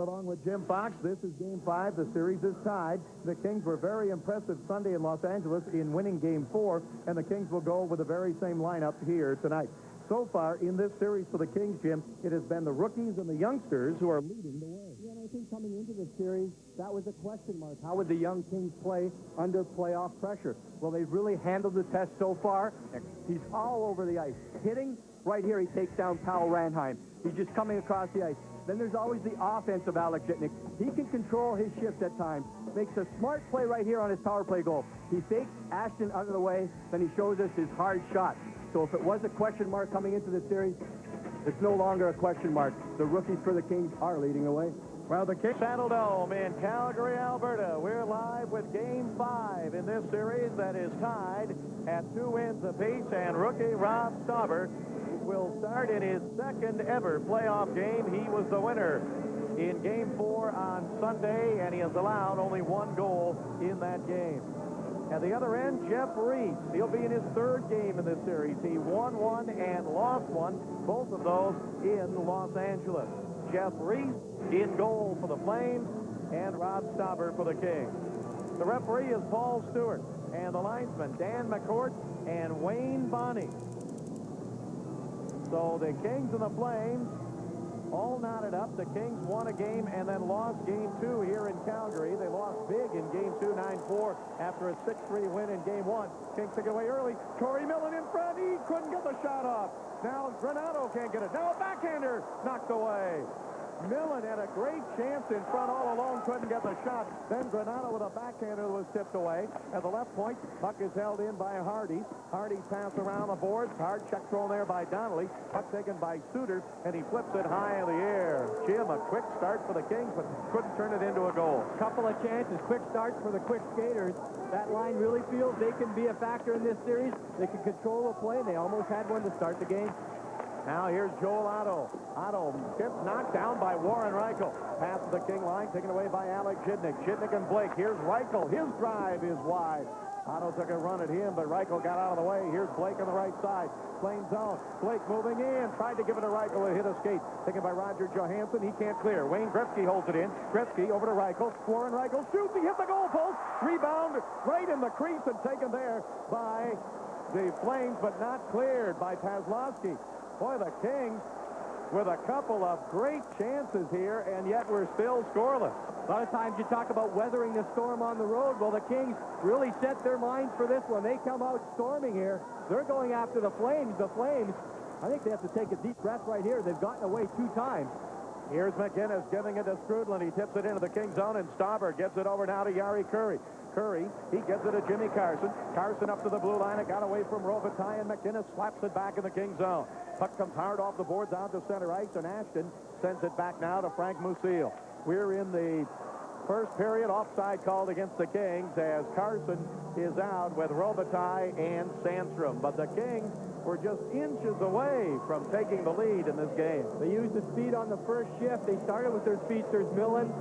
Along with Jim Fox, this is Game 5. The series is tied. The Kings were very impressive Sunday in Los Angeles in winning Game 4, and the Kings will go with the very same lineup here tonight. So far in this series for the Kings, Jim, it has been the rookies and the youngsters who are leading the way. Yeah, and I think coming into this series, that was a question mark. How would the young Kings play under playoff pressure? Well, they've really handled the test so far. He's all over the ice. Hitting right here, he takes down Powell Ranheim. He's just coming across the ice. Then there's always the offense of Alex Jitnik. He can control his shift at times. Makes a smart play right here on his power play goal. He fakes Ashton out of the way, then he shows us his hard shot. So if it was a question mark coming into the series, it's no longer a question mark. The rookies for the Kings are leading the way. Well, the Kings Saddledome in Calgary, Alberta. We're live with Game 5 in this series that is tied at 2 wins apiece, and rookie Robb Stauber will start in his second ever playoff game. He was the winner in Game 4 on Sunday, and he has allowed only 1 goal in that game. At the other end, Jeff Reese. He'll be in his 3rd game in this series. He won 1 and lost 1, both of those in Los Angeles. Jeff Reese in goal for the Flames, and Robb Stauber for the Kings. The referee is Paul Stewart, and the linesman Dan McCourt and Wayne Bonney. So the Kings and the Flames all knotted up. The Kings won a game and then lost Game 2 here in Calgary. They lost big in Game 2, 9-4, after a 6-3 win in Game 1. Kings took it away early. Corey Millen in front. He couldn't get the shot off. Now Granato can't get it. Now a backhander knocked away. Millen had a great chance in front all alone, couldn't get the shot. Then Granato with a backhander was tipped away. At the left point, puck is held in by Hardy. Hardy pass around the boards. Hard check thrown there by Donnelly. Puck taken by Suter, and he flips it high in the air. Jim, a quick start for the Kings, but couldn't turn it into a goal. Couple of chances, quick starts for the quick skaters. That line really feels they can be a factor in this series. They can control the play. They almost had one to start the game. Now here's Joel Otto. Otto gets knocked down by Warren Reichel. Pass to the King line, taken away by Alex Jitnik. Jitnik and Blake. Here's Reichel. His drive is wide. Otto took a run at him, but Reichel got out of the way. Here's Blake on the right side. Plain zone. Blake moving in. Tried to give it to Reichel. It hit a skate. Taken by Roger Johansson. He can't clear. Wayne Gretzky holds it in. Gretzky over to Reichel. Warren Reichel shoots. He hit the goal post. Rebound right in the crease and taken there by the Flames, but not cleared by Paslowski. Boy, the Kings with a couple of great chances here, and yet we're still scoreless. A lot of times you talk about weathering the storm on the road. Well, the Kings really set their minds for this one. They come out storming here. They're going after the Flames. The Flames, I think they have to take a deep breath right here. They've gotten away 2 times. Here's McInnes giving it to Strudlin. He tips it into the King zone, and Stauber gives it over now to Yari Curry. Curry, he gives it to Jimmy Carson. Carson up to the blue line. It got away from Robitallie, and McInnes slaps it back in the King zone. Puck comes hard off the boards out to center ice, and Ashton sends it back now to Frank Musil. We're in the first period. Offside called against the Kings as Carson is out with Robitallie and Sandstrom. But the Kings were just inches away from taking the lead in this game. They used the speed on the first shift. They started with their speedsters, Millen,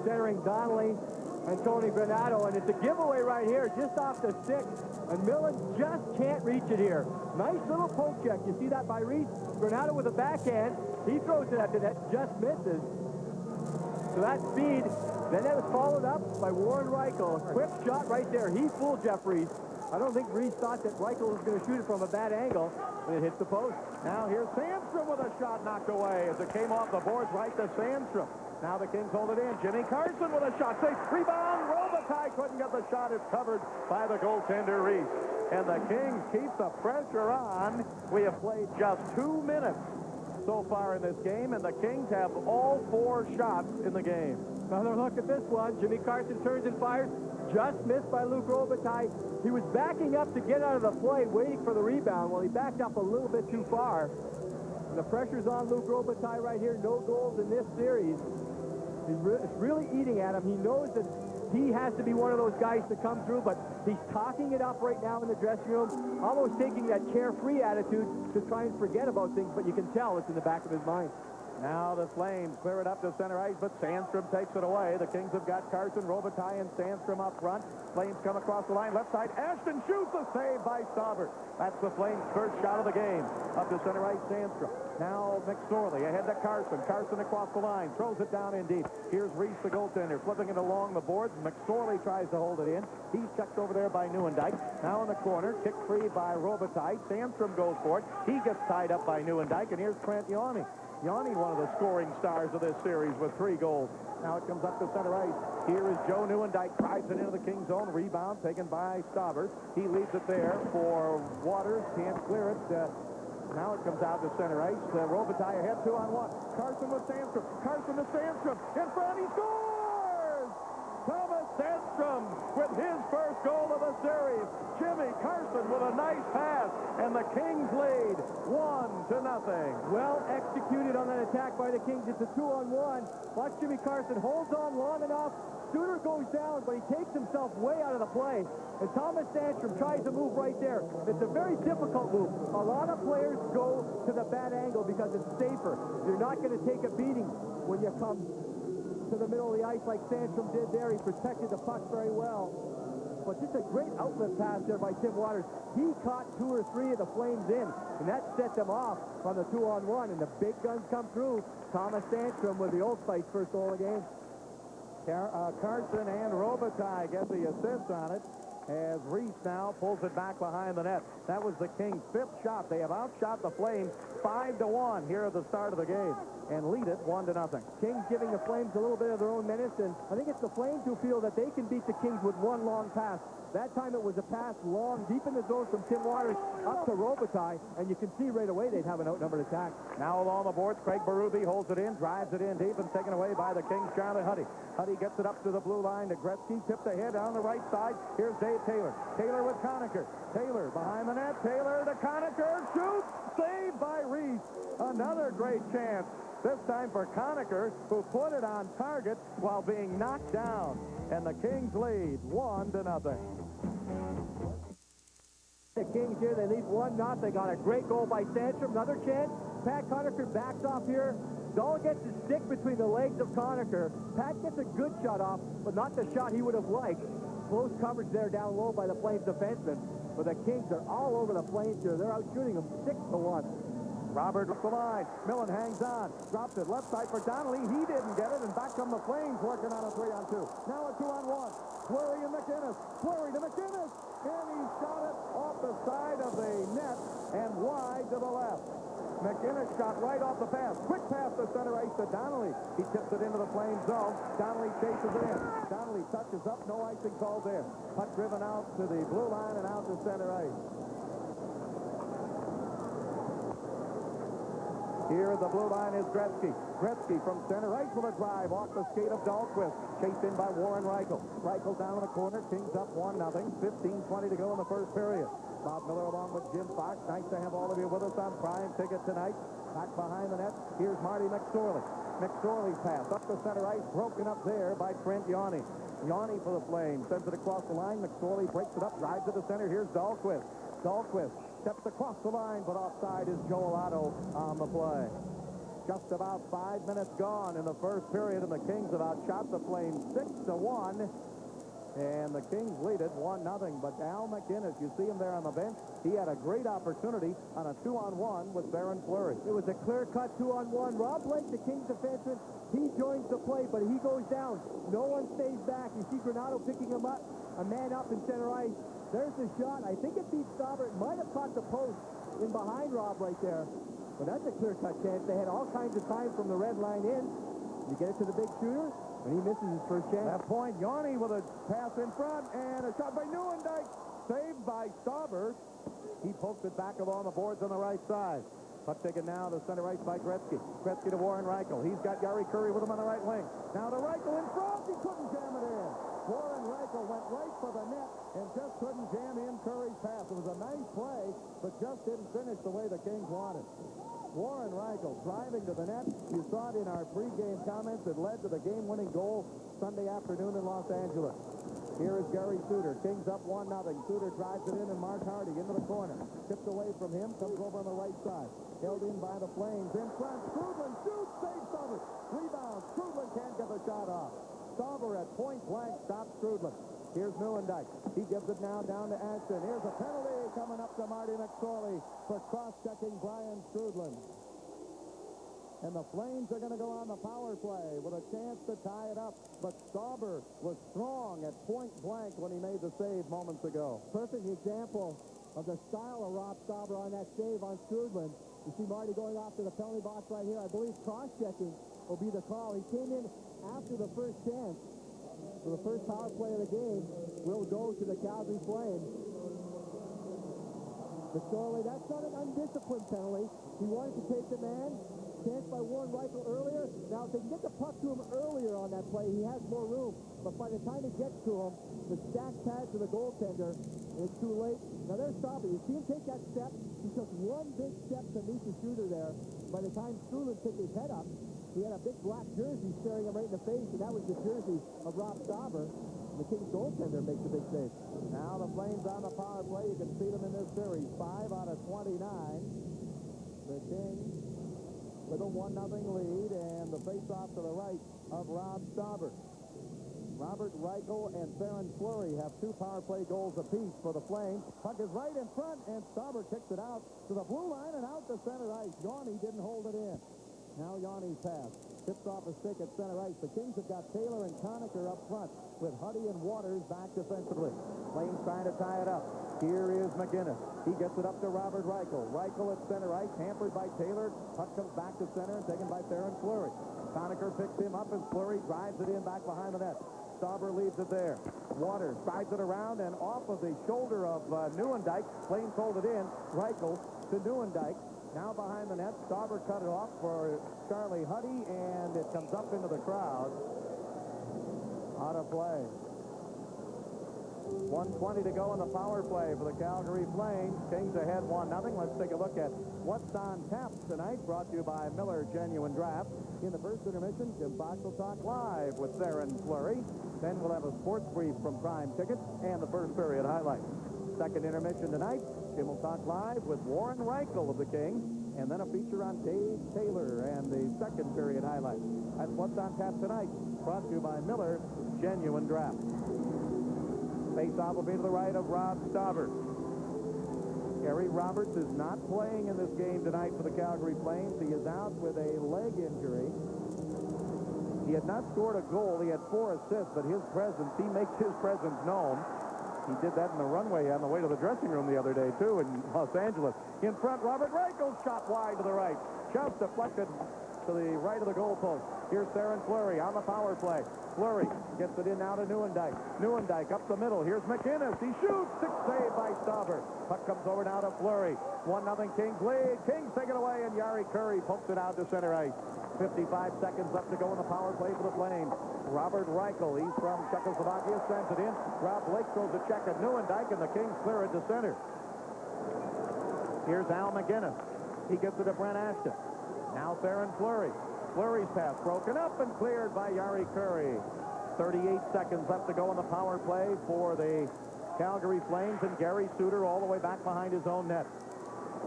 centering Donnelly and Tony Granato, and it's a giveaway right here, just off the stick, and Millen just can't reach it here. Nice little poke check. You see that by Reese? Granato with a backhand. He throws it at the net, just misses. So that speed, then that was followed up by Warren Reichel. A quick shot right there. He fooled Jeff Reese. I don't think Reese thought that Reichel was going to shoot it from a bad angle, and it hits the post. Now here's Sandstrom with a shot knocked away as it came off the boards right to Sandstrom. Now the Kings hold it in. Jimmy Carson with a shot. Safe rebound. Robitallie couldn't get the shot. It's covered by the goaltender Reese. And the Kings keep the pressure on. We have played just 2 minutes so far in this game, and the Kings have all 4 shots in the game. Another look at this one. Jimmy Carson turns and fires. Just missed by Luc Robitallie. He was backing up to get out of the play, waiting for the rebound. Well, he backed up a little bit too far. And the pressure's on Luc Robitallie right here. No goals in this series. It's really eating at him. He knows that he has to be one of those guys to come through, but he's talking it up right now in the dressing room, almost taking that carefree attitude to try and forget about things, but you can tell it's in the back of his mind. Now the Flames clear it up to center ice, but Sandstrom takes it away. The Kings have got Carson, Robitallie, and Sandstrom up front. Flames come across the line, left side. Ashton shoots, a save by Stauber. That's the Flames' first shot of the game. Up to center ice, Sandstrom. Now McSorley ahead to Carson. Carson across the line, throws it down in deep. Here's Reese, the goaltender, flipping it along the boards. McSorley tries to hold it in. He's checked over there by Nieuwendyk. Now in the corner, kick free by Robitallie. Sandstrom goes for it. He gets tied up by Nieuwendyk, and here's Trent Yawney. Yawney, one of the scoring stars of this series with 3 goals. Now it comes up to center ice. Here is Joe Nieuwendyk, drives it into the Kings zone. Rebound taken by Stauber. He leaves it there for Waters. Can't clear it. Now it comes out to center ice. Robitallie ahead 2-on-1. Carson with Sandstrom. Carson to Sandstrom. In front, he scores! Thomas Sandstrom with his first goal of the series. Jimmy Carson with a nice pass, and the Kings lead 1-0. Well executed on that attack by the Kings. It's a 2-on-1. Watch Jimmy Carson holds on long enough. Studer goes down, but he takes himself way out of the play. And Thomas Sandstrom tries to move right there. It's a very difficult move. A lot of players go to the bad angle because it's safer. You're not going to take a beating when you come to the middle of the ice like Sandstrom did there. He protected the puck very well. But just a great outlet pass there by Tim Waters. He caught 2 or 3 of the Flames in, and that set them off on the 2-on-1, and the big guns come through. Thomas Sandstrom with the Old Spice first goal of the game. Carson and Robitallie get the assist on it as Reese now pulls it back behind the net. That was the Kings' 5th shot. They have outshot the Flames 5-1 here at the start of the game and lead it 1-0. Kings giving the Flames a little bit of their own menace, and I think it's the Flames who feel that they can beat the Kings with one long pass. That time it was a pass long, deep in the zone from Tim Waters up to Robitallie, and you can see right away they'd have an outnumbered attack. Now along the boards, Craig Berube holds it in, drives it in deep, and taken away by the Kings' Charlie Huddy. Huddy gets it up to the blue line to Gretzky, tipped ahead on the right side. Here's Dave Taylor. Taylor with Conacher. Taylor behind the net. Taylor to Conacher. Shoots! Saved by Reese. Another great chance. This time for Conacher, who put it on target while being knocked down. And the Kings lead 1-0. The Kings here, they lead 1-0. Got a great goal by Sandstrom. Another chance. Pat Conacher backs off here. Dahl gets his stick between the legs of Conacher. Pat gets a good shot off, but not the shot he would have liked. Close coverage there down low by the Flames defenseman. But the Kings are all over the Flames here. They're out shooting them 6-1. Robert up the line. Millen hangs on. Drops it left side for Donnelly. He didn't get it, and back come the Flames working on a 3-on-2. Now a 2-on-1. Fleury and McInnes. Fleury to McInnes. And he shot it off the side of the net and wide to the left. McInnes shot right off the pass. Quick pass to center ice to Donnelly. He tips it into the Flames zone. Donnelly chases it in. Donnelly touches up. No icing called there. Puck driven out to the blue line and out to center ice. Here at the blue line is Gretzky. Gretzky from center ice with a drive off the skate of Dahlquist. Chased in by Warren Reichel. Reichel down in the corner. Kings up 1-0. 15:20 to go in the first period. Bob Miller along with Jim Fox. Nice to have all of you with us on Prime Ticket tonight. Back behind the net. Here's Marty McSorley. McSorley's pass up the center ice. Broken up there by Trent Yawney. Yawney for the Flames. Sends it across the line. McSorley breaks it up. Drives to the center. Here's Dahlquist. Dahlquist steps across the line, but offside is Joel Otto on the play. Just about 5 minutes gone in the first period, and the Kings have outshot the Flames 6-1. And the Kings lead it 1-0. But Al McInnes, you see him there on the bench, he had a great opportunity on a 2-on-1 with Baron Fleury. It was a clear-cut 2-on-1. Rob Blake, the Kings defenseman, he joins the play, but he goes down. No one stays back. You see Granato picking him up, a man up in center ice. There's the shot. I think it beats Stauber. It might have caught the post in behind Rob right there. But that's a clear-cut chance. They had all kinds of time from the red line in. You get it to the big shooter, and he misses his first chance. That point, Yawney with a pass in front, and a shot by Nieuwendyk. Saved by Stauber. He pokes it back along the boards on the right side. Puck taken now to center ice by Gretzky. Gretzky to Warren Reichel. He's got Yari Curry with him on the right wing. Now to Reichel in front. He couldn't jam it in. Warren Reichel went right for the net and just couldn't jam in Curry's pass. It was a nice play, but just didn't finish the way the Kings wanted. Warren Reichel driving to the net. You saw it in our pregame comments. It led to the game-winning goal Sunday afternoon in Los Angeles. Here is Gary Suter. Kings up 1-0. Suter drives it in, and Mark Hardy into the corner. Tipped away from him, comes over on the right side. Held in by the Flames. In front, Strudlin shoots, saves Stauber. Rebound, Strudlin can't get the shot off. Stauber at point blank stops Strudlin. Here's Neuendijk. He gives it now down to Ashton. Here's a penalty coming up to Marty McSorley for cross-checking Brian Strudlin. And the Flames are going to go on the power play with a chance to tie it up. But Stauber was strong at point blank when he made the save moments ago. Perfect example of the style of Robb Stauber on that save on Strudlin. You see Marty going off to the penalty box right here. I believe cross-checking will be the call. He came in after the first chance. So the first power play of the game will go to the Calgary Flames. McSorley, that's not an undisciplined penalty. He wanted to take the man. Chance by Warren Reichel earlier. Now, if they can get the puck to him earlier on that play, he has more room. But by the time he gets to him, the stack pad to the goaltender, and it's too late. Now, there's Stauber. You see him take that step. He took one big step to meet the shooter there. By the time Strudlin took his head up, he had a big black jersey staring him right in the face, and that was the jersey of Robb Stauber. The Kings goaltender makes a big save. Now the Flames on the power play. You can see them in this series. 5 out of 29. The Kings with a 1-0 lead, and the face-off to the right of Robb Stauber. Robert Reichel and Theron Fleury have 2 power play goals apiece for the Flames. Puck is right in front, and Stauber kicks it out to the blue line and out to center ice. Yanni didn't hold it in. Now Yanni's pass. Tips off a stick at center ice. The Kings have got Taylor and Conacher up front with Huddy and Waters back defensively. Flames trying to tie it up. Here is McGinnis. He gets it up to Robert Reichel. Reichel at center ice, hampered by Taylor. Puck comes back to center and taken by Theron Fleury. Conacher picks him up as Fleury drives it in back behind the net. Stauber leaves it there. Waters drives it around and off of the shoulder of Neuendijk. Flames hold it in. Reichel to Neuendijk. Now behind the net, Stauber cut it off for Charlie Huddy, and it comes up into the crowd. Out of play. 1:20 to go in the power play for the Calgary Flames. Kings ahead 1-0. Let's take a look at what's on tap tonight, brought to you by Miller Genuine Draft. In the first intermission, Jim Fox will talk live with Theron Fleury. Then we'll have a sports brief from Prime Tickets and the first period highlights. Second intermission tonight, Jim will talk live with Warren Reichel of the Kings, and then a feature on Dave Taylor and the second period highlights. That's what's on tap tonight, brought to you by Miller Genuine Draft. Face-off will be to the right of Robb Stauber. Gary Roberts is not playing in this game tonight for the Calgary Flames. He is out with a leg injury. He had not scored a goal. He had 4 assists, but his presence, he makes his presence known. He did that in the runway on the way to the dressing room the other day, too, in Los Angeles. In front, Robert Reichel shot wide to the right. Shot deflected to the right of the goalpost. Here's Theron Fleury on the power play. Fleury gets it in now to Neuendijk. Neuendijk up the middle. Here's McInnes. He shoots. 6 saved by Stauber. Puck comes over now to Fleury. 1-0 Kings lead. Kings take it away, and Jari Kurri pokes it out to center ice. 55 seconds left to go in the power play for the Flames. Robert Reichel, he's from Czechoslovakia, sends it in. Rob Blake throws a check at Neuendijk, and the Kings clear it to center. Here's Al McGinnis. He gets it to Brent Ashton. Now Theron Fleury. Fleury's pass broken up and cleared by Jari Kurri. 38 seconds left to go in the power play for the Calgary Flames, and Gary Suter all the way back behind his own net.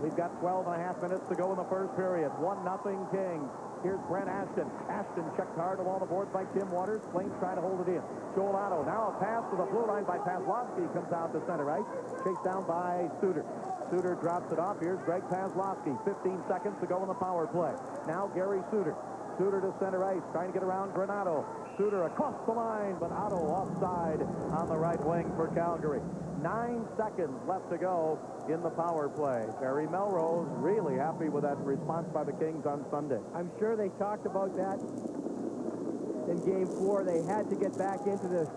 We've got 12 and a half minutes to go in the first period. 1-0 Kings. Here's Brent Ashton. Ashton checked hard along the boards by Tim Waters. Flames trying to hold it in. Joel Otto. Now a pass to the blue line by Pazlowski. Comes out to center right. Chased down by Suter. Suter drops it off. Here's Greg Pazlowski. 15 seconds to go in the power play. Now Gary Suter. Suter to center ice. Trying to get around Granato. Suter across the line, but Otto offside on the right wing for Calgary. 9 seconds left to go in the power play. Barry Melrose really happy with that response by the Kings on Sunday. I'm sure they talked about that in Game 4. They had to get back into the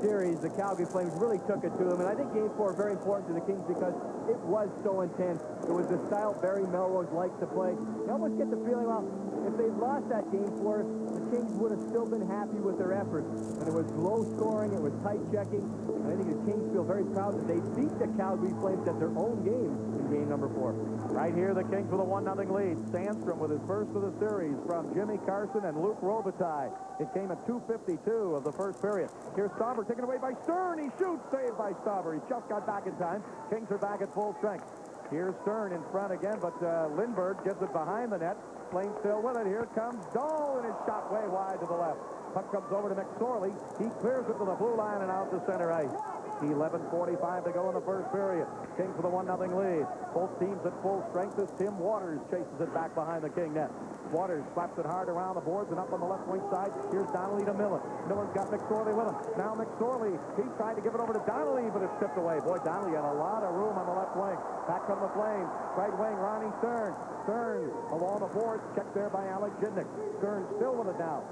series. The Calgary Flames really took it to them. And I think Game 4 is very important to the Kings because it was so intense. It was the style Barry Melrose likes to play. You almost get the feeling, well, if they'd lost that Game 4, the Kings would have still been happy with their effort. And it was low scoring, it was tight checking. And I think the Kings feel very proud that they beat the Calgary Flames at their own game in game number 4. Right here, the Kings with a 1-0 lead. Sandstrom with his first of the series from Jimmy Carson and Luke Robitallie. It came at 2:52 of the first period. Here's Stauber taken away by Stern. He shoots, saved by Stauber. He just got back in time. Kings are back at full strength. Here's Stern in front again, but Lindbergh gets it behind the net. Flames still with it. Here comes Dahl, and his shot way wide to the left. Puck comes over to McSorley. He clears it to the blue line and out to center ice. 11:45 to go in the first period. Kings with a 1-0 lead. Both teams at full strength as Tim Waters chases it back behind the King net. Waters slaps it hard around the boards and up on the left wing side. Here's Donnelly to Millen. Millen's got McSorley with him. Now McSorley, he tried to give it over to Donnelly, but it's tipped away. Boy, Donnelly had a lot of room on the left wing. Back from the Flames. Right wing, Ronnie Stern. Stern along the boards, checked there by Alex Jidnick. Stern still with it now.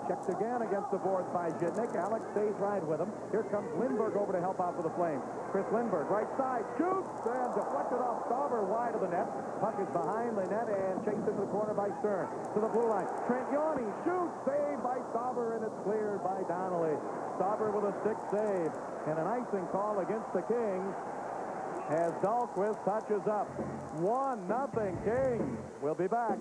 Checked again against the boards by Jidnick. Alex stays right with him. Here comes Lindbergh over to help out for the Flames. Chris Lindbergh, right side, shoots, and deflected off Stauber wide of the net. Puck is behind the net and chased into the corner by Stern. To the blue line. Trent Yawny shoots, saved by Stauber, and it's cleared by Donnelly. Stauber with a stick save. And an icing call against the Kings as Dahlquist touches up. 1-0 Kings. We'll be back.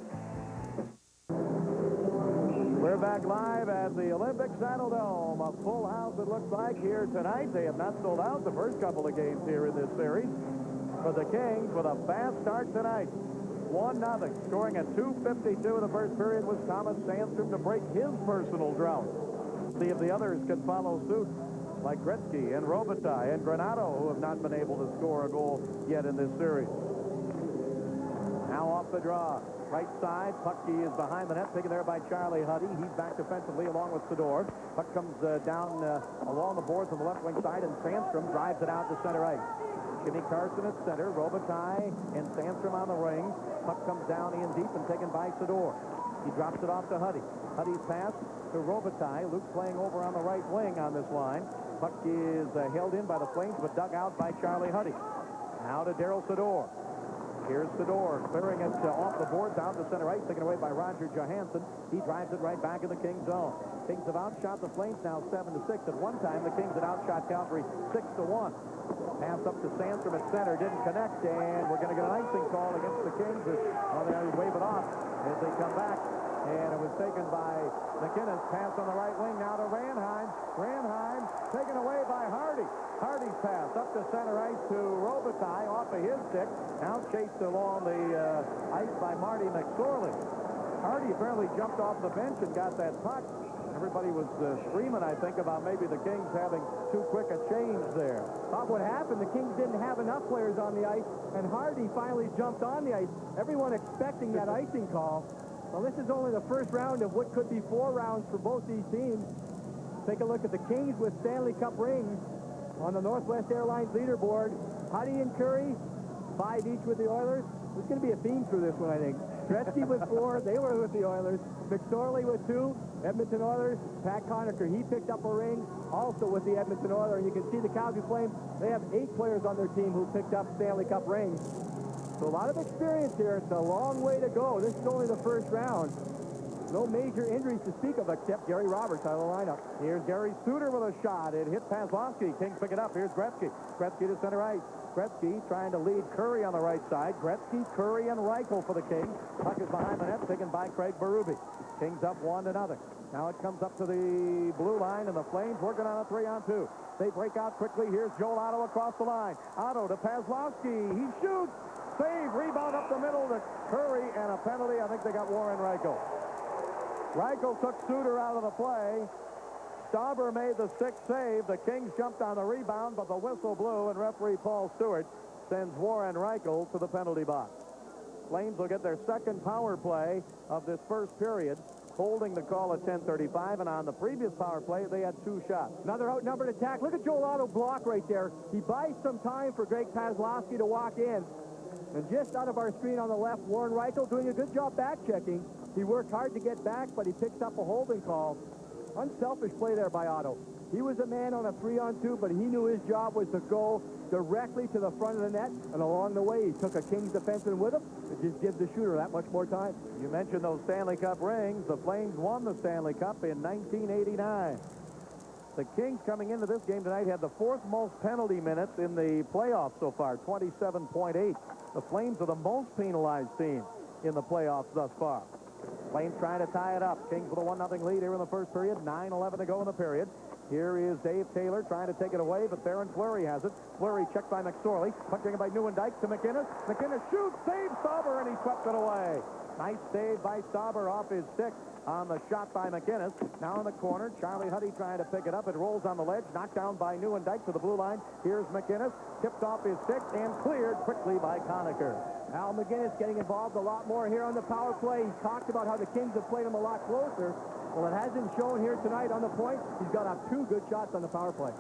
We're back live at the Olympic Saddle Dome. A full house, it looks like, here tonight. They have not sold out the first couple of games here in this series. But the Kings with a fast start tonight. 1-0. Scoring at 2:52 in the first period was Thomas Sandstrom to break his personal drought. See if the others can follow suit, like Gretzky and Robitallie and Granato, who have not been able to score a goal yet in this series. Now off the draw. Right side, Pucky is behind the net, taken there by Charlie Huddy. He's back defensively along with Sador. Puck comes down along the boards on the left wing side, and Sandstrom drives it out to center ice. Jimmy Carson at center, Robitallie and Sandstrom on the ring. Puck comes down in deep and taken by Sador. He drops it off to Huddy. Huddy's pass to Robitallie. Luke playing over on the right wing on this line. Puck is held in by the Flames, but dug out by Charlie Huddy. Now to Daryl Sador. Here's Sador clearing it off the boards out to center ice, taken away by Roger Johansson. He drives it right back in the Kings zone. Kings have outshot the Flames now 7-6. At one time, the Kings had outshot Calgary 6-1. Pass up to Sandstrom at center, didn't connect, and we're going to get an icing call against the Kings. They wave it off as they come back. And it was taken by McInnes. Pass on the right wing now to Ranheim. Ranheim taken away by Hardy. Hardy's pass up to center ice to Robitallie off of his stick. Now chased along the ice by Marty McSorley. Hardy apparently jumped off the bench and got that puck. Everybody was screaming, I think, about maybe the Kings having too quick a change there. Thought what happened, the Kings didn't have enough players on the ice, and Hardy finally jumped on the ice. Everyone expecting that icing call. Well, this is only the first round of what could be 4 rounds for both these teams. Take a look at the Kings with Stanley Cup rings on the Northwest Airlines leaderboard. Huddy and Curry, 5 each with the Oilers. There's going to be a theme through this one, I think. Gretzky with 4. They were with the Oilers. McSorley with 2. Edmonton Oilers. Pat Conacher, he picked up a ring also with the Edmonton Oilers. And you can see the Calgary Flames, they have 8 players on their team who picked up Stanley Cup rings. So a lot of experience here. It's a long way to go. This is only the first round. No major injuries to speak of except Gary Roberts out of the lineup. Here's Gary Suter with a shot. It hit Paslowski. Kings pick it up. Here's Gretzky. Gretzky to center ice. Gretzky trying to lead Curry on the right side. Gretzky, Curry, and Reichel for the Kings. Puck is behind the net, taken by Craig Berube. Kings up 1-0. Now it comes up to the blue line, and the Flames working on a 3-on-2. They break out quickly. Here's Joel Otto across the line. Otto to Paslowski. He shoots. Save. Rebound up the middle to Curry, and a penalty. I think they got Warren Reichel. Reichel took Suter out of the play. Stauber made the 6th save. The Kings jumped on the rebound, but the whistle blew, and referee Paul Stewart sends Warren Reichel to the penalty box. Flames will get their second power play of this first period, holding the call at 10:35, and on the previous power play, they had 2 shots. Another outnumbered attack. Look at Joel Otto block right there. He buys some time for Greg Paslowski to walk in. And just out of our screen on the left, Warren Reichel doing a good job back checking. He worked hard to get back, but he picks up a holding call. Unselfish play there by Otto. He was a man on a 3-on-2, but he knew his job was to go directly to the front of the net, and along the way, he took a Kings defenseman with him. It just gives the shooter that much more time. You mentioned those Stanley Cup rings. The Flames won the Stanley Cup in 1989. The Kings coming into this game tonight had the fourth most penalty minutes in the playoffs so far, 27.8. The Flames are the most penalized team in the playoffs thus far. Flames trying to tie it up. Kings with a 1-0 lead here in the first period. 9:11 to go in the period. Here is Dave Taylor trying to take it away, but Theron Fleury has it. Fleury checked by McSorley. Puck taken by Nieuwendyk to McInnes. McInnes shoots, saves Stauber, and he swept it away. Nice save by Stauber off his stick on the shot by McInnes. Now in the corner, Charlie Huddy trying to pick it up. It rolls on the ledge, knocked down by Nieuwendyk to the blue line. Here's McInnes, tipped off his stick and cleared quickly by Conacher. Al McInnes getting involved a lot more here on the power play. He talked about how the Kings have played him a lot closer. Well, it hasn't shown here tonight on the point. He's got up 2 good shots on the power play.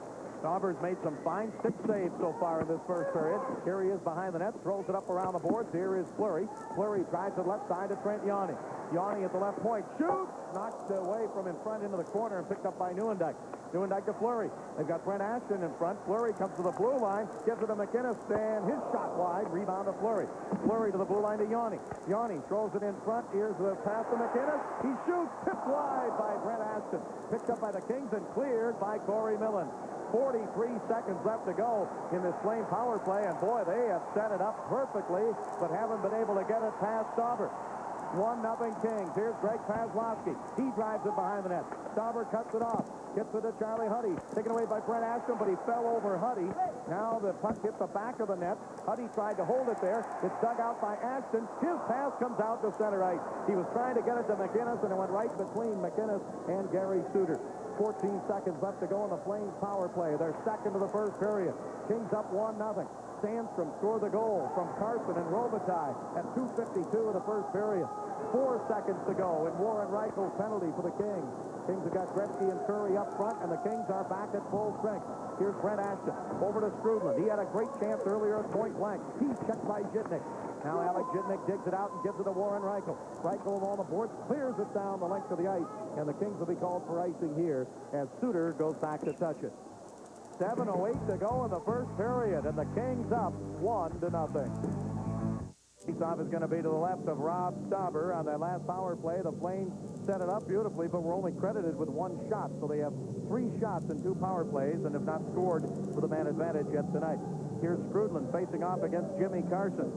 Stauber's made some fine stick saves so far in this first period. Here he is behind the net, throws it up around the boards. Here is Fleury. Fleury tries to the left side to Trent Yanni. Yanni at the left point, shoots! Knocked away from in front into the corner and picked up by Nieuwendyk. Nieuwendyk to Fleury. They've got Brent Ashton in front. Fleury comes to the blue line, gives it to McInnes, and his shot wide. Rebound to Fleury. Fleury to the blue line to Yanni. Yanni throws it in front. Here's the pass to McInnes. He shoots, tipped wide by Brent Ashton. Picked up by the Kings and cleared by Corey Millen. 43 seconds left to go in this Flame power play, and boy, they have set it up perfectly, but haven't been able to get it past Stauber. 1-0 Kings. Here's Greg Paslowski. He drives it behind the net. Stauber cuts it off. Gets it to Charlie Huddy. Taken away by Brent Ashton, but he fell over Huddy. Now the puck hit the back of the net. Huddy tried to hold it there. It's dug out by Ashton. His pass comes out to center ice. He was trying to get it to McInnes, and it went right between McInnes and Gary Suter. 14 seconds left to go in the Flames power play. They're second to the first period. Kings up 1-0. Sandstrom scored the goal from Carson and Robitallie at 2:52 of the first period. 4 seconds to go in Warren Reichel's penalty for the Kings. Kings have got Gretzky and Curry up front, and the Kings are back at full strength. Here's Brent Ashton over to Strudland. He had a great chance earlier at point blank. He's checked by Jitnik. Now Alec Jitnik digs it out and gives it to Warren Reichel. Reichel on the board, clears it down the length of the ice, and the Kings will be called for icing here as Suter goes back to touch it. 7:08 to go in the first period, and the Kings up 1-0. Faceoff is going to be to the left of Robb Stauber on that last power play. The Flames set it up beautifully, but were only credited with 1 shot, so they have 3 shots in 2 power plays and have not scored with a man advantage yet tonight. Here's Strudland facing off against Jimmy Carson.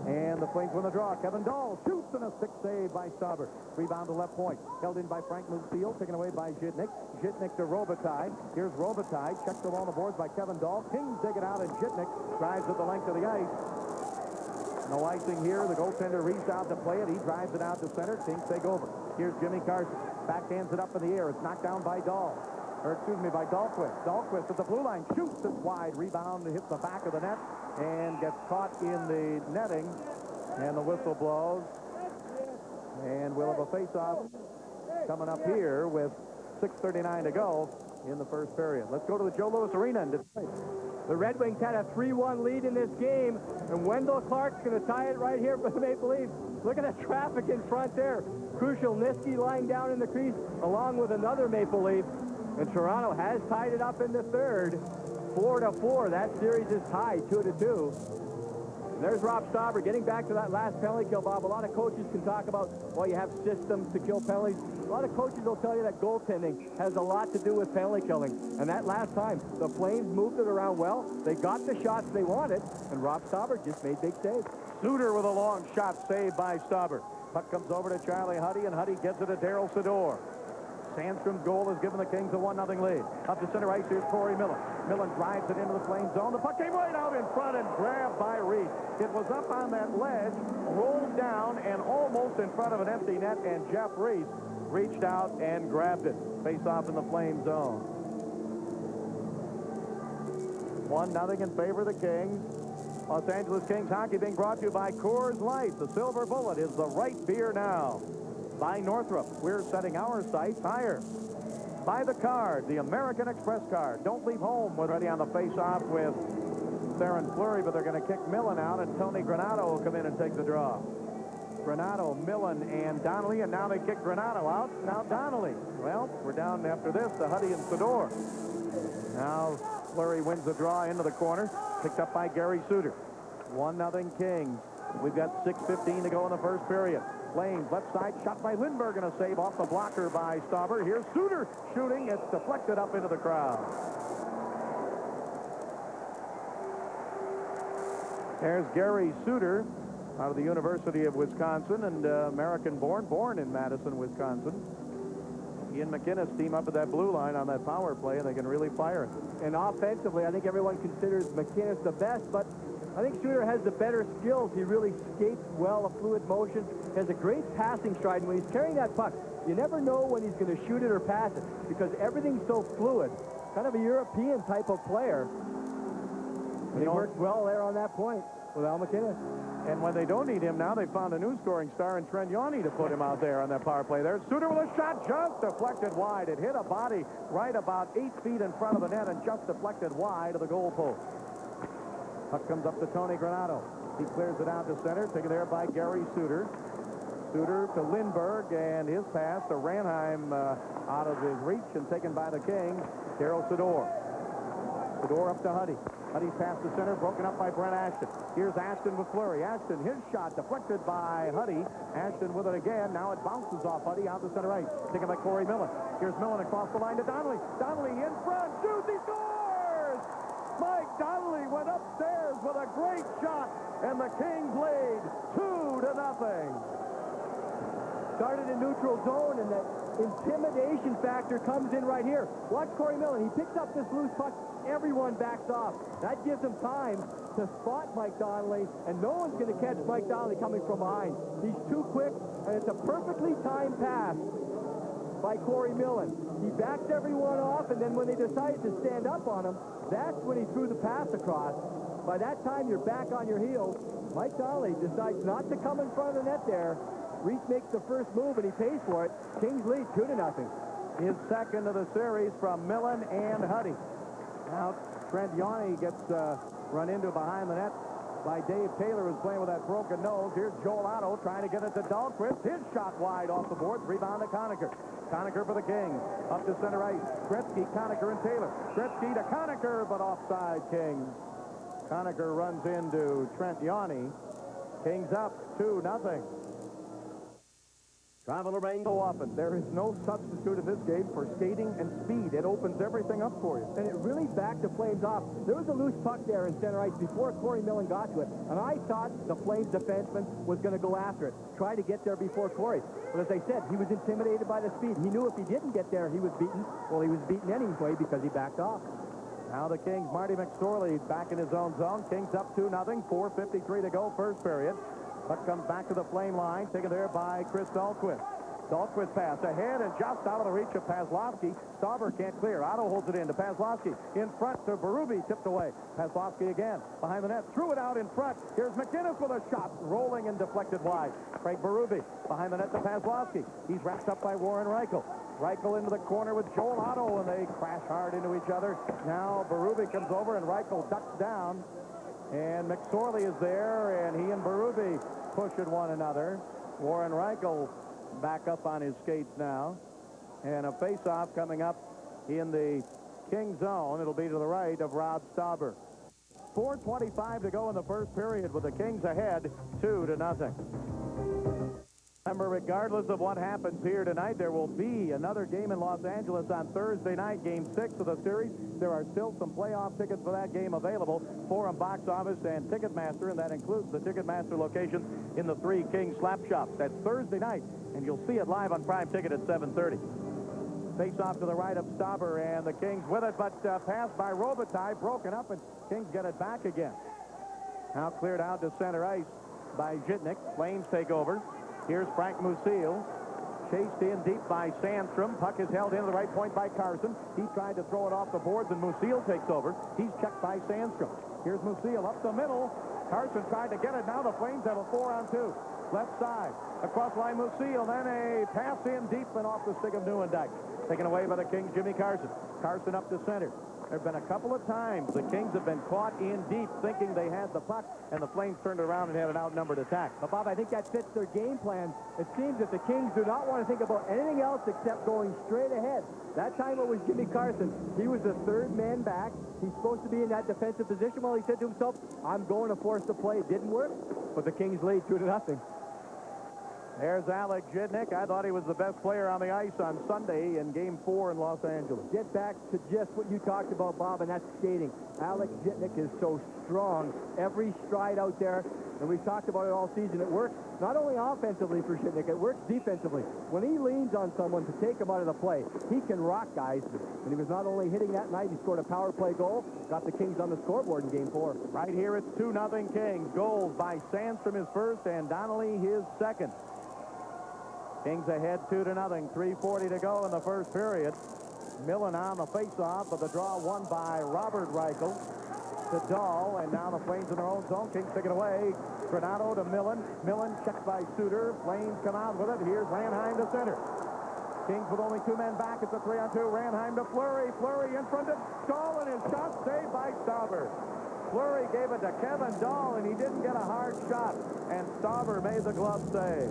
And the Flames win the draw. Kevin Dahl shoots, and a stick save by Stauber. Rebound to left point. Held in by Frank Lucille, taken away by Jitnik. Jitnik to Robitallie. Here's Robitallie, checked along the boards by Kevin Dahl. Kings dig it out, and Jitnik drives at the length of the ice. No icing here. The goaltender Reese out to play it. He drives it out to center. Kings take over. Here's Jimmy Carson. Backhands it up in the air. It's knocked down by Dahl. By Dahlquist. Dahlquist at the blue line. Shoots it wide. Rebound hits the back of the net and gets caught in the netting. And the whistle blows. And we'll have a face-off coming up here with 6:39 to go in the first period. Let's go to the Joe Louis Arena in Detroit. The Red Wings had a 3-1 lead in this game, and Wendell Clark's going to tie it right here for the Maple Leafs. Look at the traffic in front there. Crucial Niski lying down in the crease along with another Maple Leaf. And Toronto has tied it up in the third, 4-4. That series is tied 2-2. There's Robb Stauber getting back to that last penalty kill, Bob. A lot of coaches can talk about, well, you have systems to kill penalties. A lot of coaches will tell you that goaltending has a lot to do with penalty killing. And that last time, the Flames moved it around well. They got the shots they wanted, and Robb Stauber just made big saves. Suter with a long shot saved by Stauber. Puck comes over to Charlie Huddy, and Huddy gets it to Daryl Sador. Sandstrom's goal has given the Kings a 1-0 lead. Up to center ice, here's Corey Millen. Millen drives it into the Flame zone. The puck came right out in front and grabbed by Reese. It was up on that ledge, rolled down, and almost in front of an empty net, and Jeff Reese reached out and grabbed it. Face off in the Flame zone. 1-0 in favor of the Kings. Los Angeles Kings hockey being brought to you by Coors Light. The Silver Bullet is the right beer now. By Northrop, we're setting our sights higher. By the Card, the American Express card. Don't leave home. We're ready on the face-off with Theron Fleury, but they're going to kick Millen out, and Tony Granato will come in and take the draw. Granato, Millen, and Donnelly, and now they kick Granato out. Now Donnelly. Well, we're down after this to Huddy and Sador. Now Fleury wins the draw into the corner, picked up by Gary Suter. 1-0 Kings. We've got 6:15 to go in the first period. Flames, left side, shot by Lindbergh, and a save off the blocker by Stauber. Here's Suter shooting. It's deflected up into the crowd. There's Gary Suter out of the University of Wisconsin, and American-born, born in Madison, Wisconsin. He and McInnes team up at that blue line on that power play, and they can really fire it. And offensively, I think everyone considers McInnes the best, but I think Suter has the better skills. He really skates well, a fluid motion, has a great passing stride, and when he's carrying that puck, you never know when he's going to shoot it or pass it because everything's so fluid. Kind of a European type of player. And he works well there on that point with Al McInnes. And when they don't need him now, they found a new scoring star in Trent Yawney to put him out there on that power play. There's Suter with a shot, just deflected wide. It hit a body right about 8 feet in front of the net and just deflected wide of the goal post. Puck comes up to Tony Granato. He clears it out to center, taken there by Gary Suter. Suter to Lindbergh, and his pass to Ranheim out of his reach and taken by the Kings. Darryl Sador. Sador up to Huddy. Huddy's pass to center, broken up by Brent Ashton. Here's Ashton with Fleury. Ashton, his shot deflected by Huddy. Ashton with it again. Now it bounces off Huddy out to center ice. Taken by Corey Millen. Here's Millen across the line to Donnelly. Donnelly in front. Shoots, he scores! Mike Donnelly went upstairs with a great shot, and the Kings lead 2-0. Started in neutral zone, and that intimidation factor comes in right here. Watch Corey Millen. He picks up this loose puck. Everyone backs off. That gives him time to spot Mike Donnelly, and no one's going to catch Mike Donnelly coming from behind. He's too quick, and it's a perfectly timed pass by Corey Millen. He backs everyone off, and then when they decided to stand up on him, that's when he threw the pass across. By that time, you're back on your heels. Mike Donnelly decides not to come in front of the net there. Reese makes the first move, and he pays for it. Kings lead 2-0. His second of the series from Millen and Huddy. Now, Trent Yawney gets run into behind the net by Dave Taylor, who's playing with that broken nose. Here's Joel Otto trying to get it to Dahlquist. His shot wide off the boards. Rebound to Conacher. Conacher for the Kings. Up to center ice. Gretzky, Conacher, and Taylor. Gretzky to Conacher, but offside Kings. Conacher runs into Trent Yawney. Kings up 2-0. Travel around so often. There is no substitute in this game for skating and speed. It opens everything up for you. And it really backed the Flames off. There was a loose puck there in center ice before Corey Millen got to it. And I thought the Flames defenseman was going to go after it, try to get there before Corey. But as I said, he was intimidated by the speed. He knew if he didn't get there, he was beaten. Well, he was beaten anyway because he backed off. Now the Kings, Marty McSorley back in his own zone. Kings up 2-0, 4:53 to go, first period. Puck comes back to the Flame line, taken there by Chris Dahlquist. Dahlquist pass ahead and just out of the reach of Pazlowski. Stauber can't clear. Otto holds it in to Pazlowski. In front to Berube, tipped away. Pazlowski again behind the net, threw it out in front. Here's McInnes with a shot, rolling and deflected wide. Craig Berube behind the net to Pazlowski. He's wrapped up by Warren Reichel. Reichel into the corner with Joel Otto, and they crash hard into each other. Now Berube comes over, and Reichel ducks down. And McSorley is there, and he and Berube pushing one another. Warren Reichel back up on his skates now. And a face-off coming up in the King zone. It'll be to the right of Robb Stauber. 4:25 to go in the first period with the Kings ahead 2-0. Remember, regardless of what happens here tonight, there will be another game in Los Angeles on Thursday night, Game 6 of the series. There are still some playoff tickets for that game available. Forum Box Office and Ticketmaster, and that includes the Ticketmaster locations in the 3 King Slap Shops. That's Thursday night, and you'll see it live on Prime Ticket at 7:30. Face off to the right of Stauber, and the Kings with it, but passed by Robitallie, broken up, and Kings get it back again. Now cleared out to center ice by Zhitnik. Flames take over. Here's Frank Musil. Chased in deep by Sandstrom. Puck is held in the right point by Carson. He tried to throw it off the boards, and Musil takes over. He's checked by Sandstrom. Here's Musil up the middle. Carson tried to get it. Now the Flames have a 4-on-2. Left side. Across line Musil. Then a pass in deep and off the stick of Neuendijk. Taken away by the Kings, Jimmy Carson. Carson up to center. There have been a couple of times the Kings have been caught in deep thinking they had the puck, and the Flames turned around and had an outnumbered attack. But, Bob, I think that fits their game plan. It seems that the Kings do not want to think about anything else except going straight ahead. That time it was Jimmy Carson. He was the third man back. He's supposed to be in that defensive position. Well, he said to himself, I'm going to force the play. It didn't work, but the Kings lead 2-0. There's Alec Jidnick. I thought he was the best player on the ice on Sunday in Game 4 in Los Angeles. Get back to just what you talked about, Bob, and that's skating. Alec Jidnick is so strong. Every stride out there, and we've talked about it all season. It works not only offensively for Jidnick, it works defensively. When he leans on someone to take him out of the play, he can rock guys. And he was not only hitting that night, he scored a power play goal, got the Kings on the scoreboard in Game 4. Right here, it's 2-0 Kings. Goals by Sandstrom his first and Donnelly his second. Kings ahead 2-0, 3:40 to go in the first period. Millen on the faceoff, but the draw won by Robert Reichel to Dahl, and now the Flames in their own zone. Kings take it away. Granato to Millen. Millen checked by Suter. Flames come out with it. Here's Ranheim to center. Kings with only 2 men back. It's a 3-on-2. Ranheim to Fleury. Fleury in front of Dahl, and his shot saved by Stauber. Fleury gave it to Kevin Dahl, and he didn't get a hard shot, and Stauber made the glove save.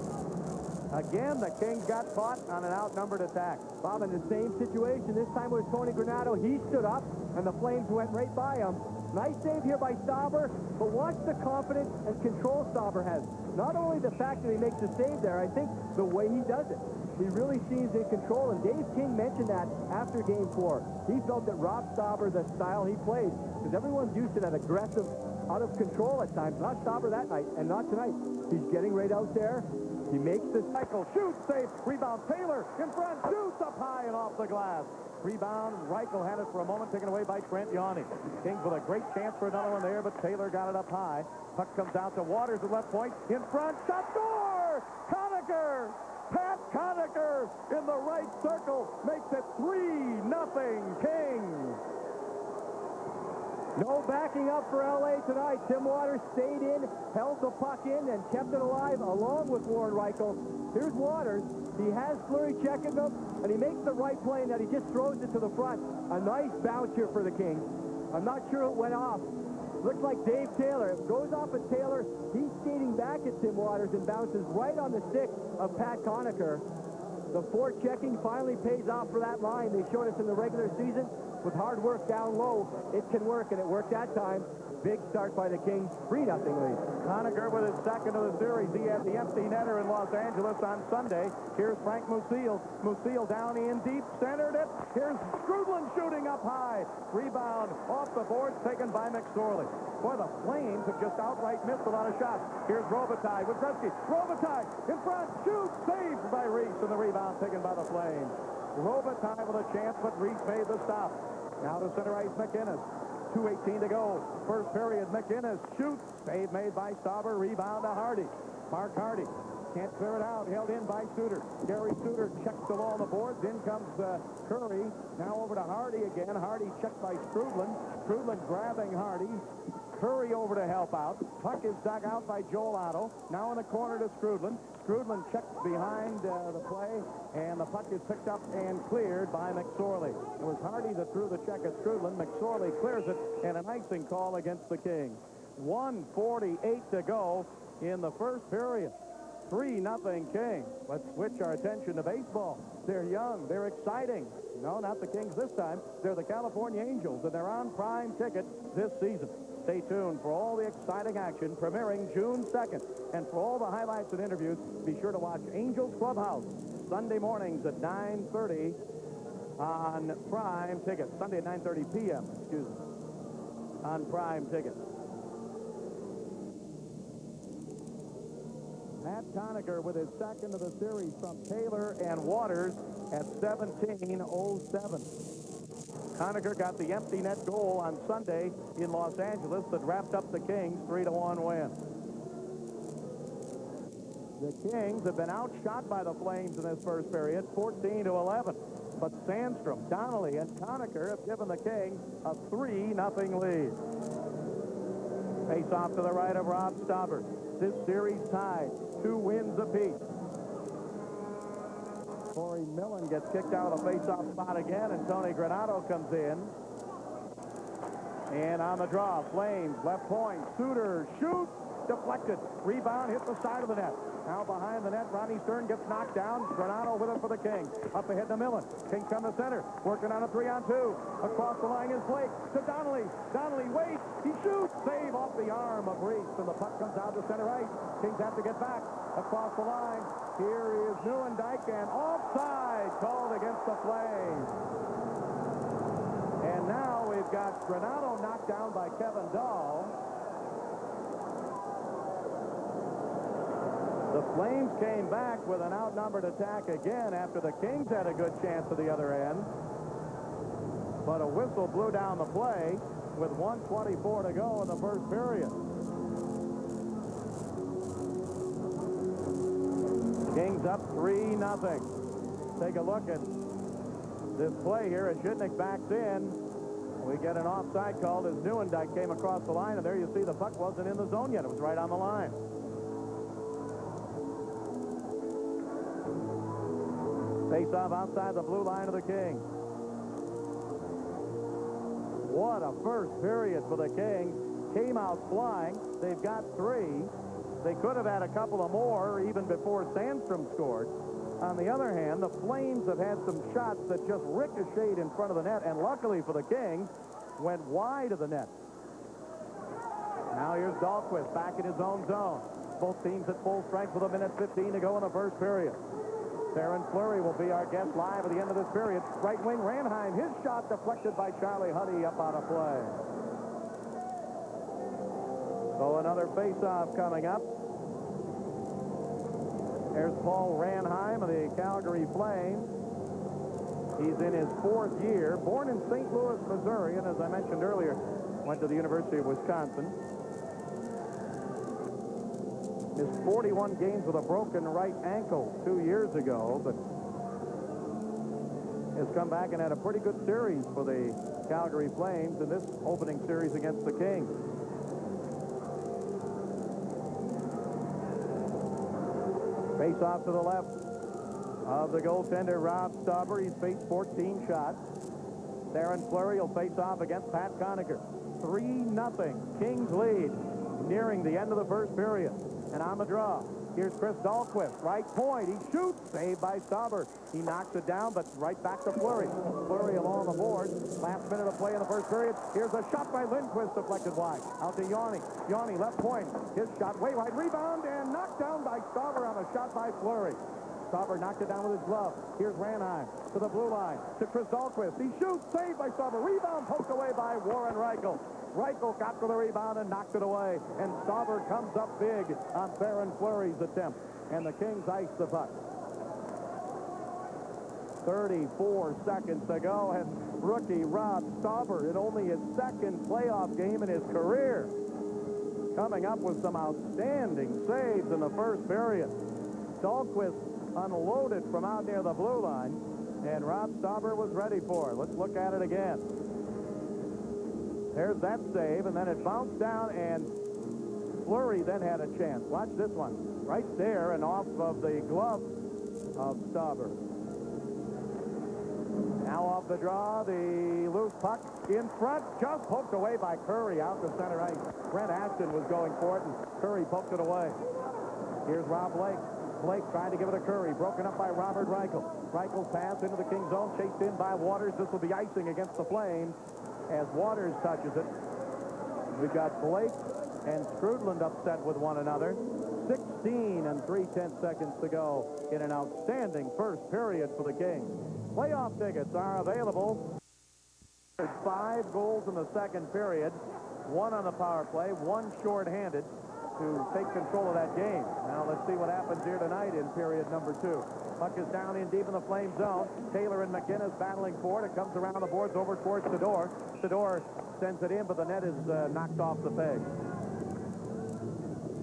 Again, the Kings got caught on an outnumbered attack. Bob, in the same situation, this time it was Tony Granato. He stood up, and the Flames went right by him. Nice save here by Stauber, but watch the confidence and control Stauber has. Not only the fact that he makes the save there, I think the way he does it. He really seems in control, and Dave King mentioned that after Game 4. He felt that Robb Stauber, the style he plays, because everyone's used to that aggressive, out of control at times. Not Stauber that night, and not tonight. He's getting right out there. He makes the cycle, shoots, save, rebound, Taylor in front, shoots up high and off the glass. Rebound, Reichel had it for a moment, taken away by Trent Yanni. Kings with a great chance for another one there, but Taylor got it up high. Puck comes out to Waters at left point, in front, shot, score! Conacher! Pat Conacher in the right circle makes it 3-0 Kings. No backing up for L.A. tonight. Tim Waters stayed in, held the puck in, and kept it alive along with Warren Reichel. Here's Waters. He has Fleury checking him, and he makes the right play, and that he just throws it to the front. A nice bounce here for the Kings. I'm not sure it went off. Looks like Dave Taylor. It goes off at Taylor. He's skating back at Tim Waters and bounces right on the stick of Pat Conacher. The forechecking finally pays off for that line. They showed us in the regular season. With hard work down low, it can work, and it worked that time. Big start by the Kings, 3-0 lead. Conacher with his second of the series. He had the empty netter in Los Angeles on Sunday. Here's Frank Musil. Musil down in deep, centered it. Here's Strudlin shooting up high. Rebound off the boards taken by McSorley. Boy, the Flames have just outright missed a lot of shots. Here's Robitallie with Gretzky. Robitallie in front, shoots, saved by Reese, and the rebound taken by the Flames. Robitallie with a chance, but Reese made the stop. Now to center ice, McInnes. 2:18 to go. First period, McInnes shoots. Save made by Stauber. Rebound to Hardy. Mark Hardy can't clear it out. Held in by Suter. Gary Suter checks the ball on the boards. In comes Curry. Now over to Hardy again. Hardy checked by Strudlin. Strudlin grabbing Hardy. Curry over to help out. Puck is dug out by Joel Otto. Now in the corner to Strudlin. Strudlin checks behind the play, and the puck is picked up and cleared by McSorley. It was Hardy that threw the check at Strudlin. McSorley clears it, and an icing call against the Kings. 1:48 to go in the first period. 3-0 Kings. Let's switch our attention to baseball. They're young. They're exciting. No, not the Kings this time. They're the California Angels, and they're on prime ticket this season. Stay tuned for all the exciting action premiering June 2nd. And for all the highlights and interviews, be sure to watch Angels Clubhouse Sunday mornings at 9:30 on Prime Ticket. Sunday at 9:30 p.m., excuse me, on Prime Ticket. Pat Conacher with his second of the series from Taylor and Waters at 17:07. Conacher got the empty net goal on Sunday in Los Angeles that wrapped up the Kings' 3-1 win. The Kings have been outshot by the Flames in this first period, 14-11. But Sandstrom, Donnelly, and Conacher have given the Kings a 3-0 lead. Face off to the right of Robb Stauber. This series tied, 2 wins apiece. Corey Millen gets kicked out of the face-off spot again, and Tony Granato comes in. And on the draw, Flames, left point, Suter, shoots, deflected, rebound, hit the side of the net. Now behind the net, Rodney Stern gets knocked down. Granado with it for the Kings. Up ahead to Millen. Kings come to center, working on a 3-on-2. Across the line is Blake to Donnelly. Donnelly waits, he shoots, save off the arm of Reese, and the puck comes out to center ice. Kings have to get back across the line. Here is Neuendijk, and offside called against the Flames. And now we've got Granado knocked down by Kevin Dahl. The Flames came back with an outnumbered attack again after the Kings had a good chance at the other end. But a whistle blew down the play with 1:24 to go in the first period. Kings up 3-0. Take a look at this play here as Shidnick backs in. We get an offside called as Neuendijk came across the line, and there you see the puck wasn't in the zone yet. It was right on the line. Face-off outside the blue line of the Kings. What a first period for the Kings. Came out flying. They've got 3. They could have had a couple of more even before Sandstrom scored. On the other hand, the Flames have had some shots that just ricocheted in front of the net, and luckily for the Kings, went wide of the net. Now here's Dahlquist back in his own zone. Both teams at full strength with 1:15 to go in the first period. Theron Fleury will be our guest live at the end of this period. Right wing Ranheim, his shot deflected by Charlie Huddy up on a play. So another face-off coming up. There's Paul Ranheim of the Calgary Flames. He's in his 4th year, born in St. Louis, Missouri, and as I mentioned earlier, went to the University of Wisconsin. Missed 41 games with a broken right ankle 2 years ago, but has come back and had a pretty good series for the Calgary Flames in this opening series against the Kings. Face off to the left of the goaltender, Robb Stauber. He's faced 14 shots. Theron Fleury will face off against Pat Conacher. 3-0 Kings lead nearing the end of the first period. And on the draw, here's Chris Dahlquist. Right point. He shoots. Saved by Stauber. He knocks it down, but right back to Fleury. Fleury along the board. Last minute of play in the first period. Here's a shot by Lindquist deflected wide. Out to Yanni. Yanni left point. His shot way wide. Rebound and knocked down by Stauber on a shot by Fleury. Stauber knocked it down with his glove. Here's Ranheim to the blue line. To Chris Dahlquist. He shoots. Saved by Stauber. Rebound poked away by Warren Reichel. Reichel got to the rebound and knocked it away. And Stauber comes up big on Theron Fleury's attempt. And the Kings ice the puck. 34 seconds to go. And rookie Robb Stauber in only his 2nd playoff game in his career, coming up with some outstanding saves in the first period. Dahlquist unloaded from out near the blue line, and Robb Stauber was ready for it. Let's look at it again. There's that save, and then it bounced down, and Fleury then had a chance. Watch this one. Right there and off of the glove of Stauber. Now off the draw, the loose puck in front, just poked away by Curry out to center ice. Brent Ashton was going for it, and Curry poked it away. Here's Rob Blake. Blake trying to give it to Curry, broken up by Robert Reichel. Reichel's pass into the King zone, chased in by Waters. This will be icing against the Flames as Waters touches it. We've got Blake and Skrudland upset with one another. 16 and 3/10 seconds to go in an outstanding first period for the Kings. Playoff tickets are available. 5 goals in the second period, 1 on the power play, 1 shorthanded to take control of that game. Now let's see what happens here tonight in period number 2. Puck is down in deep in the Flame zone. Taylor and McGinnis battling for it. It comes around the boards over towards Sador. Sador sends it in, but the net is knocked off the peg.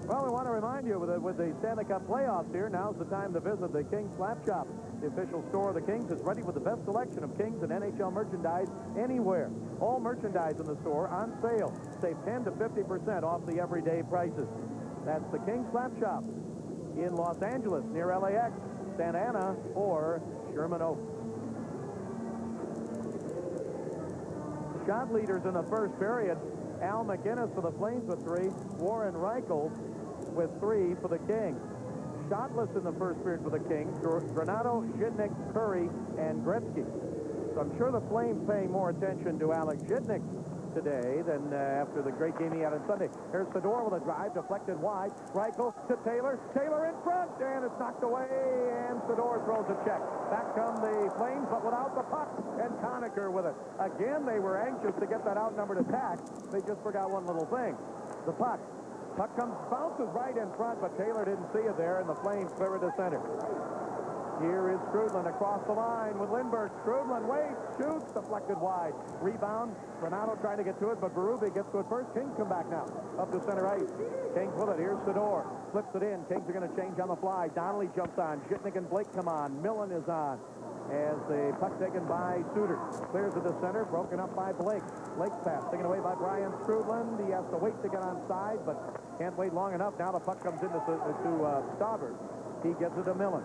Well, we want to remind you with the Stanley Cup playoffs here, now's the time to visit the Kings Slap Shop. The official store of the Kings is ready with the best selection of Kings and NHL merchandise anywhere. All merchandise in the store on sale. Save 10 to 50% off the everyday prices. That's the Kings Slap Shop in Los Angeles, near LAX, Santa Ana, or Sherman Oaks. shot leaders in the first period. Al McInnes for the Flames with 3. Warren Reichel with 3 for the Kings. Shotless in the first period for the Kings. Granato, Zhitnik, Curry, and Gretzky. So I'm sure the Flames paying more attention to Alex Zhitnik today than after the great game he had on Sunday. Here's Fedor with a drive, deflected wide. Reichel to Taylor. Taylor in front, and it's knocked away, and Fedor throws a check. Back come the Flames, but without the puck, and Conacher with it. Again, they were anxious to get that outnumbered attack. They just forgot one little thing. The puck. Puck bounces right in front, but Taylor didn't see it there, and the Flames clear it to center. Here is Strudlin across the line with Lindbergh. Strudlin waits, shoots, deflected wide. Rebound. Renato trying to get to it, but Berube gets to it first. Kings come back now. Up to center ice. Kings with it. Here's Fedor. Flips it in. Kings are going to change on the fly. Donnelly jumps on. Zhitnik and Blake come on. Millen is on. As the puck taken by Suter. Clears to the center. Broken up by Blake. Blake's pass taken away by Brian Strudlin. He has to wait to get on side, but can't wait long enough. Now the puck comes into Stauber. He gets it to Millen.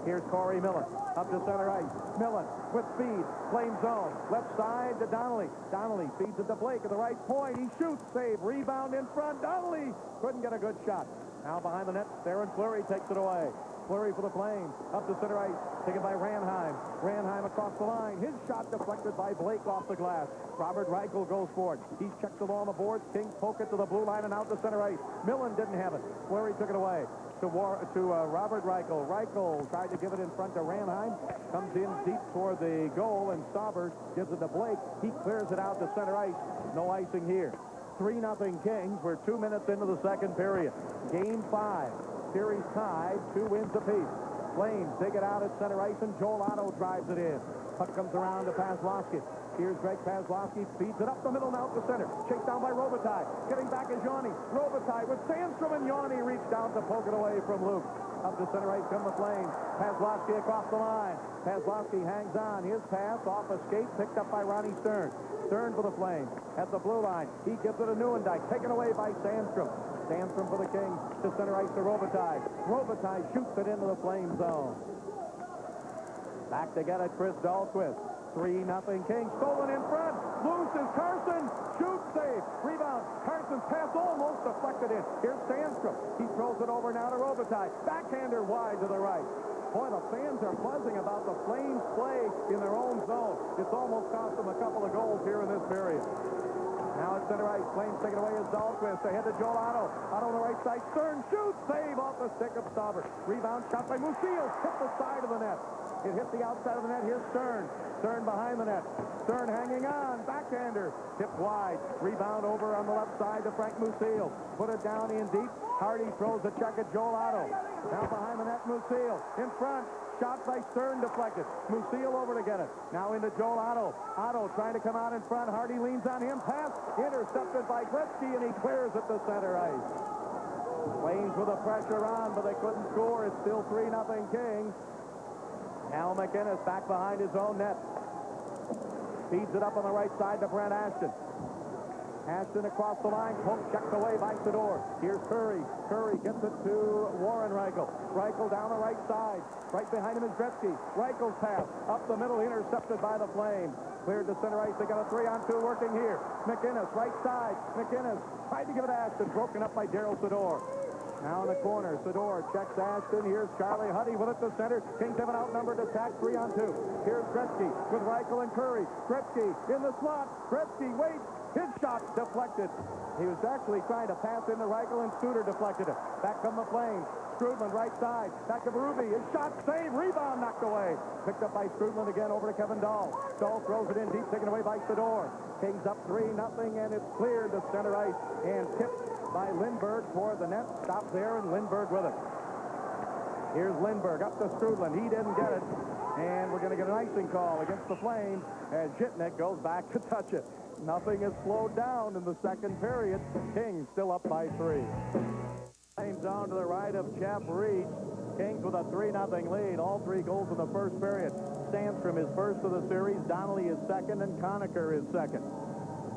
Here's Corey Millen. Up to center ice. Millen with speed. Flame zone. Left side to Donnelly. Donnelly feeds it to Blake at the right point. He shoots. Save. Rebound in front. Donnelly couldn't get a good shot. Now behind the net, Theron Fleury takes it away. Fleury for the Flames. Up to center ice. Taken by Ranheim. Ranheim across the line. His shot deflected by Blake off the glass. Robert Reichel goes for it. He checks the ball on the boards. Kings poke it to the blue line and out to center ice. Millen didn't have it. Fleury took it away to Robert Reichel. Reichel tried to give it in front to Ranheim. Comes in deep toward the goal, and Stauber gives it to Blake. He clears it out to center ice. No icing here. 3-0 Kings. We're 2 minutes into the second period. Game 5. Series tied. 2 wins apiece. Flames dig it out at center ice, and Joel Otto drives it in. Puck comes around to Paslowski. Here's Greg Paslowski, feeds it up the middle now to center. Chased down by Robitallie. Getting back is Yanni. Robitallie with Sandstrom, and Yanni reached down to poke it away from Luke. Up to center ice come the Flames. Paslowski across the line. Paslowski hangs on. His pass off a skate, picked up by Ronnie Stern. Stern for the Flames. At the blue line, he gives it to Neuendijk. Taken away by Sandstrom. Sandstrom for the Kings. To center ice to Robitallie. Robitallie shoots it into the Flame zone. Back to get it, Chris Dahlquist. 3-0 Kings. Stolen in front. Loose is Carson. Shoot, save. Rebound. Carson's pass almost deflected in. Here's Sandstrom. He throws it over now to Robitallie. Backhander wide to the right. Boy, the fans are buzzing about the Flames play in their own zone. It's almost cost them a couple of goals here in this period. Now at center ice. Flames taken away as Dahlquist. They head to Joel Otto. Otto on the right side. Stern shoots. Save off the stick of Stauber. Rebound shot by Musil. Hit the side of the net. It hit the outside of the net. Here's Stern. Stern behind the net. Stern hanging on. Backhander. Tipped wide. Rebound over on the left side to Frank Musil. Put it down in deep. Hardy throws a check at Joel Otto. Now behind the net, Musil. In front. Shot by Stern deflected. Musil over to get it. Now into Joel Otto. Otto trying to come out in front. Hardy leans on him. Pass intercepted by Gretzky, and he clears it to center ice. Flames with the pressure on, but they couldn't score. It's still 3-0 Kings. Al McInnes back behind his own net. Feeds it up on the right side to Brent Ashton. Ashton across the line. Poke checked away by Fedor. Here's Curry. Curry gets it to Warren Reichel. Reichel down the right side. Right behind him is Gretzky. Reichel's pass up the middle, intercepted by the Flames. Cleared to center ice. They got a 3-on-2 working here. McInnes, right side. McInnes tried to give it to Ashton. Broken up by Daryl Fedor. Now in the corner, Fedor checks Ashton. Here's Charlie Huddy with it to center. Kings have an outnumbered attack, 3-on-2. Here's Gretzky with Reichel and Curry. Gretzky in the slot. Gretzky waits. His shot deflected. He was actually trying to pass into Reichel, and Suter deflected it. Back come the Flames. Strudlin right side. Back to Berube. His shot saved. Rebound knocked away. Picked up by Strudlin again over to Kevin Dahl. Dahl throws it in deep, taken away by Fedor. Kings up 3-0, and it's cleared to center ice and tipped by Lindbergh toward the net. Stopped there, and Lindbergh with it. Here's Lindbergh up to Strudlin. He didn't get it. And we're going to get an icing call against the Flames as Zhitnik goes back to touch it. Nothing has slowed down in the second period. Kings still up by 3. Flames down to the right of Jeff Reese. Kings with a 3-0 lead. All 3 goals in the first period. Sandstrom is first of the series. Donnelly is second, and Conacher is second.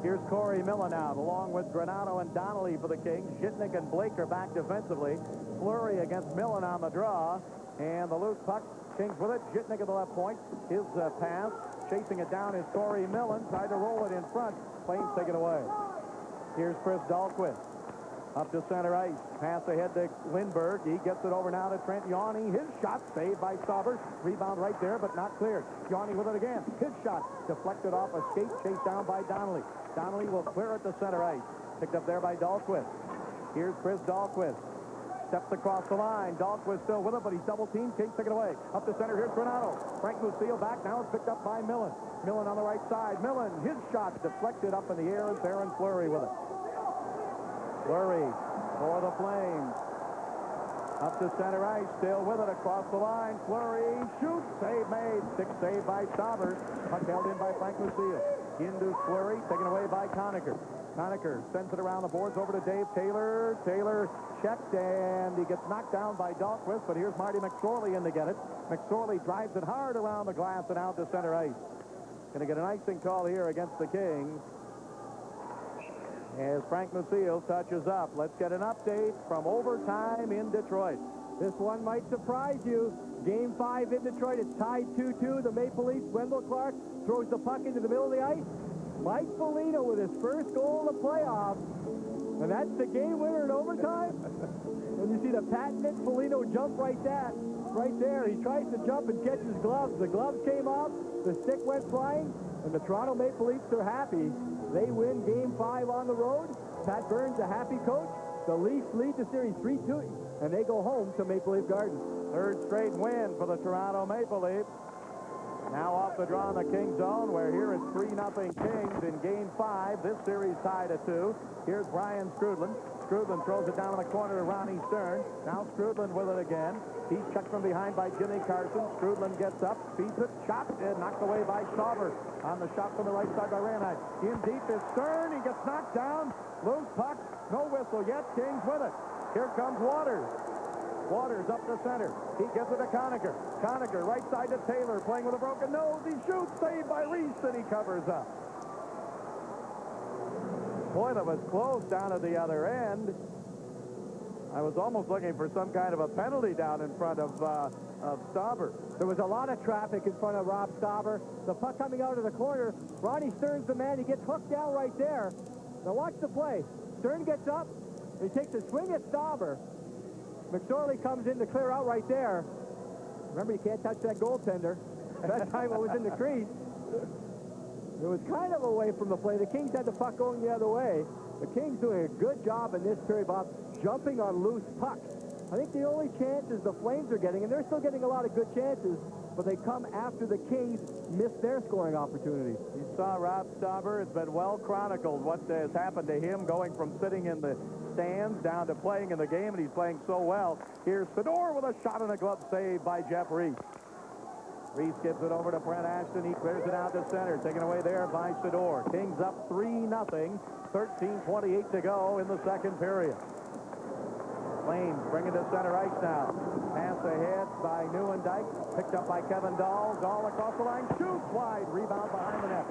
Here's Corey Millen out, along with Granato and Donnelly for the Kings. Zhitnik and Blake are back defensively. Fleury against Millen on the draw. And the loose puck, Kings with it. Zhitnik at the left point. His pass, chasing it down is Corey Millen. Tried to roll it in front. Flames take it away. Here's Chris Dahlquist. Up to center ice. Pass ahead to Lindbergh. He gets it over now to Trent Yawney. His shot saved by Stauber. Rebound right there, but not cleared. Yawney with it again. His shot deflected off a skate, chased down by Donnelly. Donnelly will clear it to center ice. Picked up there by Dahlquist. Here's Chris Dahlquist. Steps across the line. Dahlquist still with it, but he's double-teamed. Kings take it away. Up to center. Here's Granato. Frank Lucille back. Now it's picked up by Millen. Millen on the right side. Millen, his shot deflected up in the air. It's Aaron Fleury with it. Fleury for the Flames. Up to center ice, still with it across the line. Fleury shoots, save made. Stick save by Stauber. Puck held in by Frank Lucille. Into Fleury, taken away by Conacher. Conacher sends it around the boards over to Dave Taylor. Taylor checked, and he gets knocked down by Dahlquist, but here's Marty McSorley in to get it. McSorley drives it hard around the glass and out to center ice. Going to get an icing call here against the Kings as Frank Lucille touches up. Let's get an update from overtime in Detroit. This one might surprise you. Game 5 in Detroit. It's tied 2-2. The Maple Leafs, Wendell Clark throws the puck into the middle of the ice. Mike Foligno with his first goal in the playoffs. And that's the game winner in overtime. And you see the patented Foligno jump right there. He tries to jump and catches gloves. The gloves came off. The stick went flying. And the Toronto Maple Leafs are happy. They win Game 5 on the road. Pat Burns, a happy coach. The Leafs lead the series 3-2, and they go home to Maple Leaf Gardens. Third straight win for the Toronto Maple Leafs. Now off the draw in the Kings zone, where here it's 3-0 Kings in Game 5. This series tied at 2. Here's Brian Skrudland. Skrudland throws it down in the corner to Ronnie Stern. Now Skrudland with it again. He's checked from behind by Jimmy Carson. Skrudland gets up, feeds it, shot, and knocked away by Stauber. On the shot from the right side by Ranheim. In deep is Stern. He gets knocked down. Loose puck. No whistle yet. Kings with it. Here comes Waters. Waters up the center. He gets it to Conacher. Conacher right side to Taylor, playing with a broken nose. He shoots, saved by Reese, and he covers up. Boy, that was close down at the other end. I was almost looking for some kind of a penalty down in front of Stauber. There was a lot of traffic in front of Robb Stauber. The puck coming out of the corner. Ronnie Stern's the man. He gets hooked down right there. Now watch the play. Stern gets up. He takes a swing at Stauber. McSorley comes in to clear out right there. Remember, you can't touch that goaltender. That time it was in the crease. It was kind of away from the play. The Kings had the puck going the other way. The Kings doing a good job in this period, Bob, jumping on loose pucks. I think the only chances the Flames are getting, and they're still getting a lot of good chances, but they come after the Kings miss their scoring opportunities. You saw Robb Stauber. It's been well chronicled what has happened to him, going from sitting in the stands down to playing in the game, and he's playing so well. Here's Fedor with a shot and a glove save by Jeff Reese. Reese gives it over to Brent Ashton. He clears it out to center. Taken away there by Fedor. Kings up 3-0. 13:28 to go in the second period. Flames bring it to center ice now. Pass ahead by Neuendijk. Picked up by Kevin Dahl. Dahl across the line. Shoots wide. Rebound behind the net.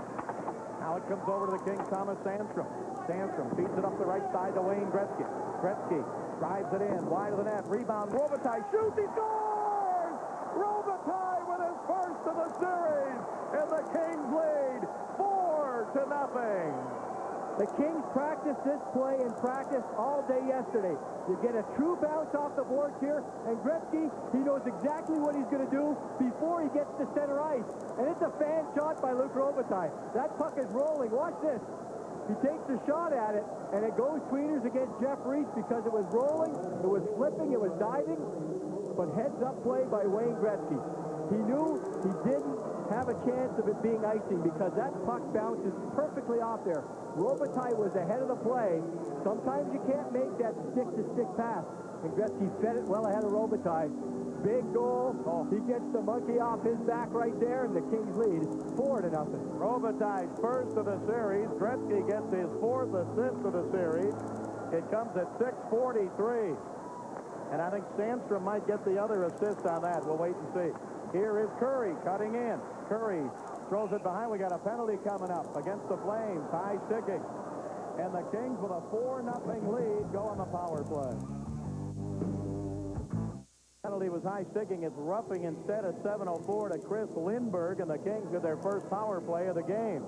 Now it comes over to the Kings. Thomas Sandstrom. Sandstrom feeds it up the right side to Wayne Gretzky. Gretzky drives it in. Wide of the net. Rebound. Robitallie shoots. He scores! Robitallie with his first of the series. And the Kings lead 4-0. The Kings practiced this play in practice all day yesterday. You get a true bounce off the boards here, and Gretzky, he knows exactly what he's going to do before he gets to center ice. And it's a fan shot by Luc Robitaille. That puck is rolling. Watch this. He takes a shot at it, and it goes tweeters against Jeff Reese because it was rolling, it was flipping, it was diving, but heads-up play by Wayne Gretzky. He knew he didn't have a chance of it being icing because that puck bounces perfectly off there. Robitaille was ahead of the play. Sometimes you can't make that stick-to-stick pass, and Gretzky fed it well ahead of Robitaille. Big goal. He gets the monkey off his back right there, and the Kings lead 4-0. Robitaille's first of the series. Gretzky gets his fourth assist of the series. It comes at 6:43. And I think Sandstrom might get the other assist on that. We'll wait and see. Here is Curry cutting in. Curry throws it behind. We got a penalty coming up against the Flames. High sticking. And the Kings with a 4-0 lead go on the power play. Penalty was high sticking. It's roughing instead of 7:04 to Chris Lindbergh, and the Kings with their first power play of the game.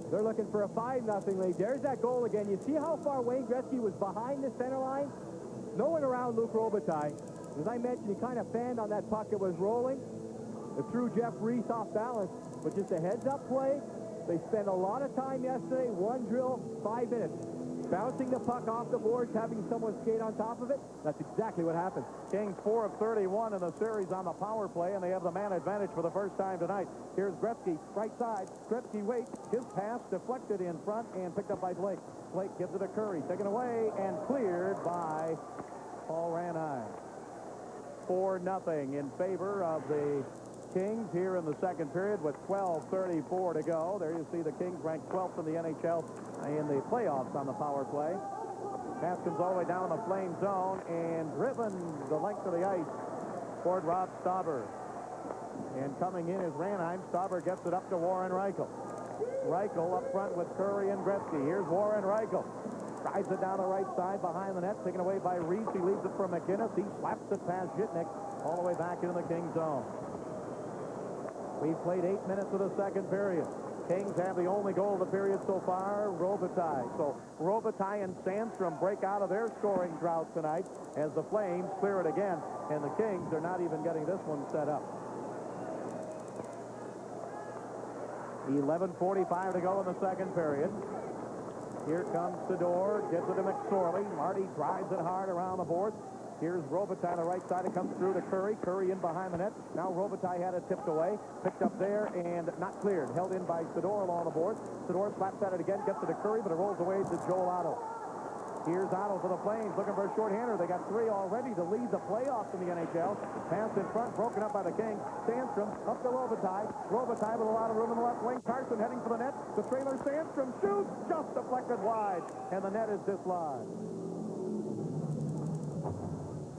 They're looking for a 5-0 lead. There's that goal again. You see how far Wayne Gretzky was behind the center line? No one around Luc Robitaille. As I mentioned, he kind of fanned on that puck that was rolling. It threw Jeff Reese off balance, but just a heads-up play. They spent a lot of time yesterday, one drill, 5 minutes. Bouncing the puck off the boards, having someone skate on top of it. That's exactly what happened. Kings 4 of 31 in the series on the power play, and they have the man advantage for the first time tonight. Here's Gretzky, right side. Gretzky waits. His pass deflected in front and picked up by Blake. Blake gives it to Curry. Taken away and cleared by Paul Ranheim. 4-0 in favor of the Kings here in the second period with 12:34 to go. There you see the Kings ranked 12th in the NHL in the playoffs on the power play. Pass comes all the way down the Flame zone and driven the length of the ice toward Robb Stauber. And coming in is Ranheim. Stauber gets it up to Warren Reichel. Reichel up front with Curry and Gretzky. Here's Warren Reichel. Drives it down the right side behind the net, taken away by Reese. He leaves it for McInnes. He slaps it past Zhitnik all the way back into the Kings zone. We've played 8 minutes of the second period. Kings have the only goal of the period so far, Robitallie. So Robitallie and Sandstrom break out of their scoring drought tonight as the Flames clear it again. And the Kings are not even getting this one set up. 11:45 to go in the second period. Here comes Sador, gives it to McSorley. Marty drives it hard around the boards. Here's Robitallie on the right side. It comes through to Curry. Curry in behind the net. Now Robitallie had it tipped away. Picked up there and not cleared. Held in by Sador along the board. Sador slaps at it again. Gets it to Curry, but it rolls away to Joel Otto. Here's Otto for the Flames. Looking for a short-hander. They got 3 already to lead the playoffs in the NHL. Pass in front. Broken up by the Kings. Sandstrom up to Robitallie. Robitallie with a lot of room in the left wing. Carson heading for the net. The trailer Sandstrom shoots. Just deflected wide. And the net is dislodged.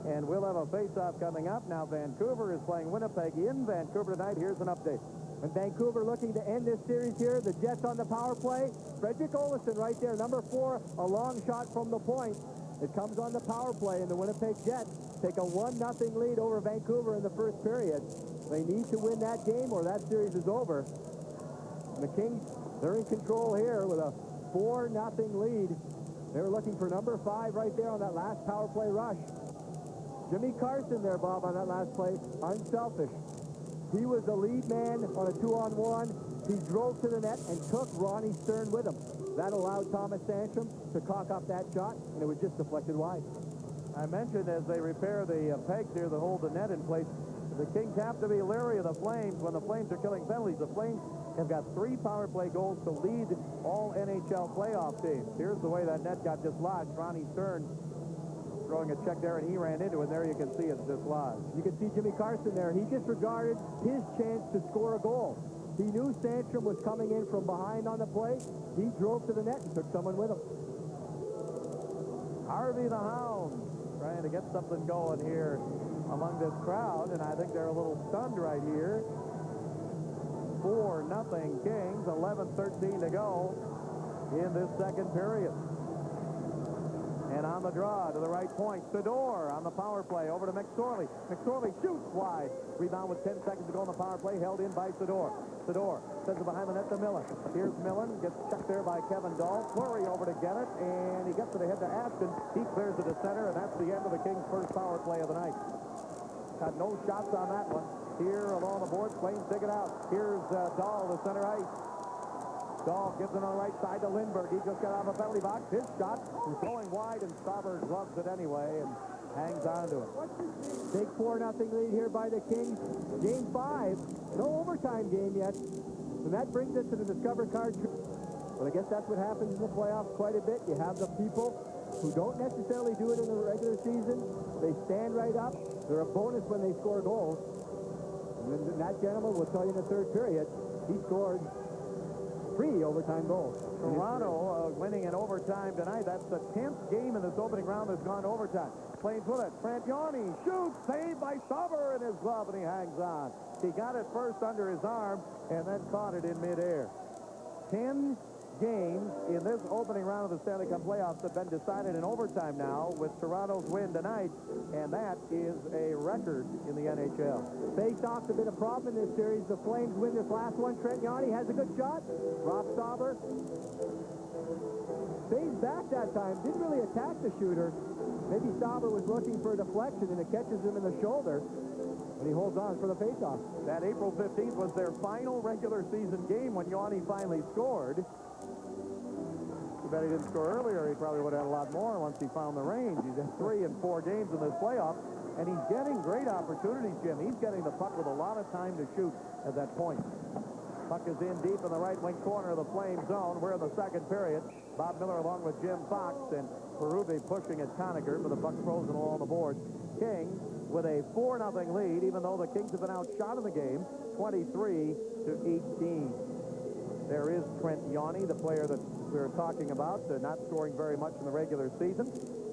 And we'll have a face-off coming up. Now Vancouver is playing Winnipeg in Vancouver tonight. Here's an update. And Vancouver looking to end this series here. The Jets on the power play. Frederick Olofsson right there, number 4, a long shot from the point. It comes on the power play, and the Winnipeg Jets take a 1-0 lead over Vancouver in the first period. They need to win that game or that series is over. And the Kings, they're in control here with a 4-0 lead. They were looking for number 5 right there on that last power play rush. Jimmy Carson there, Bob, on that last play. Unselfish. He was the lead man on a 2-on-1. He drove to the net and took Ronnie Stern with him. That allowed Thomas Sandstrom to cock up that shot, and it was just deflected wide. I mentioned as they repair the pegs here that hold the net in place, the Kings have to be leery of the Flames when the Flames are killing penalties. The Flames have got 3 power play goals to lead all NHL playoff teams. Here's the way that net got dislodged. Ronnie Stern throwing a check there, and he ran into it. There you can see it's dislodged. You can see Jimmy Carson there. He disregarded his chance to score a goal. He knew Sandstrom was coming in from behind on the play. He drove to the net and took someone with him. Harvey the Hound trying to get something going here among this crowd, and I think they're a little stunned right here. 4-0 Kings, 11:13 to go in this second period. And on the draw to the right point, Sador on the power play over to McSorley. McSorley shoots wide. Rebound with 10 seconds to go on the power play, held in by Sador. Sador sends it behind the net to Millen. Here's Millen, gets checked there by Kevin Dahl. Flurry over to get it, and he gets it ahead to Ashton. He clears it to center, and that's the end of the Kings' first power play of the night. Got no shots on that one. Here along the board, Flames dig it out. Here's Dahl to center ice. Dahl gives it on the right side to Lindbergh. He just got out of the penalty box. His shot is going wide, and Stauber gloves it anyway and hangs on to it. Big 4-0 lead here by the Kings. Game 5. No overtime game yet. And that brings us to the Discover Card. But I guess that's what happens in the playoffs quite a bit. You have the people who don't necessarily do it in the regular season. They stand right up. They're a bonus when they score goals. And that gentleman will tell you in the third period, he scored. 3 overtime goals. Toronto winning in overtime tonight. That's the 10th game in this opening round that's gone to overtime. Flames with it. Trent Yoni shoots. Saved by Stauber in his glove, and he hangs on. He got it first under his arm and then caught it in midair. 10 games in this opening round of the Stanley Cup playoffs have been decided in overtime now with Toronto's win tonight, and that is a record in the NHL. Face-offs have been a problem in this series. The Flames win this last one. Trent Yoni has a good shot. Robb Stauber stays back that time. Didn't really attack the shooter. Maybe Stauber was looking for a deflection, and it catches him in the shoulder. And he holds on for the face-off. That April 15th was their final regular season game when Yoni finally scored. Too bad he didn't score earlier. He probably would have had a lot more once he found the range. He's had 3 in 4 games in this playoff, and he's getting great opportunities, Jim. He's getting the puck with a lot of time to shoot at that point. Puck is in deep in the right wing corner of the Flame zone. We're in the second period. Bob Miller along with Jim Fox and Berube pushing at Conacher, but the puck frozen along the boards. Kings with a 4-0 lead, even though the Kings have been outshot in the game, 23-18. There is Trent Yoni, the player that we were talking about, not scoring very much in the regular season.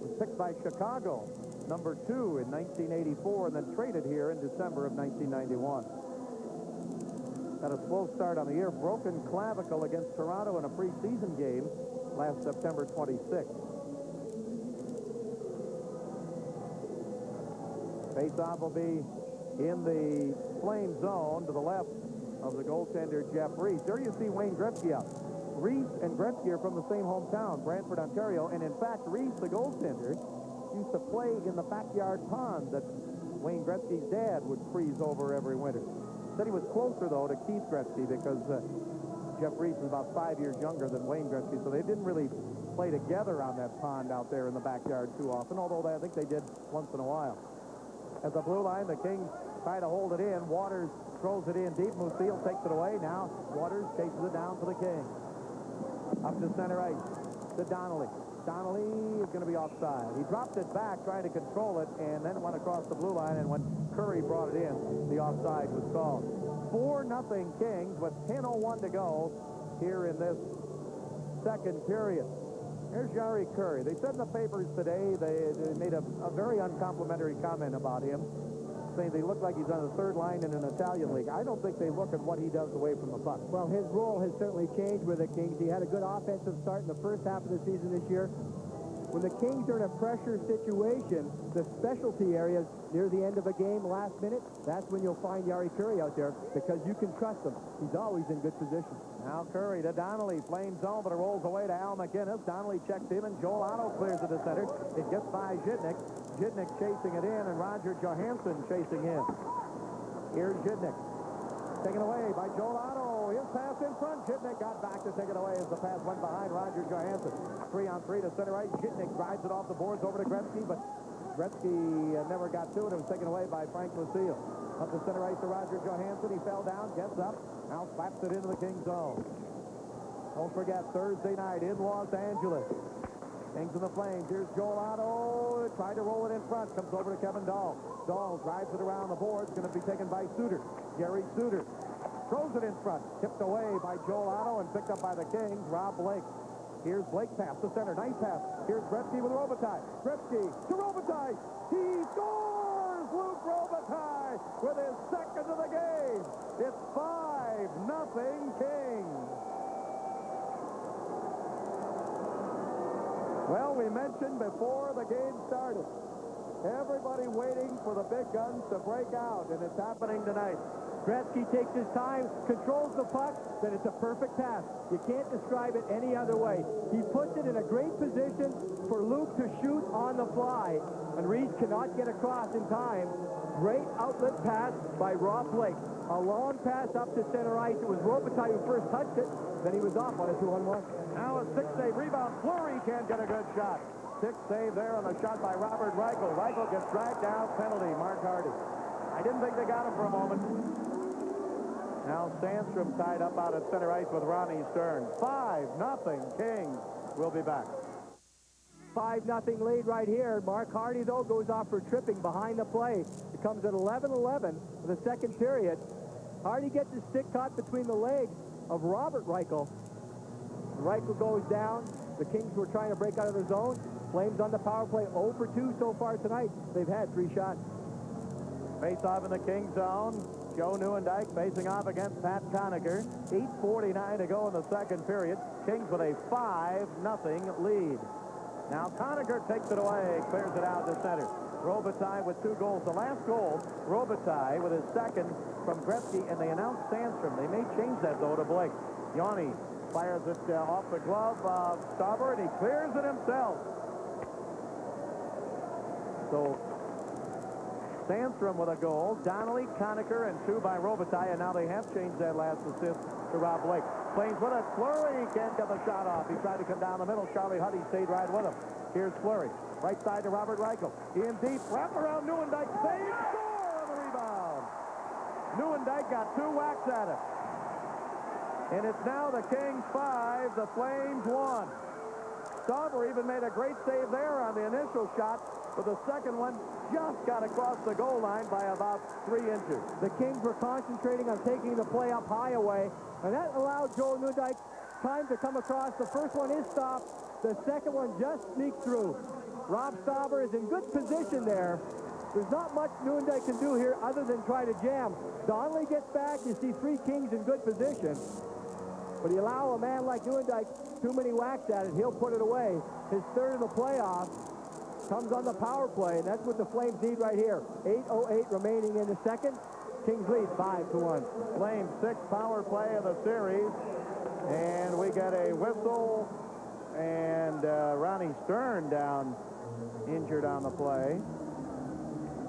Was picked by Chicago, number 2 in 1984, and then traded here in December of 1991. Had a slow start on the year, broken clavicle against Toronto in a preseason game last September 26th. Faceoff will be in the Flame zone to the left of the goaltender, Jeff Reese. There you see Wayne Gretzky up. Reese and Gretzky are from the same hometown, Brantford, Ontario, and in fact, Reese, the goaltender, used to play in the backyard pond that Wayne Gretzky's dad would freeze over every winter. Said he was closer, though, to Keith Gretzky because Jeff Reese is about 5 years younger than Wayne Gretzky, so they didn't really play together on that pond out there in the backyard too often, although I think they did once in a while. At the blue line, the Kings try to hold it in. Waters throws it in deep. Musil takes it away. Now Waters chases it down for the Kings. Up to center ice to Donnelly. Donnelly is going to be offside. He dropped it back, trying to control it, and then went across the blue line, and when Curry brought it in, the offside was called. 4-0 Kings with 10:01 to go here in this second period. Here's Jari Curry. They said in the papers today they made a very uncomplimentary comment about him, saying they look like he's on the third line in an Italian league. I don't think they look at what he does away from the puck. Well, his role has certainly changed with the Kings. He had a good offensive start in the first half of the season this year. When the Kings are in a pressure situation, the specialty areas near the end of a game, last minute, that's when you'll find Jari Curry out there because you can trust him. He's always in good position. Now Curry to Donnelly, Flame zone, but it rolls away to Al McInnes. Donnelly checks him, and Joel Otto clears it to center. It gets by Zhidnik. Zhidnik chasing it in, and Roger Johansson chasing him. Here's Zhidnik. Taken away by Joel Otto. His pass in front. Zhidnik got back to take it away as the pass went behind Roger Johansson. 3-on-3 to center ice. Zhidnik drives it off the boards over to Gretzky, but Gretzky never got to it. It was taken away by Frank Lucille. Up the center ice to Roger Johansson. He fell down, gets up, now slaps it into the Kings zone. Don't forget, Thursday night in Los Angeles. Kings in the Flames. Here's Joel Otto. Tried to roll it in front. Comes over to Kevin Dahl. Dahl drives it around the boards. Going to be taken by Suter. Gary Suter throws it in front. Tipped away by Joel Otto and picked up by the Kings. Rob Blake. Here's Blake pass to center. Nice pass. Here's Gretzky with Robitallie. Gretzky to Robitallie. He scores! Luke Robitallie with his second of the game. It's 5-0 Kings. Well, we mentioned before the game started, everybody waiting for the big guns to break out, and it's happening tonight. Gretzky takes his time, controls the puck, then it's a perfect pass. You can't describe it any other way. He puts it in a great position for Luke to shoot on the fly, and Reese cannot get across in time. Great outlet pass by Rob Blake. A long pass up to center ice. It was Robitallie who first touched it, then he was off on a 2-on-1. Now a 6-save rebound. Fleury can't get a good shot. 6 save there on the shot by Robert Reichel. Reichel gets dragged down. Penalty, Mark Hardy. I didn't think they got him for a moment. Now Sandstrom tied up out at center ice with Ronnie Stern. 5-0 Kings. We'll be back. 5-0 lead right here. Mark Hardy, though, goes off for tripping behind the play. It comes at 11-11 for the second period. Hardy gets his stick caught between the legs of Robert Reichel, Reichel goes down. The Kings were trying to break out of the zone. Flames on the power play, 0 for 2 so far tonight. They've had 3 shots. Face off in the Kings zone. Joe Nieuwendyk facing off against Pat Conacher. 8:49 to go in the second period. Kings with a 5-0 lead. Now Conacher takes it away, clears it out to center. Robitallie with 2 goals. The last goal, Robitallie with his second from Gretzky, and they announced Sandstrom. They may change that, though, to Blake. Yanni fires it off the glove of Stauber, and he clears it himself. So Sandstrom with a goal, Donnelly, Conacher, and 2 by Robitallie, and now they have changed that last assist to Rob Blake. Flames with a Fleury, can't get the shot off. He tried to come down the middle. Charlie Huddy stayed right with him. Here's Fleury, right side to Robert Reichel. In deep, wrap around Nieuwendyk, save, score on the rebound. Nieuwendyk got 2 whacks at it. And it's now the Kings 5, the Flames 1. Stauber even made a great save there on the initial shot, but the second one just got across the goal line by about 3 inches. The Kings were concentrating on taking the play up high away, and that allowed Joel Nieuwendyk time to come across. The first one is stopped. The second one just sneaked through. Robb Stauber is in good position there. There's not much Nieuwendyk can do here other than try to jam. Donnelly gets back. You see 3 Kings in good position. But you allow a man like Nieuwendyk too many whacks at it, he'll put it away. His third of the playoffs comes on the power play, and that's what the Flames need right here. 8:08 remaining in the second. Kings lead 5-1. Flames 6th power play of the series, and we get a whistle, and Ronnie Stern down, injured on the play.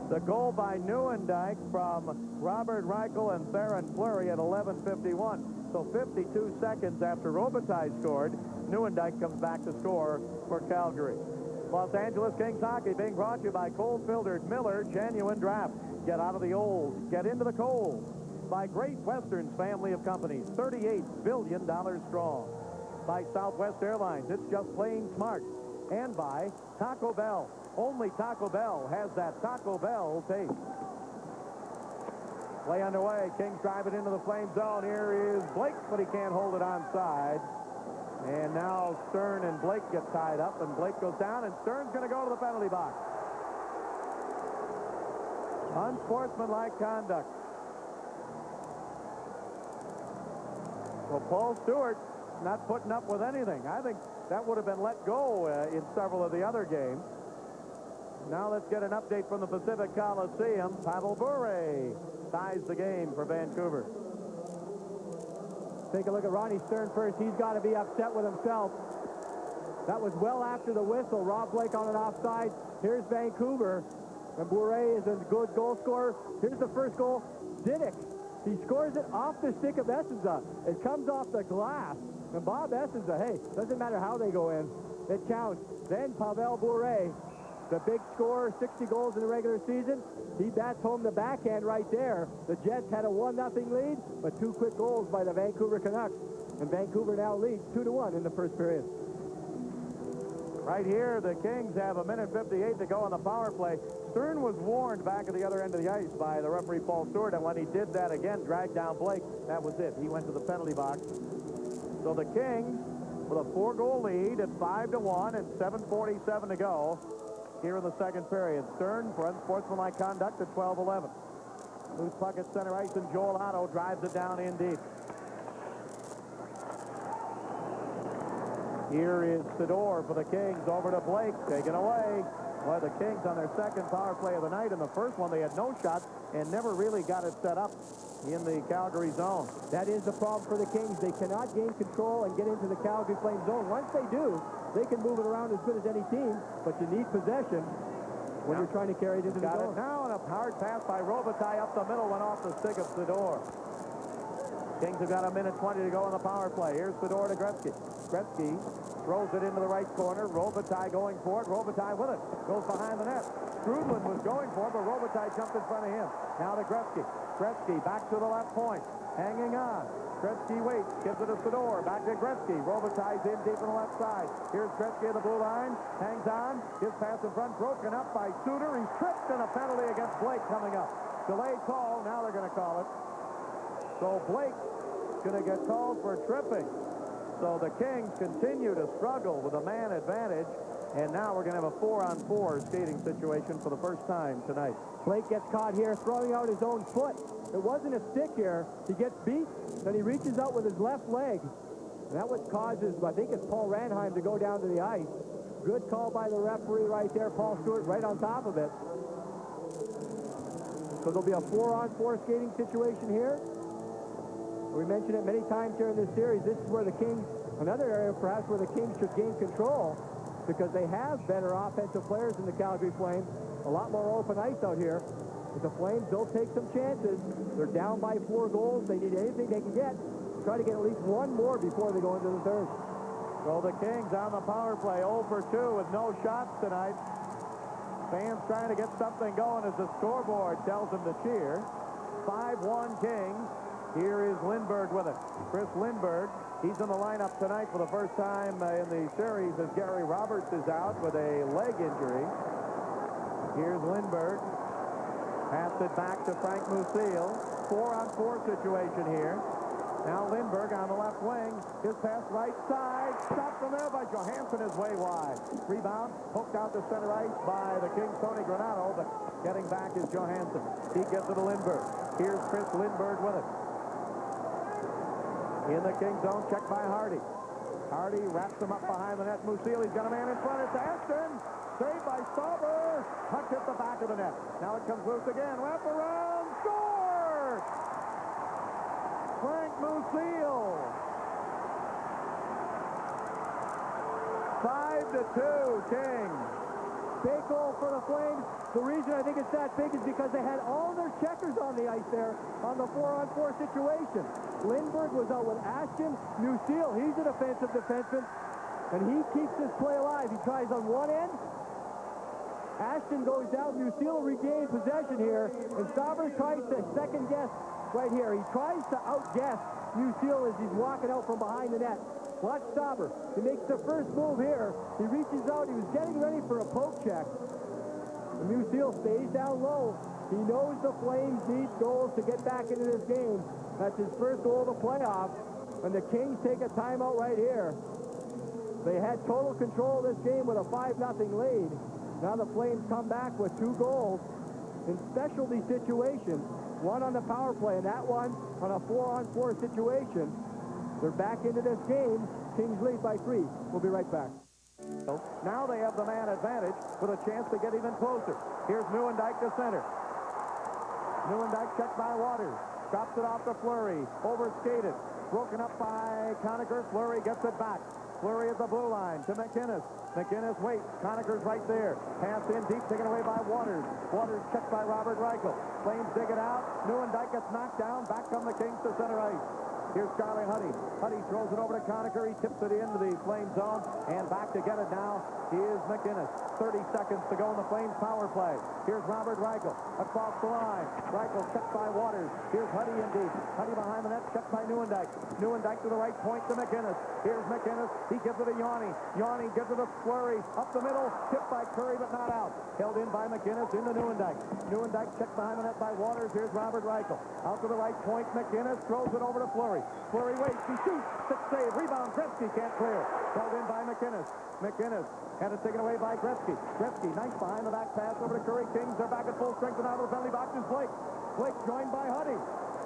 The goal by Nieuwendyk from Robert Reichel and Theron Fleury at 11:51. So 52 seconds after Robitallie scored, Nieuwendyk comes back to score for Calgary. Los Angeles Kings hockey being brought to you by cold-filtered Miller Genuine Draft. Get out of the old, get into the cold. By Great Western's family of companies, $38 billion strong. By Southwest Airlines, it's just plain smart. And by Taco Bell. Only Taco Bell has that Taco Bell taste. Play underway. Kings drive it into the Flame zone. Here is Blake, but he can't hold it onside. And now Stern and Blake get tied up, and Blake goes down, and Stern's going to go to the penalty box. Unsportsmanlike conduct. Well, Paul Stewart not putting up with anything. I think that would have been let go in several of the other games. Now let's get an update from the Pacific Coliseum. Pavel Bure ties the game for Vancouver. Take a look at Ronnie Stern first. He's got to be upset with himself. That was well after the whistle. Rob Blake on an offside. Here's Vancouver. And Bure is a good goal scorer. Here's the first goal. Didick. He scores it off the stick of Essenza. It comes off the glass. And Bob Essenza, hey, doesn't matter how they go in. It counts. Then Pavel Bure, the big scorer, 60 goals in the regular season. He bats home the backhand right there. The Jets had a 1-0 lead, but 2 quick goals by the Vancouver Canucks. And Vancouver now leads 2-1 in the first period. Right here, the Kings have 1:58 to go on the power play. Stern was warned back at the other end of the ice by the referee, Paul Stewart, and when he did that again, dragged down Blake, that was it. He went to the penalty box. So the Kings, with a 4-goal lead at 5-1 and 7:47 to go here in the second period. Stern for unsportsmanlike conduct at 12-11. Loose puck at center ice, and Joel Otto drives it down in deep. Here is Sador for the Kings, over to Blake, taken away. Well, the Kings on their second power play of the night. In the first one, they had no shots and never really got it set up in the Calgary zone. That is the problem for the Kings. They cannot gain control and get into the Calgary Flames zone. Once they do, they can move it around as good as any team, but you need possession when you're trying to carry it into the zone. Got it now, and a hard pass by Robitallie up the middle, went off the stick of Sador. Kings have got 1:20 to go on the power play. Here's Fedor to Gretzky. Gretzky throws it into the right corner. Robitallie going for it. Robitallie with it. Goes behind the net. Strudlin was going for it, but Robitallie jumped in front of him. Now to Gretzky. Gretzky back to the left point. Hanging on. Gretzky waits. Gives it to Fedor. Back to Gretzky. Robitallie's in deep on the left side. Here's Gretzky at the blue line. Hangs on. His pass in front. Broken up by Suter. He's tripped, and a penalty against Blake coming up. Delayed call. Now they're going to call it. So Blake's going to get called for tripping. So the Kings continue to struggle with a man advantage, and now we're going to have a 4-on-4 skating situation for the first time tonight. Blake gets caught here throwing out his own foot. It wasn't a stick here. He gets beat, then he reaches out with his left leg. And that what causes, I think it's Paul Ranheim, to go down to the ice. Good call by the referee right there. Paul Stewart right on top of it. So there'll be a 4-on-4 skating situation here. We mentioned it many times here in this series. This is where the Kings, another area perhaps where the Kings should gain control, because they have better offensive players than the Calgary Flames. A lot more open ice out here. But the Flames, they'll take some chances. They're down by 4 goals. They need anything they can get. Try to get at least one more before they go into the third. So the Kings on the power play, 0 for 2 with no shots tonight. Fans trying to get something going as the scoreboard tells them to cheer. 5-1 Kings. Here is Lindbergh with it. Chris Lindbergh, he's in the lineup tonight for the first time in the series as Gary Roberts is out with a leg injury. Here's Lindbergh. Passed it back to Frank Musil. 4-on-4 situation here. Now Lindbergh on the left wing. His pass right side. Stopped from there by Johansson is way wide. Rebound poked out to center ice by the Kings' Tony Granato, but getting back is Johansson. He gets it to Lindbergh. Here's Chris Lindbergh with it. In the Kings zone, checked by Hardy. Hardy wraps him up behind the net. Musil, he's got a man in front. It's Ashton. Saved by Stauber. Puck hit the back of the net. Now it comes loose again. Wrap around. Score! Frank Musil. 5-2 Kings. Big goal for the Flames. The reason I think it's that big is because they had all their checkers on the ice there on the 4-on-4 situation. Lindbergh was out with Ashton. Musil, he's a defensive defenseman, and he keeps this play alive. He tries on one end. Ashton goes down. Musil regains possession here, and Stauber tries to second guess right here. He tries to outguess Musil as he's walking out from behind the net. Watch Stauber. He makes the first move here. He reaches out. He was getting ready for a poke check. And Musil stays down low. He knows the Flames need goals to get back into this game. That's his first goal of the playoffs. And the Kings take a timeout right here. They had total control of this game with a 5-0 lead. Now the Flames come back with 2 goals in specialty situations. One on the power play, and that one on a 4-on-4 situation. They're back into this game. Kings lead by 3. We'll be right back. Now they have the man advantage with a chance to get even closer. Here's Nieuwendyk to center. Nieuwendyk checked by Waters. Drops it off to Fleury. Overskated. Broken up by Conacher. Fleury gets it back. Fleury at the blue line to McInnes. McInnes waits. Conacher's right there. Pass in deep, taken away by Waters. Waters checked by Robert Reichel. Flames dig it out. Nieuwendyk gets knocked down. Back come the Kings to center ice. Here's Charlie Huddy. Huddy throws it over to Conacher. He tips it into the Flames zone. And back to get it now is McInnes. 30 seconds to go in the Flames power play. Here's Robert Reichel across the line. Reichel checked by Waters. Here's Huddy in deep. Huddy behind the net, checked by Nieuwendyk. Nieuwendyk to the right point to McInnes. Here's McInnes. He gives it to Yanni. Yanni gives it to Fleury. Up the middle. Tipped by Curry, but not out. Held in by McInnes into Nieuwendyk. Nieuwendyk checked behind the net by Waters. Here's Robert Reichel. Out to the right point. McInnes throws it over to Fleury. Fleury waits. He shoots. 6 save. Rebound. Gretzky can't clear. Held in by McInnes. McInnes had it taken away by Gretzky. Gretzky, nice behind the back pass over to Curry. Kings are back at full strength and out of the penalty box is Blake. Blake joined by Huddy.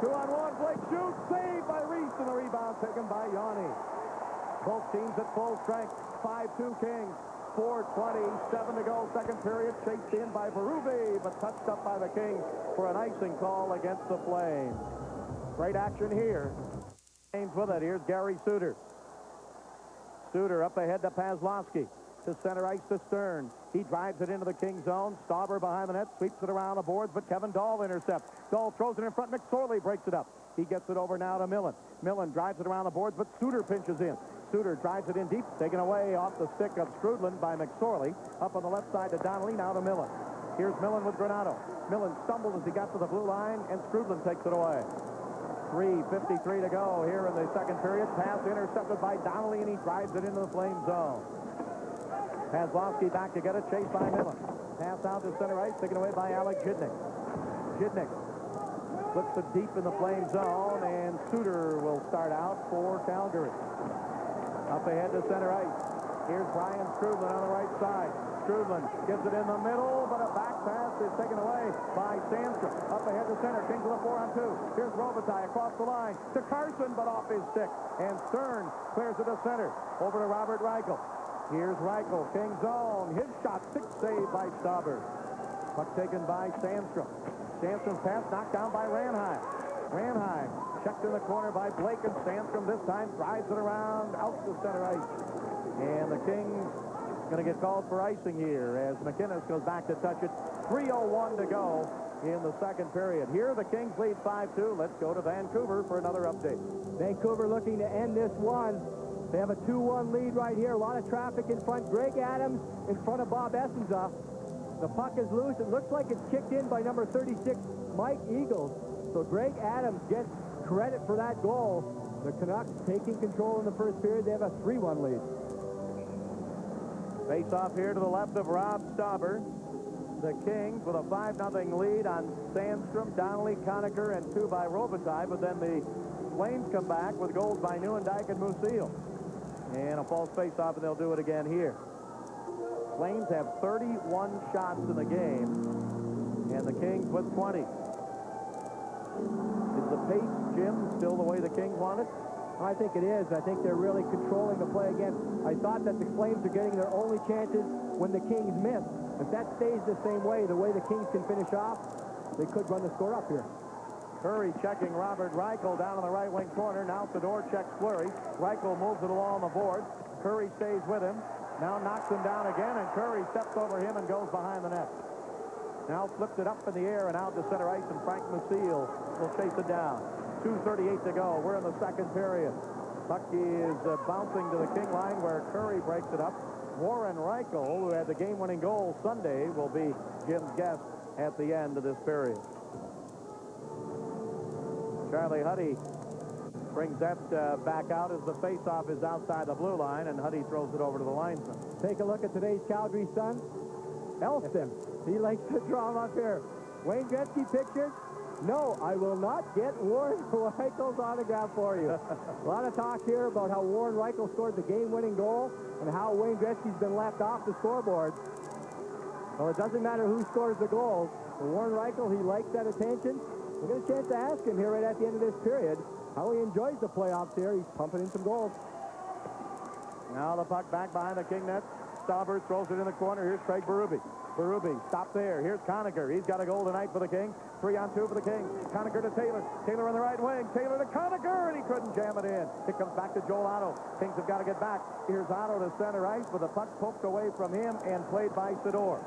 2-on-1. Blake shoots. Saved by Reese, and the rebound taken by Yanni. Both teams at full strength. 5-2 Kings. 4:27 to go. Second period. Chased in by Berube, but touched up by the Kings for an icing call against the Flames. Great action here. Flames with it. Here's Gary Suter. Suter up ahead to Paslowski. To center ice to Stern. He drives it into the King zone. Stauber behind the net, sweeps it around the boards, but Kevin Dahl intercepts. Dahl throws it in front. McSorley breaks it up. He gets it over now to Millen. Millen drives it around the boards, but Suter pinches in. Suter drives it in deep, taken away off the stick of Strudland by McSorley. Up on the left side to Donnelly, now to Millen. Here's Millen with Granato. Millen stumbled as he got to the blue line, and Strudland takes it away. 3:53 to go here in the second period. Pass intercepted by Donnelly, and he drives it into the Flame zone. Paslowski back to get it, chased by Millen. Pass out to center ice, taken away by Alec Jidnick. Jidnick flips it deep in the Flame zone, and Suter will start out for Calgary. Up ahead to center ice. Here's Brian Strudlin on the right side. Strudlin gets it in the middle, but a back pass is taken away by Sandstrom. Up ahead to center. Kings with a 4-on-2. Here's Robitallie across the line to Carson, but off his stick. And Stern clears it to center. Over to Robert Reichel. Here's Reichel. Kings zone. His shot. 6 saved by Stauber. Puck taken by Sandstrom. Sandstrom's pass knocked down by Ranheim. Ranheim checked in the corner by Blake, and Sandstrom this time drives it around out to center ice. And the Kings going to get called for icing here as McInnes goes back to touch it. 3:01 to go in the second period. Here the Kings lead 5-2. Let's go to Vancouver for another update. Vancouver looking to end this one. They have a 2-1 lead right here. A lot of traffic in front. Greg Adams in front of Bob Essenza. The puck is loose. It looks like it's kicked in by number 36, Mike Eagles. So Greg Adams gets credit for that goal. The Canucks taking control in the first period. They have a 3-1 lead. Face off here to the left of Robb Stauber. The Kings with a 5-0 lead on Sandstrom, Donnelly, Conacher, and 2 by Robitallie. But then the Flames come back with goals by Nieuwendyk and Musil. And a false face-off, and they'll do it again here. Flames have 31 shots in the game, and the Kings with 20. Is the pace, Jim, still the way the Kings want it? I think it is. I think they're really controlling the play again. I thought that the Flames are getting their only chances when the Kings miss. If that stays the same way, the way the Kings can finish off, they could run the score up here. Curry checking Robert Reichel down in the right wing corner. Now Fedor checks Fleury. Reichel moves it along the board. Curry stays with him. Now knocks him down again, and Curry steps over him and goes behind the net. Now flips it up in the air and out to center ice, and Frank Musil will chase it down. 2:38 to go. We're in the second period. Puck is bouncing to the King line where Curry breaks it up. Warren Reichel, who had the game-winning goal Sunday, will be Jim's guest at the end of this period. Charlie Huddy brings that back out as the face-off is outside the blue line, and Huddy throws it over to the linesman. Take a look at today's Calgary Sun. Elston, he likes to draw him up here. Wayne Gretzky pictures. No, I will not get Warren Reichel's autograph for you. A lot of talk here about how Warren Reichel scored the game-winning goal and how Wayne Gretzky's been left off the scoreboard. Well, it doesn't matter who scores the goals. For Warren Reichel, he likes that attention. We'll get a chance to ask him here right at the end of this period how he enjoys the playoffs here. He's pumping in some goals. Now the puck back behind the King net. Stauber throws it in the corner. Here's Craig Berube. Berube, stop there. Here's Conacher. He's got a goal tonight for the Kings. 3-on-2 for the Kings. Conacher to Taylor. Taylor on the right wing. Taylor to Conacher, and he couldn't jam it in. It comes back to Joel Otto. Kings have got to get back. Here's Otto to center ice, with the puck poked away from him and played by Fedor.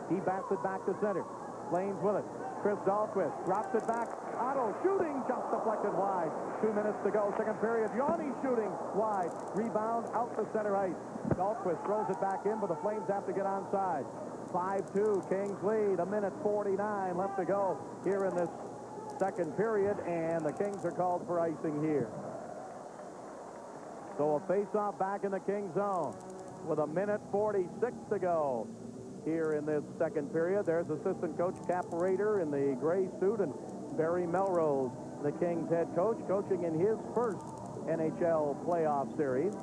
He bats it back to center. Flames with it. Chris Dahlquist drops it back. Otto shooting, just deflected wide. 2 minutes to go. Second period. Yanni shooting wide. Rebound out to center ice. Dahlquist throws it back in, but the Flames have to get onside. 5-2. Kings lead. 1:49 left to go here in this second period, and the Kings are called for icing here. So a face-off back in the Kings zone with 1:46 to go here in this second period. There's assistant coach Cap Rader in the gray suit, and Barry Melrose, the Kings head coach, coaching in his first NHL playoff series.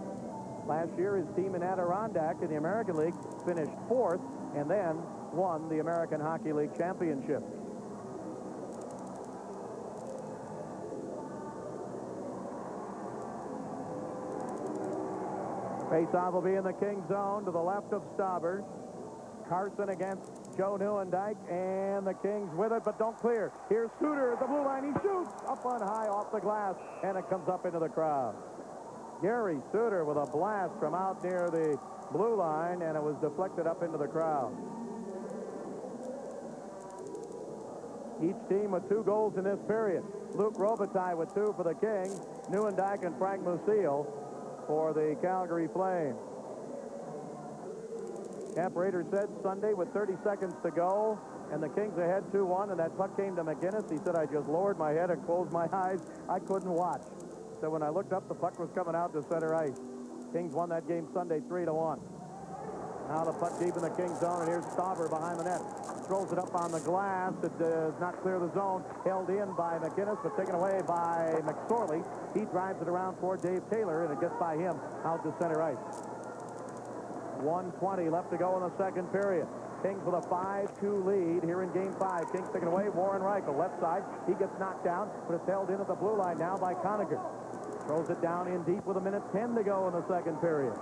Last year, his team in Adirondack in the American League finished 4th and then won the American Hockey League championship. Face-off will be in the Kings zone to the left of Stauber. Carson against Joe Nieuwendyk, and the Kings with it, but don't clear. Here's Suter at the blue line. He shoots up on high off the glass, and it comes up into the crowd. Gary Suter with a blast from out near the blue line, and it was deflected up into the crowd. Each team with 2 goals in this period. Luc Robitaille with 2 for the Kings. Nieuwendyk and Frank Musil for the Calgary Flames. Cap Rader said Sunday with 30 seconds to go, and the Kings ahead 2-1, and that puck came to McInnes. He said, I just lowered my head and closed my eyes. I couldn't watch. So when I looked up, the puck was coming out to center ice. Kings won that game Sunday 3-1. Now the puck deep in the Kings zone, and here's Stauber behind the net. Throws it up on the glass. It does not clear the zone. Held in by McInnes, but taken away by McSorley. He drives it around for Dave Taylor, and it gets by him out to center ice. 1:20 left to go in the second period. Kings with a 5-2 lead here in Game 5. Kings taken away. Warren Reichel, left side. He gets knocked down, but it's held in at the blue line now by Conacher. Throws it down in deep with 1:10 to go in the second period.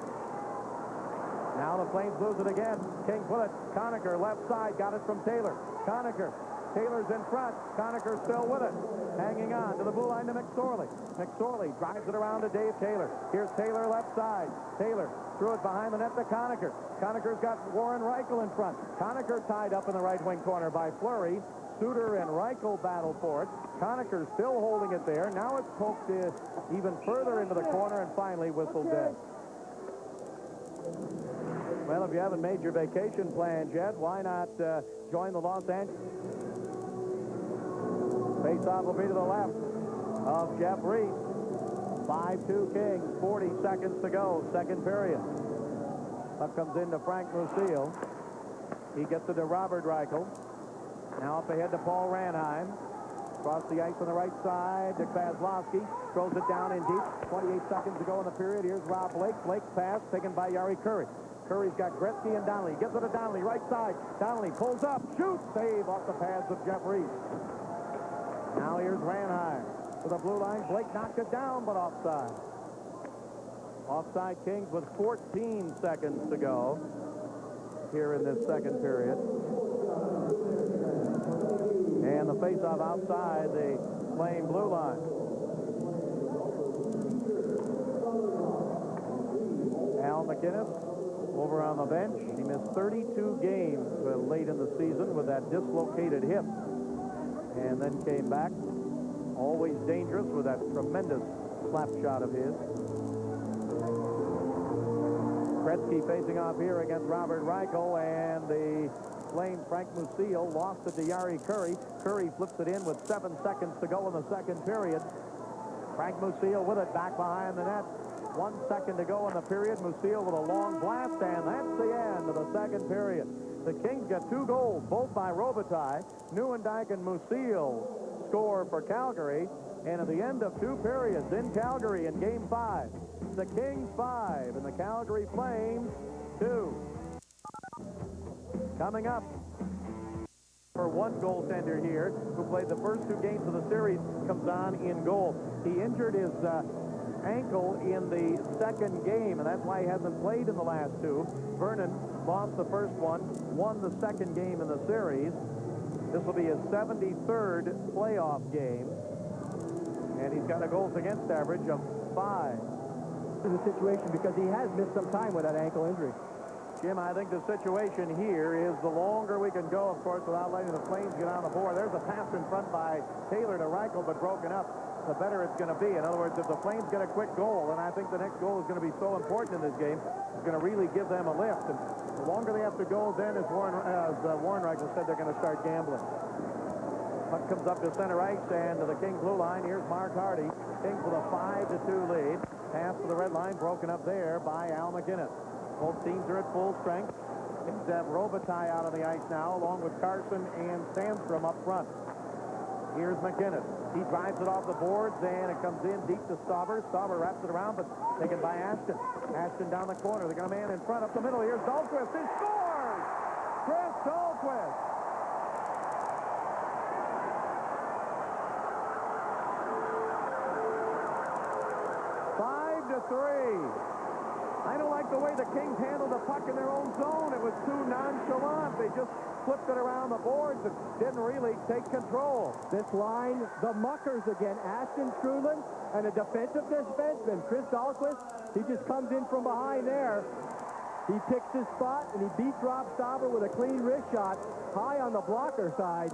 Now the Flames lose it again. Kings with it. Conacher, left side, got it from Taylor. Conacher. Taylor's in front. Conacher still with it. Hanging on to the blue line to McSorley. McSorley drives it around to Dave Taylor. Here's Taylor left side. Taylor threw it behind the net to Conacher. Conacher's got Warren Reichel in front. Conacher tied up in the right wing corner by Fleury. Suter and Reichel battle for it. Conacher still holding it there. Now it's poked even further into the corner and finally whistled dead. Well, if you haven't made your vacation plans yet, why not join the Los Angeles? Face-off will be to the left of Jeff Reese. 5-2 Kings, 40 seconds to go, second period. Puck comes into Frank Musil. He gets it to Robert Reichel. Now up ahead to Paul Ranheim. Across the ice on the right side to Vasilevsky. Throws it down in deep. 28 seconds to go in the period. Here's Rob Blake. Blake's pass taken by Yari Curry. Curry's got Gretzky and Donnelly. Gives it to Donnelly, right side. Donnelly pulls up, shoots, save off the pads of Jeff Reese. Now here's Ranheim to the blue line. Blake knocked it down, but offside. Offside Kings with 14 seconds to go here in this second period. And the faceoff outside the Flame blue line. Al McInnes over on the bench. He missed 32 games late in the season with that dislocated hip. And then came back. Always dangerous with that tremendous slap shot of his. Gretzky facing off here against Robert Reichel, and the Flames, Frank Musil, lost it to Yari Curry. Curry flips it in with 7 seconds to go in the second period. Frank Musil with it back behind the net. 1 second to go in the period. Musil with a long blast, and that's the end of the second period. The Kings get 2 goals, both by Robitallie. Nieuwendyk and Musil score for Calgary. And at the end of 2 periods in Calgary in Game 5, the Kings 5 and the Calgary Flames 2. Coming up, for one goaltender here who played the first 2 games of the series, comes on in goal. He injured his ankle in the second game, and that's why he hasn't played in the last 2. Vernon lost the first one, won the second game in the series. This will be his 73rd playoff game, and he's got a goals against average of 5. In the situation because he has missed some time with that ankle injury. Jim, I think the situation here is the longer we can go, of course, without letting the Flames get on the board. There's a pass in front by Taylor to Reichel, but broken up. The better it's going to be. In other words, if the Flames get a quick goal, and I think the next goal is going to be so important in this game, it's going to really give them a lift. And the longer they have to go, then, as Warren Reichel said, they're going to start gambling. Puck comes up to center ice and to the Kings blue line. Here's Mark Hardy. Kings with a 5-2 lead. Pass to the red line, broken up there by Al McInnes. Both teams are at full strength. Kings have Robitallie out on the ice now, along with Carson and Sandstrom up front. Here's McInnes. He drives it off the boards, and it comes in deep to Stauber. Stauber wraps it around, but taken by Ashton. Ashton down the corner. They got a man in front up the middle. Here's Dahlquist. He scores! Chris Dahlquist. I don't like the way the Kings handled the puck in their own zone. It was too nonchalant. They just flipped it around the boards and didn't really take control. This line, the muckers again. Ashton Strudlin and a defensive defenseman, Chris Dahlquist. He just comes in from behind there. He picks his spot, and he beats Robb Stauber with a clean wrist shot high on the blocker side.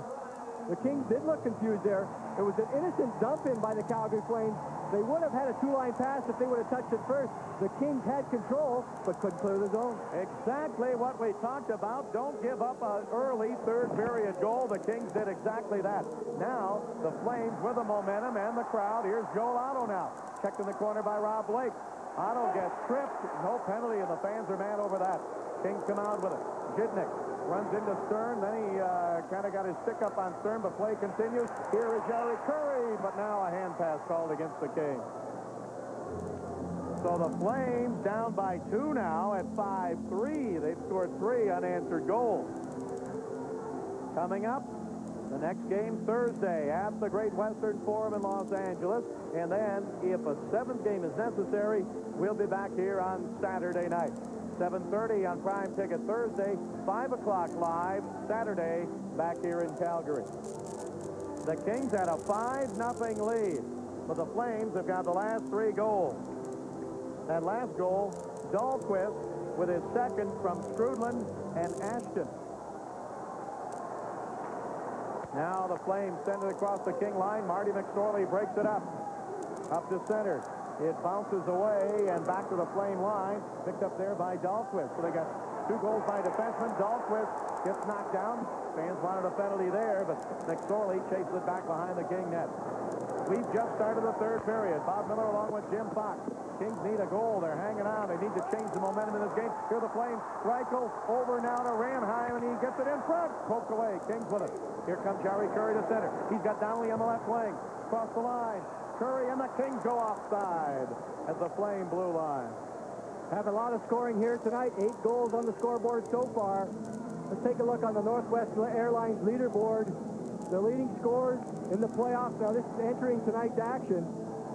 The Kings did look confused there. It was an innocent dump in by the Calgary Flames. They would have had a 2-line pass if they would have touched it first. The Kings had control, but couldn't clear the zone. Exactly what we talked about. Don't give up an early third period goal. The Kings did exactly that. Now, the Flames with the momentum and the crowd. Here's Joel Otto now. Checked in the corner by Rob Blake. Otto gets tripped. No penalty, and the fans are mad over that. Kings come out with it. Jidnick runs into Stern. Then he kind of got his stick up on Stern, but play continues. Here is Jerry Curry, but now a hand pass called against the Kings. So the Flames down by 2 now at 5-3. They've scored 3 unanswered goals. Coming up, the next game Thursday at the Great Western Forum in Los Angeles. And then, if a 7th game is necessary, we'll be back here on Saturday night. 7:30 on Prime Ticket Thursday, 5 o'clock live Saturday back here in Calgary. The Kings had a 5-0 lead, but the Flames have got the last 3 goals. That last goal, Dahlquist with his second from Strudland and Ashton. Now the Flames send it across the King line. Marty McSorley breaks it up to center. It bounces away and back to the Flame line. Picked up there by Dahlquist. So they got 2 goals by defenseman. Dahlquist gets knocked down. Fans wanted a penalty there, but McSorley chases it back behind the King net. We've just started the 3rd period. Bob Miller along with Jim Fox. Kings need a goal. They're hanging on. They need to change the momentum in this game. Here the Flames. Reichel over now to Ramheim, and he gets it in front. Poked away. Kings with it. Here comes Jerry Curry to center. He's got Donnelly on the left wing. Across the line. Curry and the Kings go offside at the Flame blue line. Have a lot of scoring here tonight. 8 goals on the scoreboard so far. Let's take a look on the Northwest Airlines leaderboard. The leading scorers in the playoffs. Now this is entering tonight's action.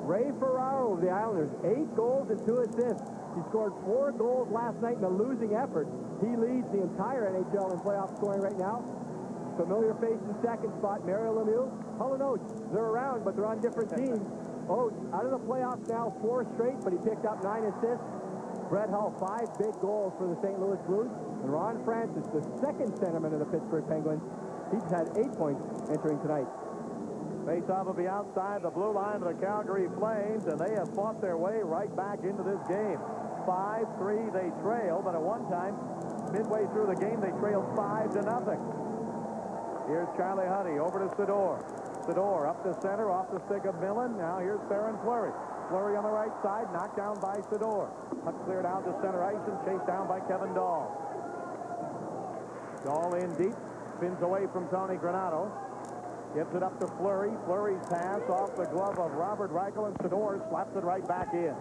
Ray Ferraro of the Islanders, 8 goals and 2 assists. He scored 4 goals last night in a losing effort. He leads the entire NHL in playoff scoring right now. Familiar face in second spot, Mario Lemieux. Cullen Oates, they're around, but they're on different teams. Oates, out of the playoffs now, 4 straight, but he picked up 9 assists. Brett Hull, 5 big goals for the St. Louis Blues. And Ron Francis, the second centerman of the Pittsburgh Penguins, he's had 8 points entering tonight. Face-off will be outside the blue line of the Calgary Flames, and they have fought their way right back into this game. 5-3 they trail, but at one time, midway through the game, they trailed 5-0. Here's Charlie Huddy over to Sador. Sador up the center, off the stick of Millen. Now here's Theron Fleury. Fleury on the right side, knocked down by Sador. Puck cleared out to center ice and chased down by Kevin Dahl. Dahl in deep, spins away from Tony Granato. Gets it up to Fleury. Fleury's pass off the glove of Robert Reichel, and Sador slaps it right back in.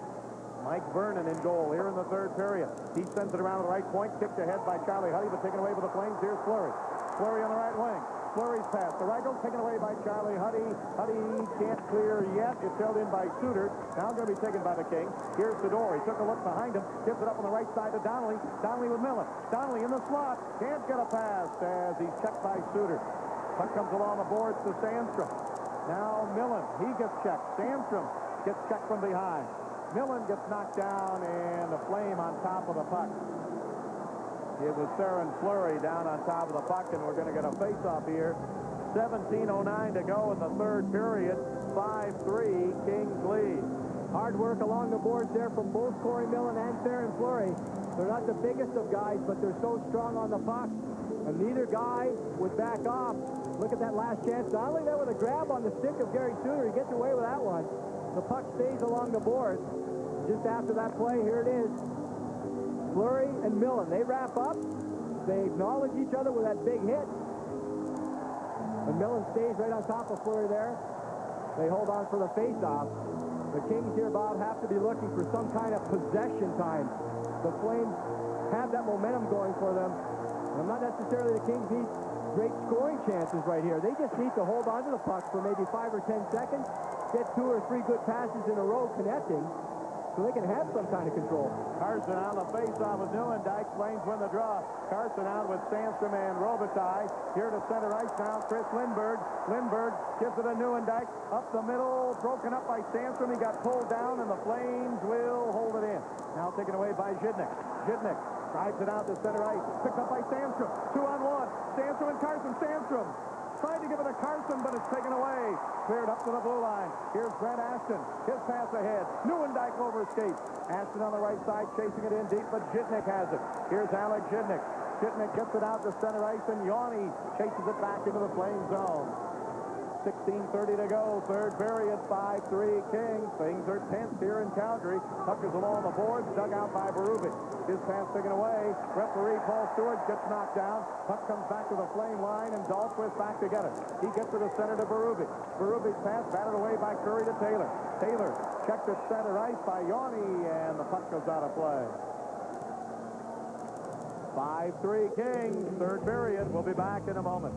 Mike Vernon in goal here in the 3rd period. He sends it around the right point, kicked ahead by Charlie Huddy, but taken away by the Flames. Here's Fleury. Fleury on the right wing. Fleury's pass to Reichel, taken away by Charlie Huddy. Huddy can't clear yet. It's held in by Suter. Now going to be taken by the Kings. Here's Sador. He took a look behind him. Gives it up on the right side to Donnelly. Donnelly with Millen. Donnelly in the slot. Can't get a pass as he's checked by Suter. Puck comes along the boards to Sandstrom. Now Millen. He gets checked. Sandstrom gets checked from behind. Millen gets knocked down, and the Flame on top of the puck. It was Theron Fleury down on top of the puck, and we're going to get a face-off here. 17:09 to go in the 3rd period. 5-3, Kings lead. Hard work along the boards there from both Corey Millen and Theron Fleury. They're not the biggest of guys, but they're so strong on the puck. And neither guy would back off. Look at that last chance. Not only that with a grab on the stick of Gary Suter, he gets away with that one. The puck stays along the boards. Just after that play, here it is. Fleury and Millen, they wrap up. They acknowledge each other with that big hit. And Millen stays right on top of Fleury there. They hold on for the face-off. The Kings here, Bob, have to be looking for some kind of possession time. The Flames have that momentum going for them. And not necessarily the Kings need great scoring chances right here. They just need to hold on to the puck for maybe 5 or 10 seconds, get 2 or 3 good passes in a row connecting, so they can have some kind of control. Carson on the face-off with Neuendijk. Flames win the draw. Carson out with Sandstrom and Robitallie. Here to center ice now, Chris Lindberg. Lindberg gives it to Neuendijk. Up the middle, broken up by Sandstrom. He got pulled down, and the Flames will hold it in. Now taken away by Jidnick. Jidnick drives it out to center ice. Picked up by Sandstrom. 2-on-1. Sandstrom and Carson. Sandstrom tried to give it to Carson, but it's taken away. Cleared up to the blue line. Here's Brent Ashton. His pass ahead. Neuendijk over skates. Ashton on the right side, chasing it in deep, but Jidnick has it. Here's Alex Jidnick. Jidnick gets it out to center ice, and Yanni chases it back into the Flame zone. 16:30 to go, third period, 5-3 Kings. Things are tense here in Calgary. Puck is along the boards, dug out by Berube. His pass taken away. Referee Paul Stewart gets knocked down. Puck comes back to the Flame line, and Dahlquist back to get it. He gets to the center to Berube. Berube's pass batted away by Curry to Taylor. Taylor checked at center ice by Yanni, and the puck goes out of play. 5-3 Kings, third period. We'll be back in a moment.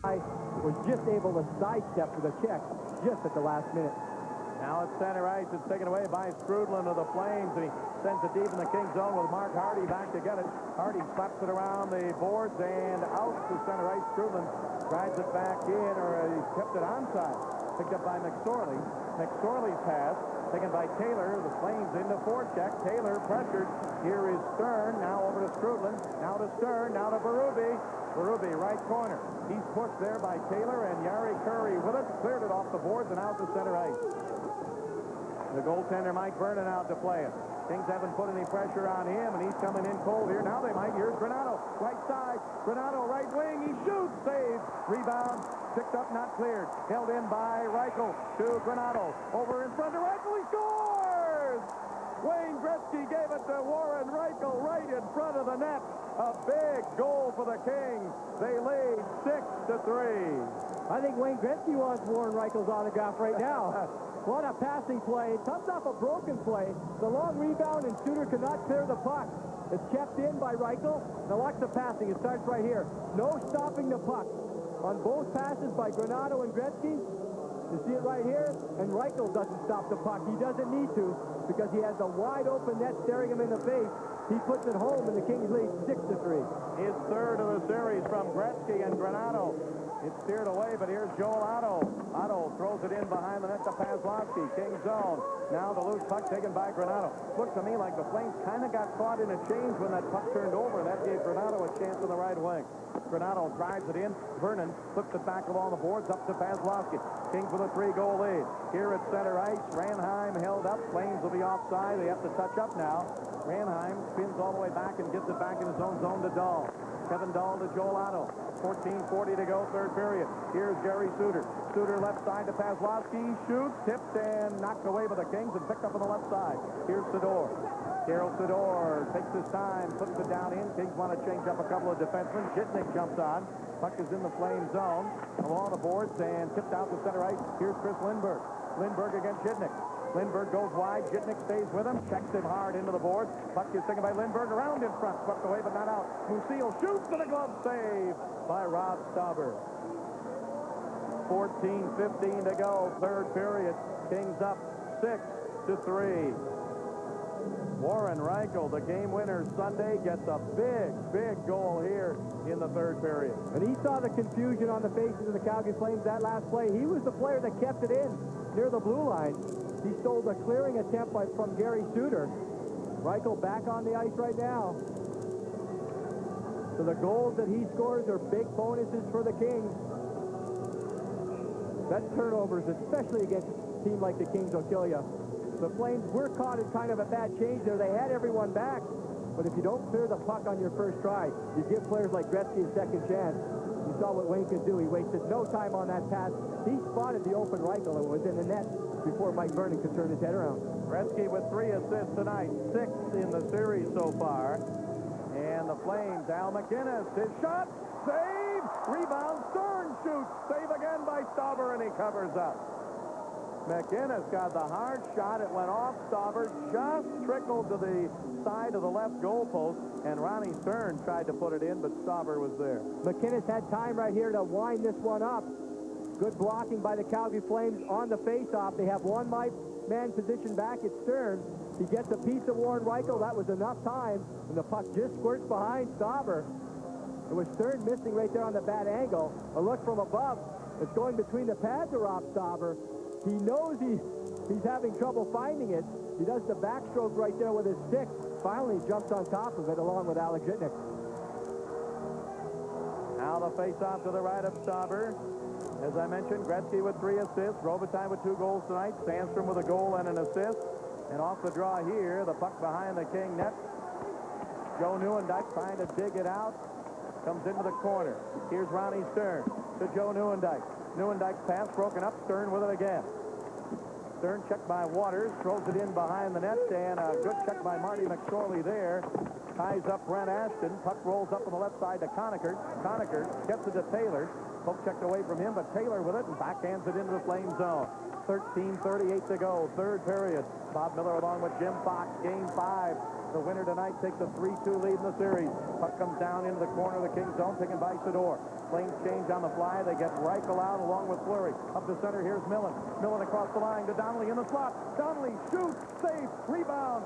I was just able to sidestep with a check just at the last minute. Now at center ice, it's taken away by Strudlin of the Flames, and he sends it deep in the Kings zone with Mark Hardy back to get it. Hardy slaps it around the boards and out to center ice. Strudlin drives it back in, or he kept it onside. Picked up by McSorley. McSorley's pass taken by Taylor. The Flames into forecheck. Taylor pressured. Here is Stern. Now over to Strudlin. Now to Stern. Now to Berube. Berube, right corner. He's pushed there by Taylor, and Yari Curry with it. Cleared it off the boards and out to center ice. The goaltender, Mike Vernon, out to play it. Kings haven't put any pressure on him, and he's coming in cold here. Now they might. Here's Granato. Right side. Granato, right wing. He shoots. Saves. Rebound. Picked up, not cleared. Held in by Reichel to Granato. Over in front of Reichel. He scores! Wayne Gretzky gave it to Warren Reichel right in front of the net. A big goal for the Kings. They lead 6-3. I think Wayne Gretzky wants Warren Reichel's autograph right now. What a passing play. It comes off a broken play. The long rebound, and Suter cannot clear the puck. It's kept in by Reichel. Now watch the passing. It starts right here. No stopping the puck. On both passes by Granato and Gretzky. You see it right here, and Reichel doesn't stop the puck. He doesn't need to, because he has a wide open net staring him in the face. He puts it home, and the Kings lead 6-3. His third of the series from Gretzky and Granato. It's steered away, but here's Joel Otto. Otto throws it in behind the net to Paslowski. King's zone. Now the loose puck taken by Granato. Looked to me like the Flames kind of got caught in a change when that puck turned over. That gave Granato a chance on the right wing. Granato drives it in. Vernon flips it back along the boards up to Paslowski. Kings with a 3-goal lead. Here at center ice, Ranheim held up. Flames will be offside. They have to touch up now. Ranheim spins all the way back and gets it back in his own zone to Dahl. Kevin Dahl to Joel Otto. 14:40 to go, third period. Here's Gary Suter. Suter left side to Paslowski. Shoots, tipped, and knocked away by the Kings and picked up on the left side. Here's Sador. Carol Sador takes his time, puts it down in. Kings want to change up a couple of defensemen. Jitnik jumps on. Puck is in the Flame zone. Along the boards and tipped out to center ice. Here's Chris Lindberg. Lindberg against Jitnik. Lindberg goes wide. Jitnik stays with him. Checks him hard into the boards. Puck is taken by Lindberg. Around in front. Swept away, but not out. Musil shoots for the glove save by Robb Stauber. 14:15 to go. Third period. Kings up 6-3. Warren Reichel, the game winner Sunday, gets a big goal here in the third period. And he saw the confusion on the faces of the Calgary Flames that last play. He was the player that kept it in near the blue line. He stole the clearing attempt from Gary Suter. Reichel back on the ice right now. So the goals that he scores are big bonuses for the Kings. That turnovers, especially against a team like the Kings, will kill you. The Flames were caught in kind of a bad change there. They had everyone back. But if you don't clear the puck on your first try, you give players like Gretzky a second chance. You saw what Wayne could do. He wasted no time on that pass. He spotted the open Reichel and was in the net before Mike Vernon could turn his head around. Gretzky with 3 assists tonight, 6 in the series so far. And the Flames, Al McInnes, his shot, save, rebound, Stern shoots, save again by Stauber, and he covers up. McInnes got the hard shot. It went off Stauber, just trickled to the side of the left goalpost, and Ronnie Stern tried to put it in, but Stauber was there. McInnes had time right here to wind this one up. Good blocking by the Calgary Flames on the face-off. They have one man position back at Stern. He gets a piece of Warren Reichel. That was enough time, and the puck just squirts behind Stauber. It was Stern missing right there on the bad angle. A look from above. It's going between the pads of Robb Stauber. He knows he's having trouble finding it. He does the backstroke right there with his stick. Finally jumps on top of it along with Alex Jitnik. Now the face-off to the right of Stauber. As I mentioned, Gretzky with 3 assists. Robitallie with 2 goals tonight. Sandstrom with a goal and an assist. And off the draw here, the puck behind the King net. Joe Nieuwendyk trying to dig it out. Comes into the corner. Here's Ronnie Stern to Joe Neuendijk. Neuendijk's pass broken up. Stern with it again. Stern checked by Waters. Throws it in behind the net. And a good check by Marty McSorley there. Ties up Brent Ashton. Puck rolls up on the left side to Conacher. Conacher gets it to Taylor. Poke checked away from him, but Taylor with it and backhands it into the Flame zone. 13:38 to go, third period. Bob Miller along with Jim Fox, game 5. The winner tonight takes a 3-2 lead in the series. Puck comes down into the corner of the King zone, taken by Sador. Flames change on the fly. They get Reichel out along with Fleury. Up the center, here's Millen. Millen across the line to Donnelly in the slot. Donnelly shoots, save, rebound.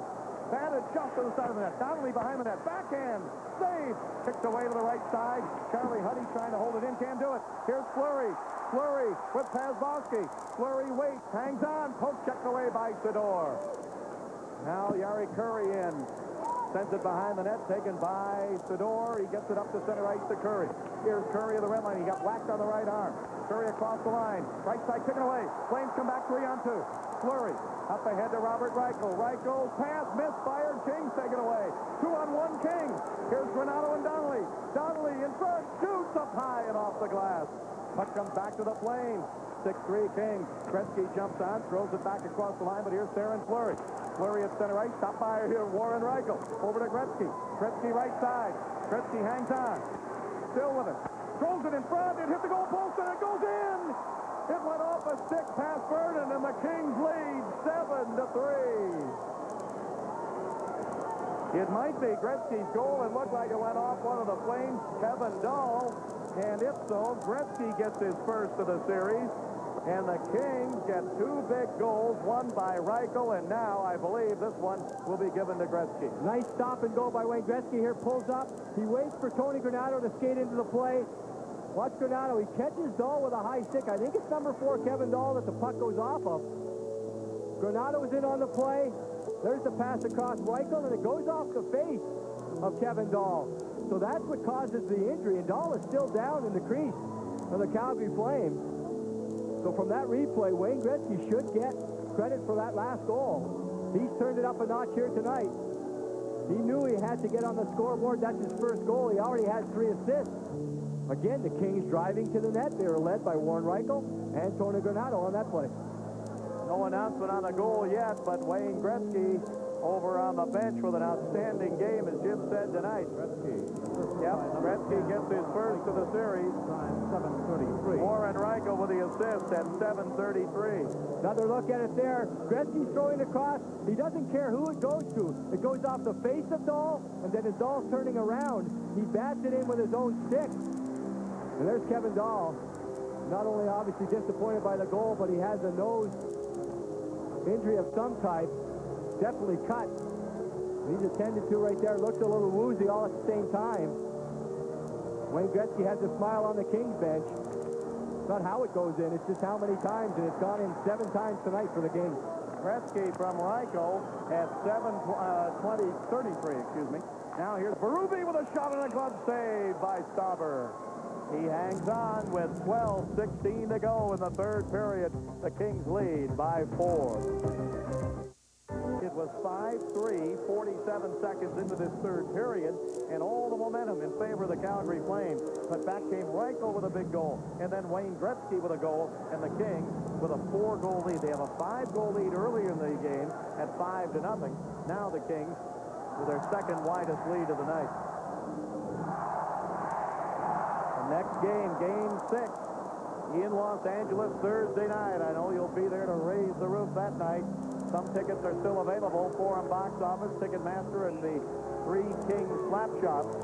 Batted just to the side of the net. Donnelly behind the net. Backhand. Save. Kicked away to the right side. Charlie Huddy trying to hold it in. Can't do it. Here's Fleury. Fleury with Pazbowski. Fleury waits. Hangs on. Poke checked away by Sador. Now Yari Curry in. Sends it behind the net. Taken by Sador. He gets it up to center ice to Curry. Here's Curry of the red line. He got whacked on the right arm. Curry across the line. Right side taken away. Flames come back 3-on-2. Fleury up ahead to Robert Reichel. Reichel pass misfired. Kings take it away. 2-on-1 Kings. Here's Granato and Donnelly. Donnelly in front. Shoots up high and off the glass. Puck comes back to the Flames. 6-3 Kings. Gretzky jumps on, throws it back across the line, but here's Theron Fleury. Fleury at center ice. Stop by here, Warren Reichel. Over to Gretzky. Gretzky right side. Gretzky hangs on. Still with it. Throws it in front. It hit the goal post and it goes in. It went off a stick past Vernon, and the Kings lead 7-3. It might be Gretzky's goal. It looked like it went off one of the Flames, Kevin Dahl. And if so, Gretzky gets his first of the series. And the Kings get 2 big goals, one by Reichel, and now I believe this one will be given to Gretzky. Nice stop and go by Wayne Gretzky here. Pulls up. He waits for Tony Granato to skate into the play. Watch Granato. He catches Dahl with a high stick. I think it's number 4, Kevin Dahl, that the puck goes off of. Granato is in on the play. There's the pass across Reichel, and it goes off the face of Kevin Dahl. So that's what causes the injury, and Dahl is still down in the crease of the Calgary Flames. So from that replay, Wayne Gretzky should get credit for that last goal. He's turned it up a notch here tonight. He knew he had to get on the scoreboard. That's his first goal. He already has 3 assists. Again, the Kings driving to the net. They were led by Warren Reichel and Tony Granato on that play. No announcement on the goal yet, but Wayne Gretzky over on the bench with an outstanding game, as Jim said tonight. Gretzky gets his first of the series. 7:33. Warren Reichel with the assist at 7:33. Another look at it there. Gretzky's throwing across. He doesn't care who it goes to. It goes off the face of Dahl, and then as Dahl's turning around, he bats it in with his own stick. And there's Kevin Dahl. Not only obviously disappointed by the goal, but he has a nose injury of some type. Definitely cut. He's attended to right there. Looks a little woozy all at the same time. Wayne Gretzky has a smile on the Kings bench. It's not how it goes in, it's just how many times, and it's gone in 7 times tonight for the Kings. Gretzky from Reichel at 7:33, excuse me. Now here's Berube with a shot and a glove save by Stauber. He hangs on with 12:16 to go in the third period. The Kings lead by 4. It was 5-3, 47 seconds into this third period, and all the momentum in favor of the Calgary Flames. But back came Reichel with a big goal, and then Wayne Gretzky with a goal, and the Kings with a 4-goal lead. They have a 5-goal lead earlier in the game at 5-0. Now the Kings with their second widest lead of the night. The next game, Game 6, in Los Angeles Thursday night. I know you'll be there to raise the roof that night. Some tickets are still available. Forum Box Office, Ticketmaster, and the 3 Kings Slap Shops.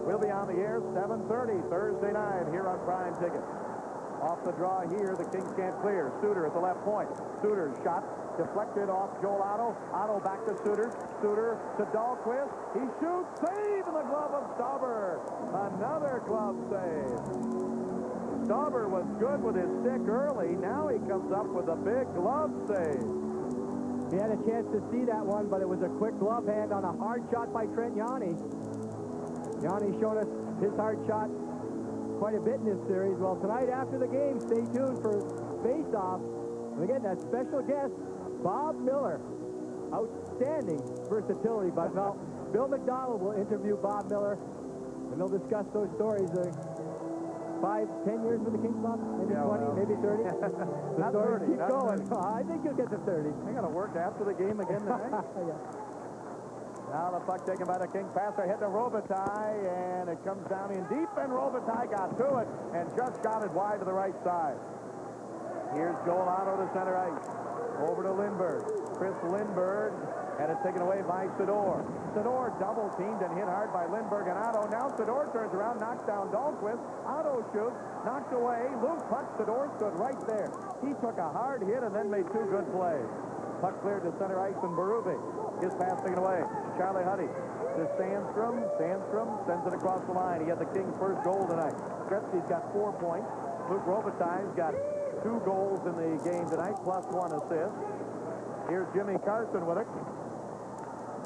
We'll be on the air 7:30 Thursday night here on Prime Ticket. Off the draw here, the Kings can't clear. Suter at the left point. Suter's shot deflected off Joel Otto. Otto back to Suter. Suter to Dahlquist. He shoots. Save in the glove of Stauber. Another glove save. Stauber was good with his stick early. Now he comes up with a big glove save. He had a chance to see that one, but it was a quick glove hand on a hard shot by Trent Yanni. Yanni's shown us his hard shot quite a bit in this series. Well, tonight after the game, stay tuned for face-off. And again, that special guest, Bob Miller. Outstanding versatility by Bill McDonald will interview Bob Miller And they'll discuss those stories 5, 10 years with the Kings, Bob? Maybe 20, maybe 30? Not 30. Keep going. I think you'll get to 30. I'm going to work after the game again tonight. Yeah. Now the puck taken by the Kings. Passer hit to Robitallie, and it comes down in deep, and Robitallie got to it and just got it wide to the right side. Here's Joel Otto to center ice. Over to Lindbergh. Chris Lindbergh had it taken away by Sador. Sador double-teamed and hit hard by Lindbergh and Otto. Now Sador turns around, knocks down Dahlquist. Otto shoots, knocked away. Loose puck. Sador stood right there. He took a hard hit and then made 2 good plays. Puck cleared to center ice, and Berube. His pass taken away. Charlie Huddy to Sandstrom. Sandstrom sends it across the line. He had the Kings' first goal tonight. Gretzky's got 4 points. Luke Robitalle's got 2 goals in the game tonight, plus 1 assist. Here's Jimmy Carson with it.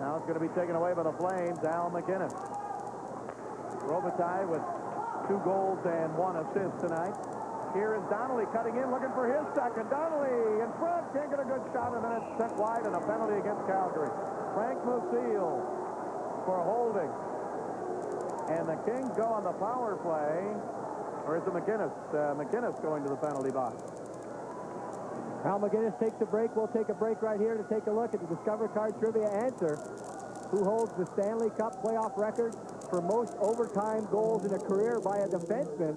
Now it's going to be taken away by the Flames. Al McInnes. Robitallie with 2 goals and 1 assist tonight. Here is Donnelly cutting in, looking for his second. Donnelly in front, can't get a good shot, and then it's sent wide, and a penalty against Calgary. Frank Musil for holding. And the Kings go on the power play. Or is it McInnes? McInnes going to the penalty box. Al McInnes takes a break. We'll take a break right here to take a look at the Discover Card Trivia answer. Who holds the Stanley Cup playoff record for most overtime goals in a career by a defenseman?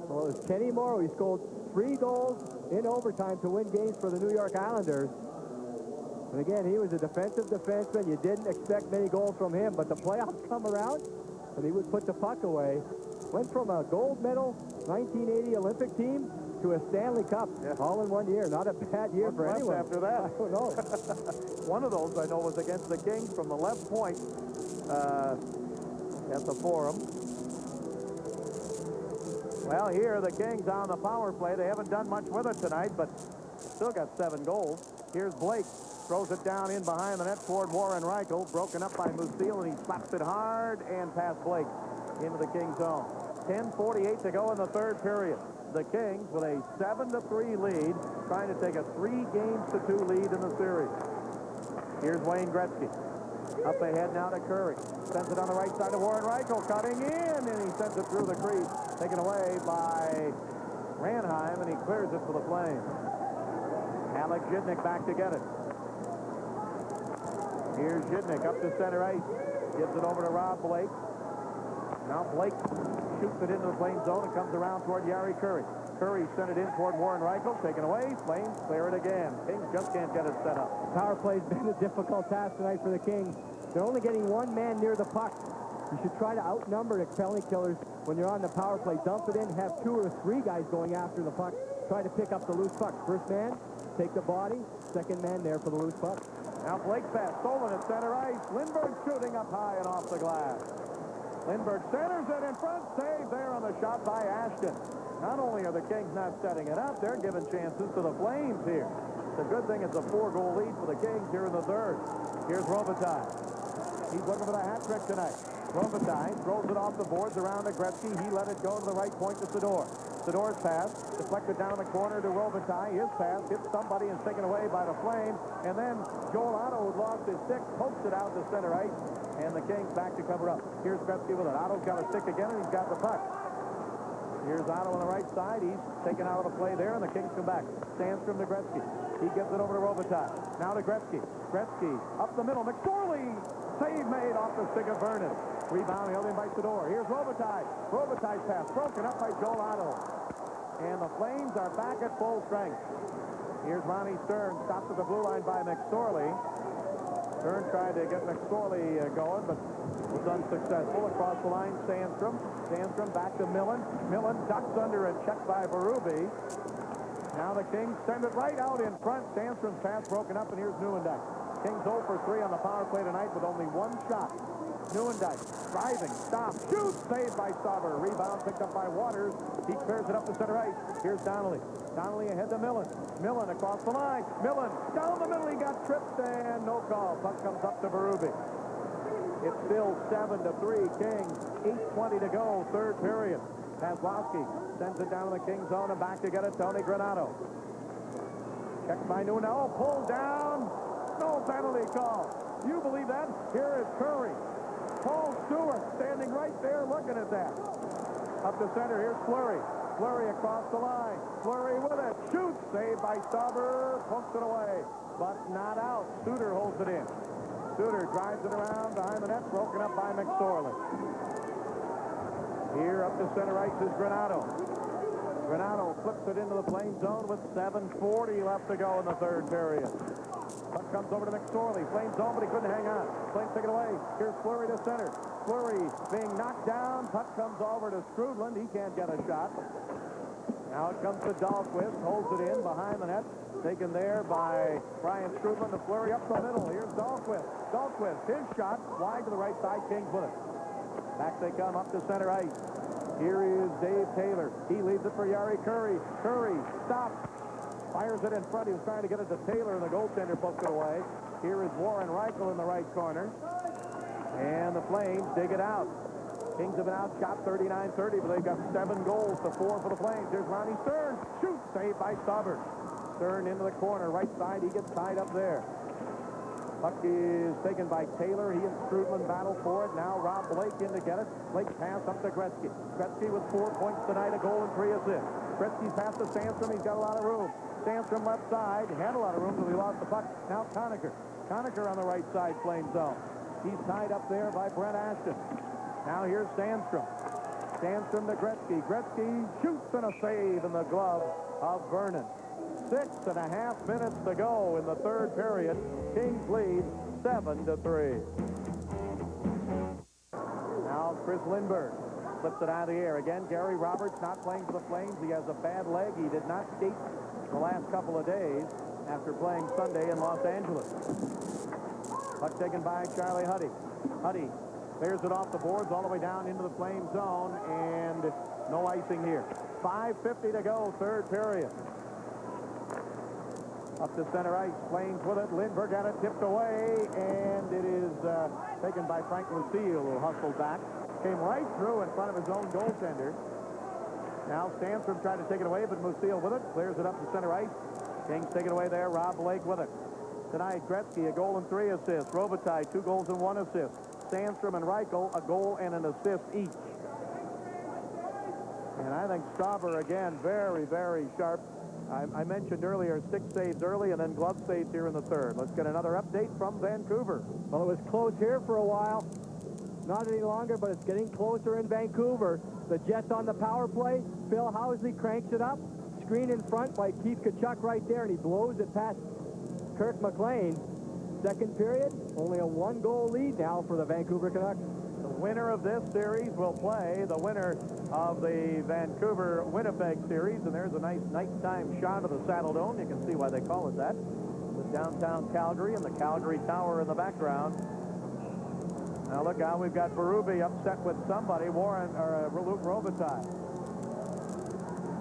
Well, it was Kenny Morrow. He scored 3 goals in overtime to win games for the New York Islanders. And again, he was a defensive defenseman. You didn't expect many goals from him, but the playoffs come around, and he would put the puck away. Went from a gold medal 1980 Olympic team to a Stanley Cup all in 1 year. Not a bad year for anyone. After that? I don't know. One of those, I know, was against the Kings from the left point at the Forum. Well, here the Kings on the power play. They haven't done much with it tonight, but still got 7 goals. Here's Blake. Throws it down in behind the net toward Warren Reichel. Broken up by Musil, and he slaps it hard and past Blake into the Kings zone. 10:48 to go in the 3rd period. The Kings with a 7-3 lead, trying to take a 3-2 lead in the series. Here's Wayne Gretzky. Up ahead now to Curry. Sends it on the right side to Warren Reichel, cutting in, and he sends it through the crease. Taken away by Ranheim, and he clears it for the Flames. Alec Zhidnik back to get it. Here's Zhidnik up to center ice. Gives it over to Rob Blake. Now Blake shoots it into the Flames zone and comes around toward Yari Curry. Curry sent it in toward Warren Reichel. Taken away. Flames clear it again. Kings just can't get it set up. Power play's been a difficult task tonight for the Kings. They're only getting 1 man near the puck. You should try to outnumber the penalty killers when you're on the power play. Dump it in, have 2 or 3 guys going after the puck. Try to pick up the loose puck. First man, take the body. Second man there for the loose puck. Now Blake's pass stolen at center ice. Lindbergh shooting up high and off the glass. Lindbergh centers it in front. Save there on the shot by Ashton. Not only are the Kings not setting it up, they're giving chances to the Flames here. The good thing is a 4-goal lead for the Kings here in the 3rd. Here's Robitallie. He's looking for the hat trick tonight. Robitallie throws it off the boards around to Gretzky. He let it go to the right point to Sador. Sador's pass deflected down the corner to Robitallie. His pass hits somebody and is taken away by the Flames. And then Joel Otto, who lost his stick, pokes it out to center ice. And the Kings back to cover up. Here's Gretzky with it. Otto's got a stick again, and he's got the puck. Here's Otto on the right side. He's taken out of the play there, and the Kings come back. Sandstrom to Gretzky. He gives it over to Robitallie. Now to Gretzky. Gretzky up the middle. McSorley. Save made off the stick of Vernon. Rebound held in by Sador. Here's Robitallie. Robitalle's pass broken up by Joel Otto. And the Flames are back at full strength. Here's Ronnie Stern. Stopped at the blue line by McSorley. Stern tried to get McSorley going, but was unsuccessful. Across the line, Sandstrom. Sandstrom back to Millen. Millen ducks under and checked by Berube. Now the Kings send it right out in front. Sandstrom's pass broken up, and here's Nieuwendyk. Kings 0 for 3 on the power play tonight with only 1 shot. Nieuwendyk driving, stop, shoots, saved by Stauber. Rebound picked up by Waters. He clears it up to center ice. Here's Donnelly. Donnelly ahead to Millen. Millen across the line. Millen down the middle. He got tripped and no call. Puck comes up to Berube. It's still 7-3 Kings. 8:20 to go, 3rd period. Paslowski sends it down to the Kings zone and back to get it. Tony Granato. Checked by Noonan. Oh, pulled down. No penalty call. You believe that? Here is Curry. Paul Stewart standing right there looking at that. Up the center, here's Fleury. Fleury across the line. Fleury with it. Shoots. Saved by Stauber. Pokes it away. But not out. Suter holds it in. Suter drives it around behind the net. Broken up by McSorley. Here up the center ice is Granato. Granato flips it into the Flame zone with 7:40 left to go in the third period. Puck comes over to McSorley. Flame zone, but he couldn't hang on. Flames take it away. Here's Fleury to center. Fleury being knocked down. Puck comes over to Strudland. He can't get a shot. Now it comes to Dahlquist. Holds it in behind the net. Taken there by Brian Strudland. The Fleury up the middle. Here's Dahlquist. Dahlquist, his shot. Wide to the right side. Kings with it. Back they come up to center ice. Here is Dave Taylor. He leaves it for Yari Curry. Curry stops. Fires it in front. He was trying to get it to Taylor, and the goaltender poked it away. Here is Warren Reichel in the right corner. And the Flames dig it out. Kings have been outshot 39-30, but they've got 7 goals to 4 for the Flames. Here's Ronnie Stern. Shoot. Saved by Stauber. Stern into the corner. Right side. He gets tied up there. Puck is taken by Taylor. He and Strudland battle for it. Now Rob Blake in to get it. Blake pass up to Gretzky. Gretzky with 4 points tonight, a goal and 3 assists. Gretzky's pass to Sandstrom. He's got a lot of room. Sandstrom left side. Had a lot of room until he lost the puck. Now Conacher. Conacher on the right side, Flame zone. He's tied up there by Brent Ashton. Now here's Sandstrom. Sandstrom to Gretzky. Gretzky shoots and a save in the glove of Vernon. 6.5 minutes to go in the third period. Kings lead 7-3. Now Chris Lindbergh flips it out of the air. Again, Gary Roberts not playing for the Flames. He has a bad leg. He did not skate the last couple of days after playing Sunday in Los Angeles. Puck taken by Charlie Huddy. Huddy clears it off the boards all the way down into the Flame zone, and no icing here. 5:50 to go, third period. Up to center ice, Flames with it. Lindbergh got it tipped away, and it is taken by Frank Lucille, who hustled back. Came right through in front of his own goaltender. Now Sandstrom tried to take it away, but Lucille with it. Clears it up to center ice. Kings take it away there. Rob Blake with it. Tonight, Gretzky, a goal and 3 assists. Robitallie, 2 goals and 1 assist. Sandstrom and Reichel, a goal and an assist each. And I think Stauber, again, very, very sharp. I mentioned earlier 6 saves early and then glove saves here in the third. Let's get another update from Vancouver. Well, it was close here for a while. Not any longer, but it's getting closer in Vancouver. The Jets on the power play. Phil Housley cranks it up. Screen in front by Keith Tkachuk right there, and he blows it past Kirk McLean. Second period, only a 1-goal lead now for the Vancouver Canucks. The winner of this series will play the winner of the Vancouver-Winnipeg series, and there's a nice nighttime shot of the Saddle Dome. You can see why they call it that. With downtown Calgary and the Calgary Tower in the background. Now look out, we've got Berube upset with somebody, Luke Robitallie.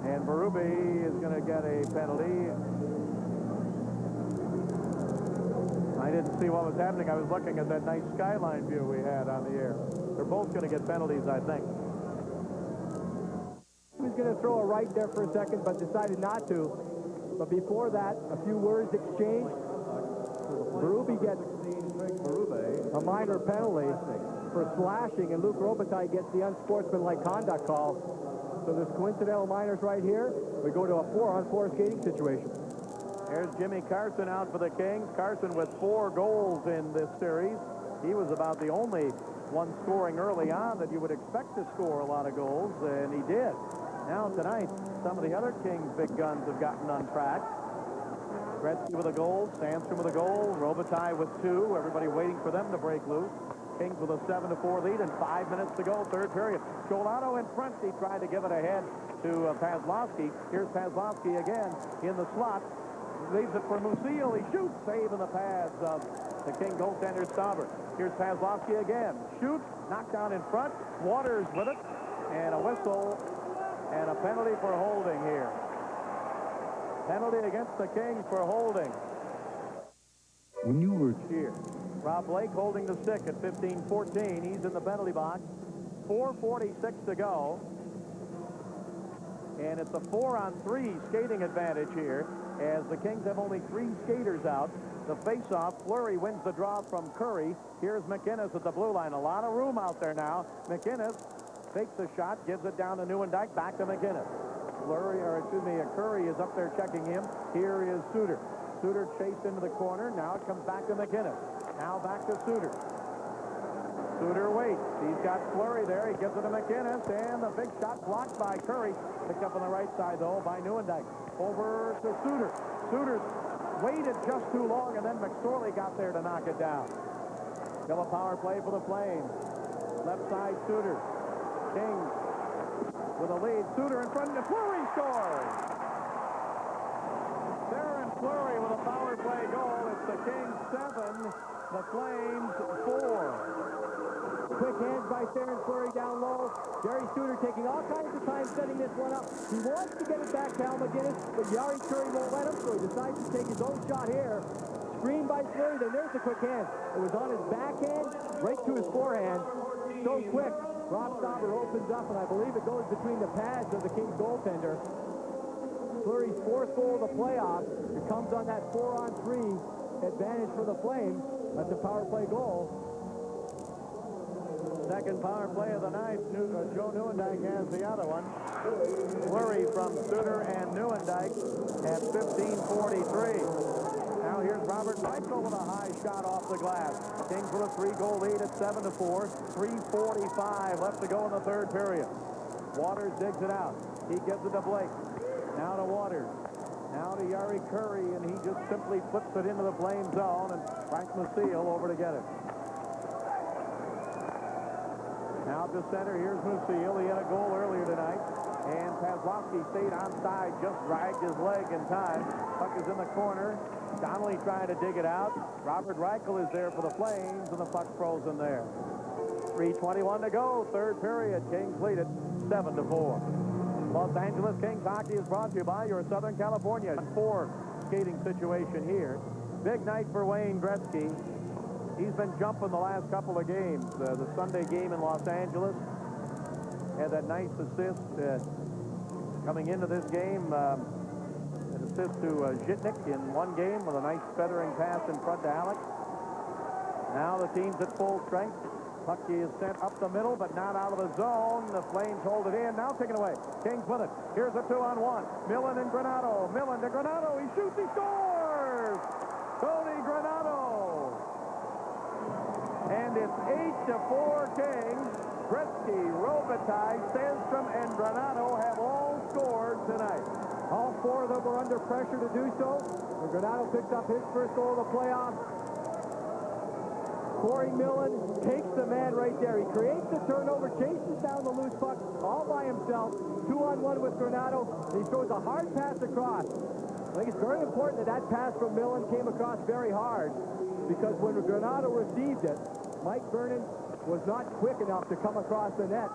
And Berube is going to get a penalty. I didn't see what was happening. I was looking at that nice skyline view we had on the air. They're both going to get penalties, I think. He was going to throw a right there for a second, but decided not to. But before that, a few words exchanged. Berube gets a minor penalty for slashing, and Luke Robitallie gets the unsportsmanlike conduct call. So there's coincidental minors right here. We go to a 4-on-4 skating situation. There's Jimmy Carson out for the Kings. Carson with 4 goals in this series. He was about the only one scoring early on that you would expect to score a lot of goals, and he did. Now tonight, some of the other Kings big guns have gotten on track. Gretzky with a goal, Sandstrom with a goal, Robitallie with 2. Everybody waiting for them to break loose. Kings with a 7-4 lead and 5 minutes to go, third period. Cholado in front. He tried to give it ahead to Pazlowski. Here's Pazlowski again in the slot. Leaves it for Lucille. He shoots. Save in the pads of the King goaltender Stauber. Here's Pazlowski again. Shoots. Knocked down in front. Waters with it. And a whistle and a penalty for holding here. Penalty against the Kings for holding. When you were here, Rob Blake holding the stick at 15-14. He's in the penalty box. 4:46 to go. And it's a 4-on-3 skating advantage here, as the Kings have only 3 skaters out. the face-off. Fleury wins the draw from Curry. Here's McInnes at the blue line. A lot of room out there now. McInnes takes the shot, gives it down to Nieuwendyk, back to McInnes. Curry is up there checking him. Here is Suter. Suter chased into the corner. Now it comes back to McInnes. Now back to Suter. Suter waits. He's got Fleury there. He gives it to McInnes, and the big shot blocked by Curry. Picked up on the right side, though, by Nieuwendyk. Over to Suter. Suter waited just too long, and then McSorley got there to knock it down. Still a power play for the Flames. Left side, Suter. Kings with a lead. Suter in front of Fleury scores. Darren Fleury with a power play goal. It's the Kings 7, the Flames 4. Quick hands by Darren Fleury down low. Jerry Suter taking all kinds of time setting this one up. He wants to get it back to Al McInnes, but Jari Curry won't let him, so he decides to take his own shot here. Screen by Fleury, then there's the quick hand. It was on his backhand, right to his forehand. So quick. Robb Stauber opens up, and I believe it goes between the pads of the Kings goaltender. Fleury's fourth goal of the playoffs. It comes on that 4-on-3 advantage for the Flames. That's a power play goal. Second power play of the night. Joe Nieuwendyk has the other one. Fleury from Suter and Nieuwendyk at 15:43. Now here's Robert Reichel with a high shot off the glass. Kings with a 3-goal lead at 7-4. 3:45 left to go in the third period. Waters digs it out. He gives it to Blake. Now to Waters. Now to Jari Curry, and he just simply flips it into the Flame zone, and Frank Musil over to get it. Now to center, here's Musil. He had a goal earlier tonight, and Paslowski stayed onside, just dragged his leg in time. Puck is in the corner. Donnelly trying to dig it out. Robert Reichel is there for the Flames, and the puck's frozen there. 3:21 to go, third period. Kings lead it 7-4. Los Angeles Kings hockey is brought to you by your Southern California 4 skating situation here. Big night for Wayne Gretzky. He's been jumping the last couple of games. The Sunday game in Los Angeles had that nice assist coming into this game. An assist to Zhitnik in one game with a nice feathering pass in front to Alex. Now the team's at full strength. Puck is sent up the middle, but not out of the zone. The Flames hold it in. Now taken away. Kings with it. Here's a 2-on-1. Millen and Granato. Millen to Granato. He shoots. He scores! Tony Granato. And it's 8-4 Kings. Gretzky, Robitallie, Sandstrom, and Granato have all scored tonight. All 4 of them were under pressure to do so. And Granato picks up his first goal of the playoffs. Corey Millen takes the man right there. He creates the turnover, chases down the loose puck all by himself. 2-on-1 with Granato. He throws a hard pass across. I think it's very important that pass from Millen came across very hard, because when Granato received it, Mike Vernon was not quick enough to come across the net.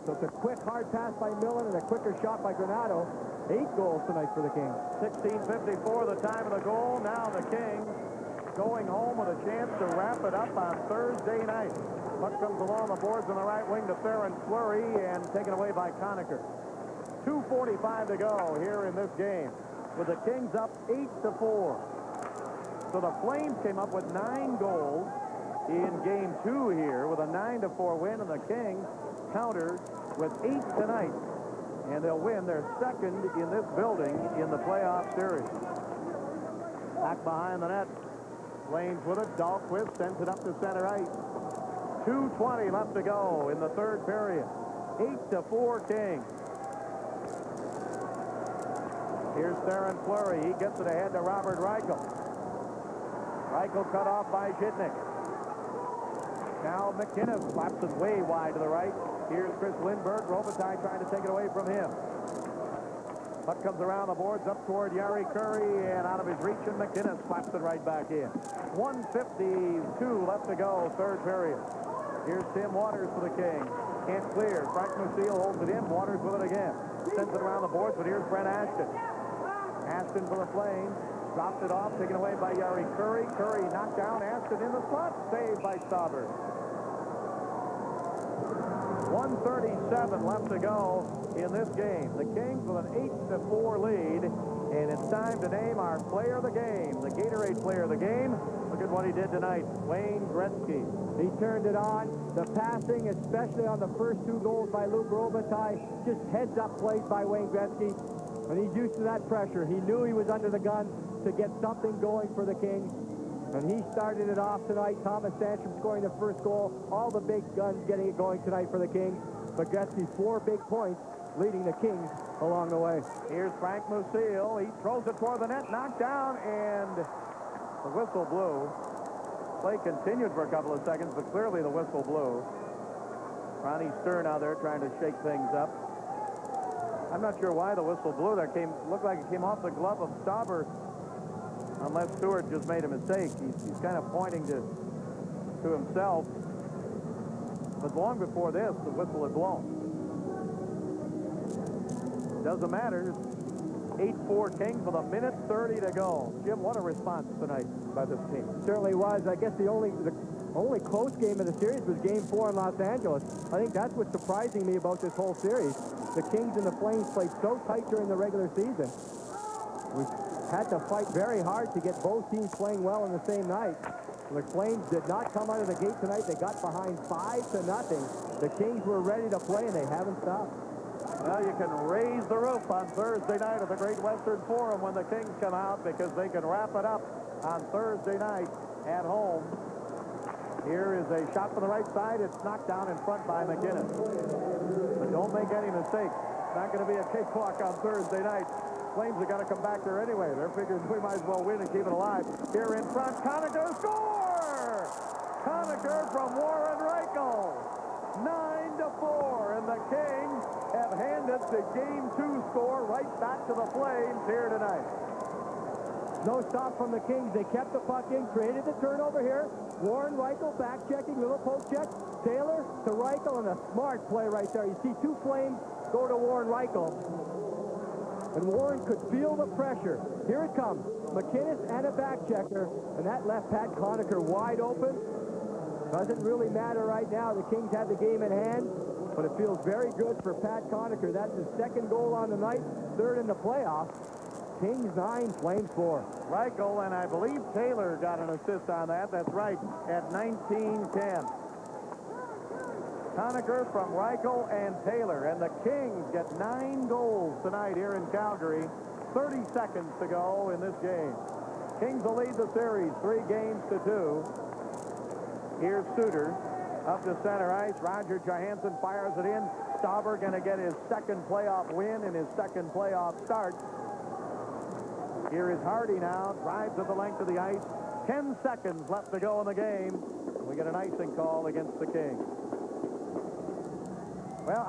So it's a quick, hard pass by Millen and a quicker shot by Granato. 8 goals tonight for the Kings. 16:54 the time of the goal. Now the Kings going home with a chance to wrap it up on Thursday night. Puck comes along the boards on the right wing to Darren Fleury and taken away by Conacher. 2:45 to go here in this game, with the Kings up 8-4. So the Flames came up with 9 goals in game 2 here with a 9-4 win, and the Kings countered with 8 tonight, and they'll win their second in this building in the playoff series. Back behind the net, Flames with it. Dahlquist sends it up to center ice. 2:20 left to go in the third period. 8-4 Kings. Here's Darren Fleury. He gets it ahead to Robert Reichel. Reichel cut off by Zhitnik. Now McInnes slaps it way wide to the right. Here's Chris Lindbergh. Robitallie trying to take it away from him. Puck comes around the boards up toward Jari Curry, and out of his reach, and McInnes slaps it right back in. 1:52 left to go, third period. Here's Tim Waters for the Kings. Can't clear. Frank Musil holds it in. Waters with it again. Sends it around the boards, but here's Brent Ashton. Ashton for the Flames. Dropped it off, taken away by Jari Curry. Curry knocked down. Ashton in the slot. Saved by Stauber. 1:37 left to go in this game. The Kings with an 8-4 lead And it's time to name our player of the game, the Gatorade player of the game. Look at what he did tonight, Wayne Gretzky. He turned it on. The passing, especially on the first 2 goals by Luc Robitallie, just heads-up plays by Wayne Gretzky. And he's used to that pressure. He knew he was under the gun to get something going for the Kings. And he started it off tonight. Thomas Sandstrom scoring the first goal. All the big guns getting it going tonight for the Kings. But Gretzky, 4 big points, leading the Kings along the way. Here's Frank Lucille. He throws it toward the net, knocked down, and the whistle blew. Play continued for a couple of seconds, but clearly the whistle blew. Ronnie Stern out there trying to shake things up. I'm not sure why the whistle blew. That looked like it came off the glove of Stauber, unless Stewart just made a mistake. He's kind of pointing to himself. But long before this, the whistle had blown. Doesn't matter. 8-4 Kings with 1:30 to go. Jim, what a response tonight by this team. Certainly was. I guess the only close game of the series was Game 4 in Los Angeles. I think that's what's surprising me about this whole series. The Kings and the Flames played so tight during the regular season. We had to fight very hard to get both teams playing well on the same night. The Flames did not come out of the gate tonight. They got behind 5-0. The Kings were ready to play, and they haven't stopped. Well, you can raise the roof on Thursday night at the Great Western Forum when the Kings come out, because they can wrap it up on Thursday night at home. Here is a shot from the right side. It's knocked down in front by McInnes. But don't make any mistakes. It's not going to be a cakewalk on Thursday night. Flames have got to come back there anyway. They're figuring we might as well win and keep it alive. Here in front, Conacher score! Conacher from Warren Reichel. 9-4, and the Kings have handed the Game 2 score right back to the Flames here tonight. No stop from the Kings. They kept the puck in, created the turnover here. Warren Reichel back-checking, little poke check. Taylor to Reichel, and a smart play right there. You see 2 Flames go to Warren Reichel. And Warren could feel the pressure. Here it comes. McInnes and a back-checker, and that left Pat Conacher wide open. Doesn't really matter right now. The Kings have the game in hand, but it feels very good for Pat Conacher. That's his 2nd goal on the night, 3rd in the playoffs. Kings 9, Flames 4. Reichel, and I believe Taylor got an assist on that. That's right, at 19-10. Conacher from Reichel and Taylor, and the Kings get 9 goals tonight here in Calgary. 30 seconds to go in this game. Kings will lead the series 3-2. Here's Suter up to center ice. Roger Johansson fires it in. Stauber going to get his 2nd playoff win and his 2nd playoff start. Here is Hardy now. Drives at the length of the ice. 10 seconds left to go in the game. We get an icing call against the Kings. Well,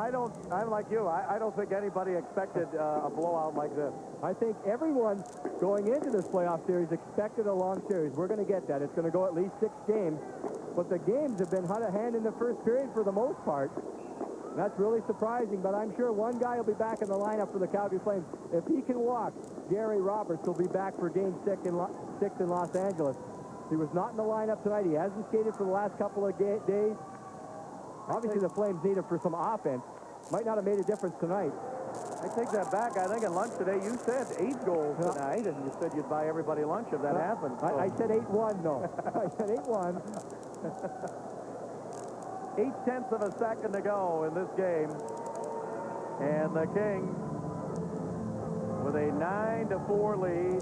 I'm like you. I don't think anybody expected a blowout like this. I think everyone going into this playoff series expected a long series. We're going to get that. It's going to go at least 6 games. But the games have been hand in the first period for the most part. That's really surprising, but I'm sure one guy will be back in the lineup for the Calgary Flames. If he can walk, Gary Roberts will be back for Game 6 in Los Angeles. He was not in the lineup tonight. He hasn't skated for the last couple of days. Obviously, the Flames need him for some offense. Might not have made a difference tonight. I take that back. I think at lunch today you said 8 goals tonight, and you said you'd buy everybody lunch if that happened. So. I said 8-1, no. I said 8-1. 0.8 of a second to go in this game. And the Kings with a 9-4 lead.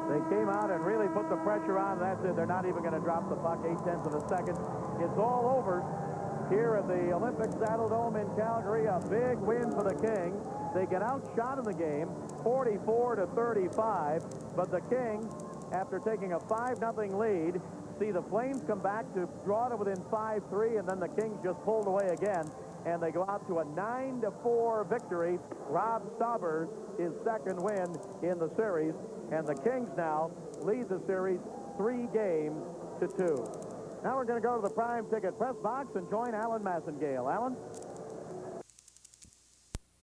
They came out and really put the pressure on. That's it. They're not even going to drop the puck. 0.8 of a second. It's all over here at the Olympic Saddle Dome in Calgary. A big win for the Kings. They get outshot in the game, 44-35. But the Kings, after taking a 5-0 lead, see the Flames come back to draw to within 5-3, and then the Kings just pulled away again, and they go out to a 9-4 victory. Robb Stauber, his 2nd win in the series, and the Kings now lead the series 3-2. Now we're going to go to the Prime Ticket press box and join Alan Massengale. Alan?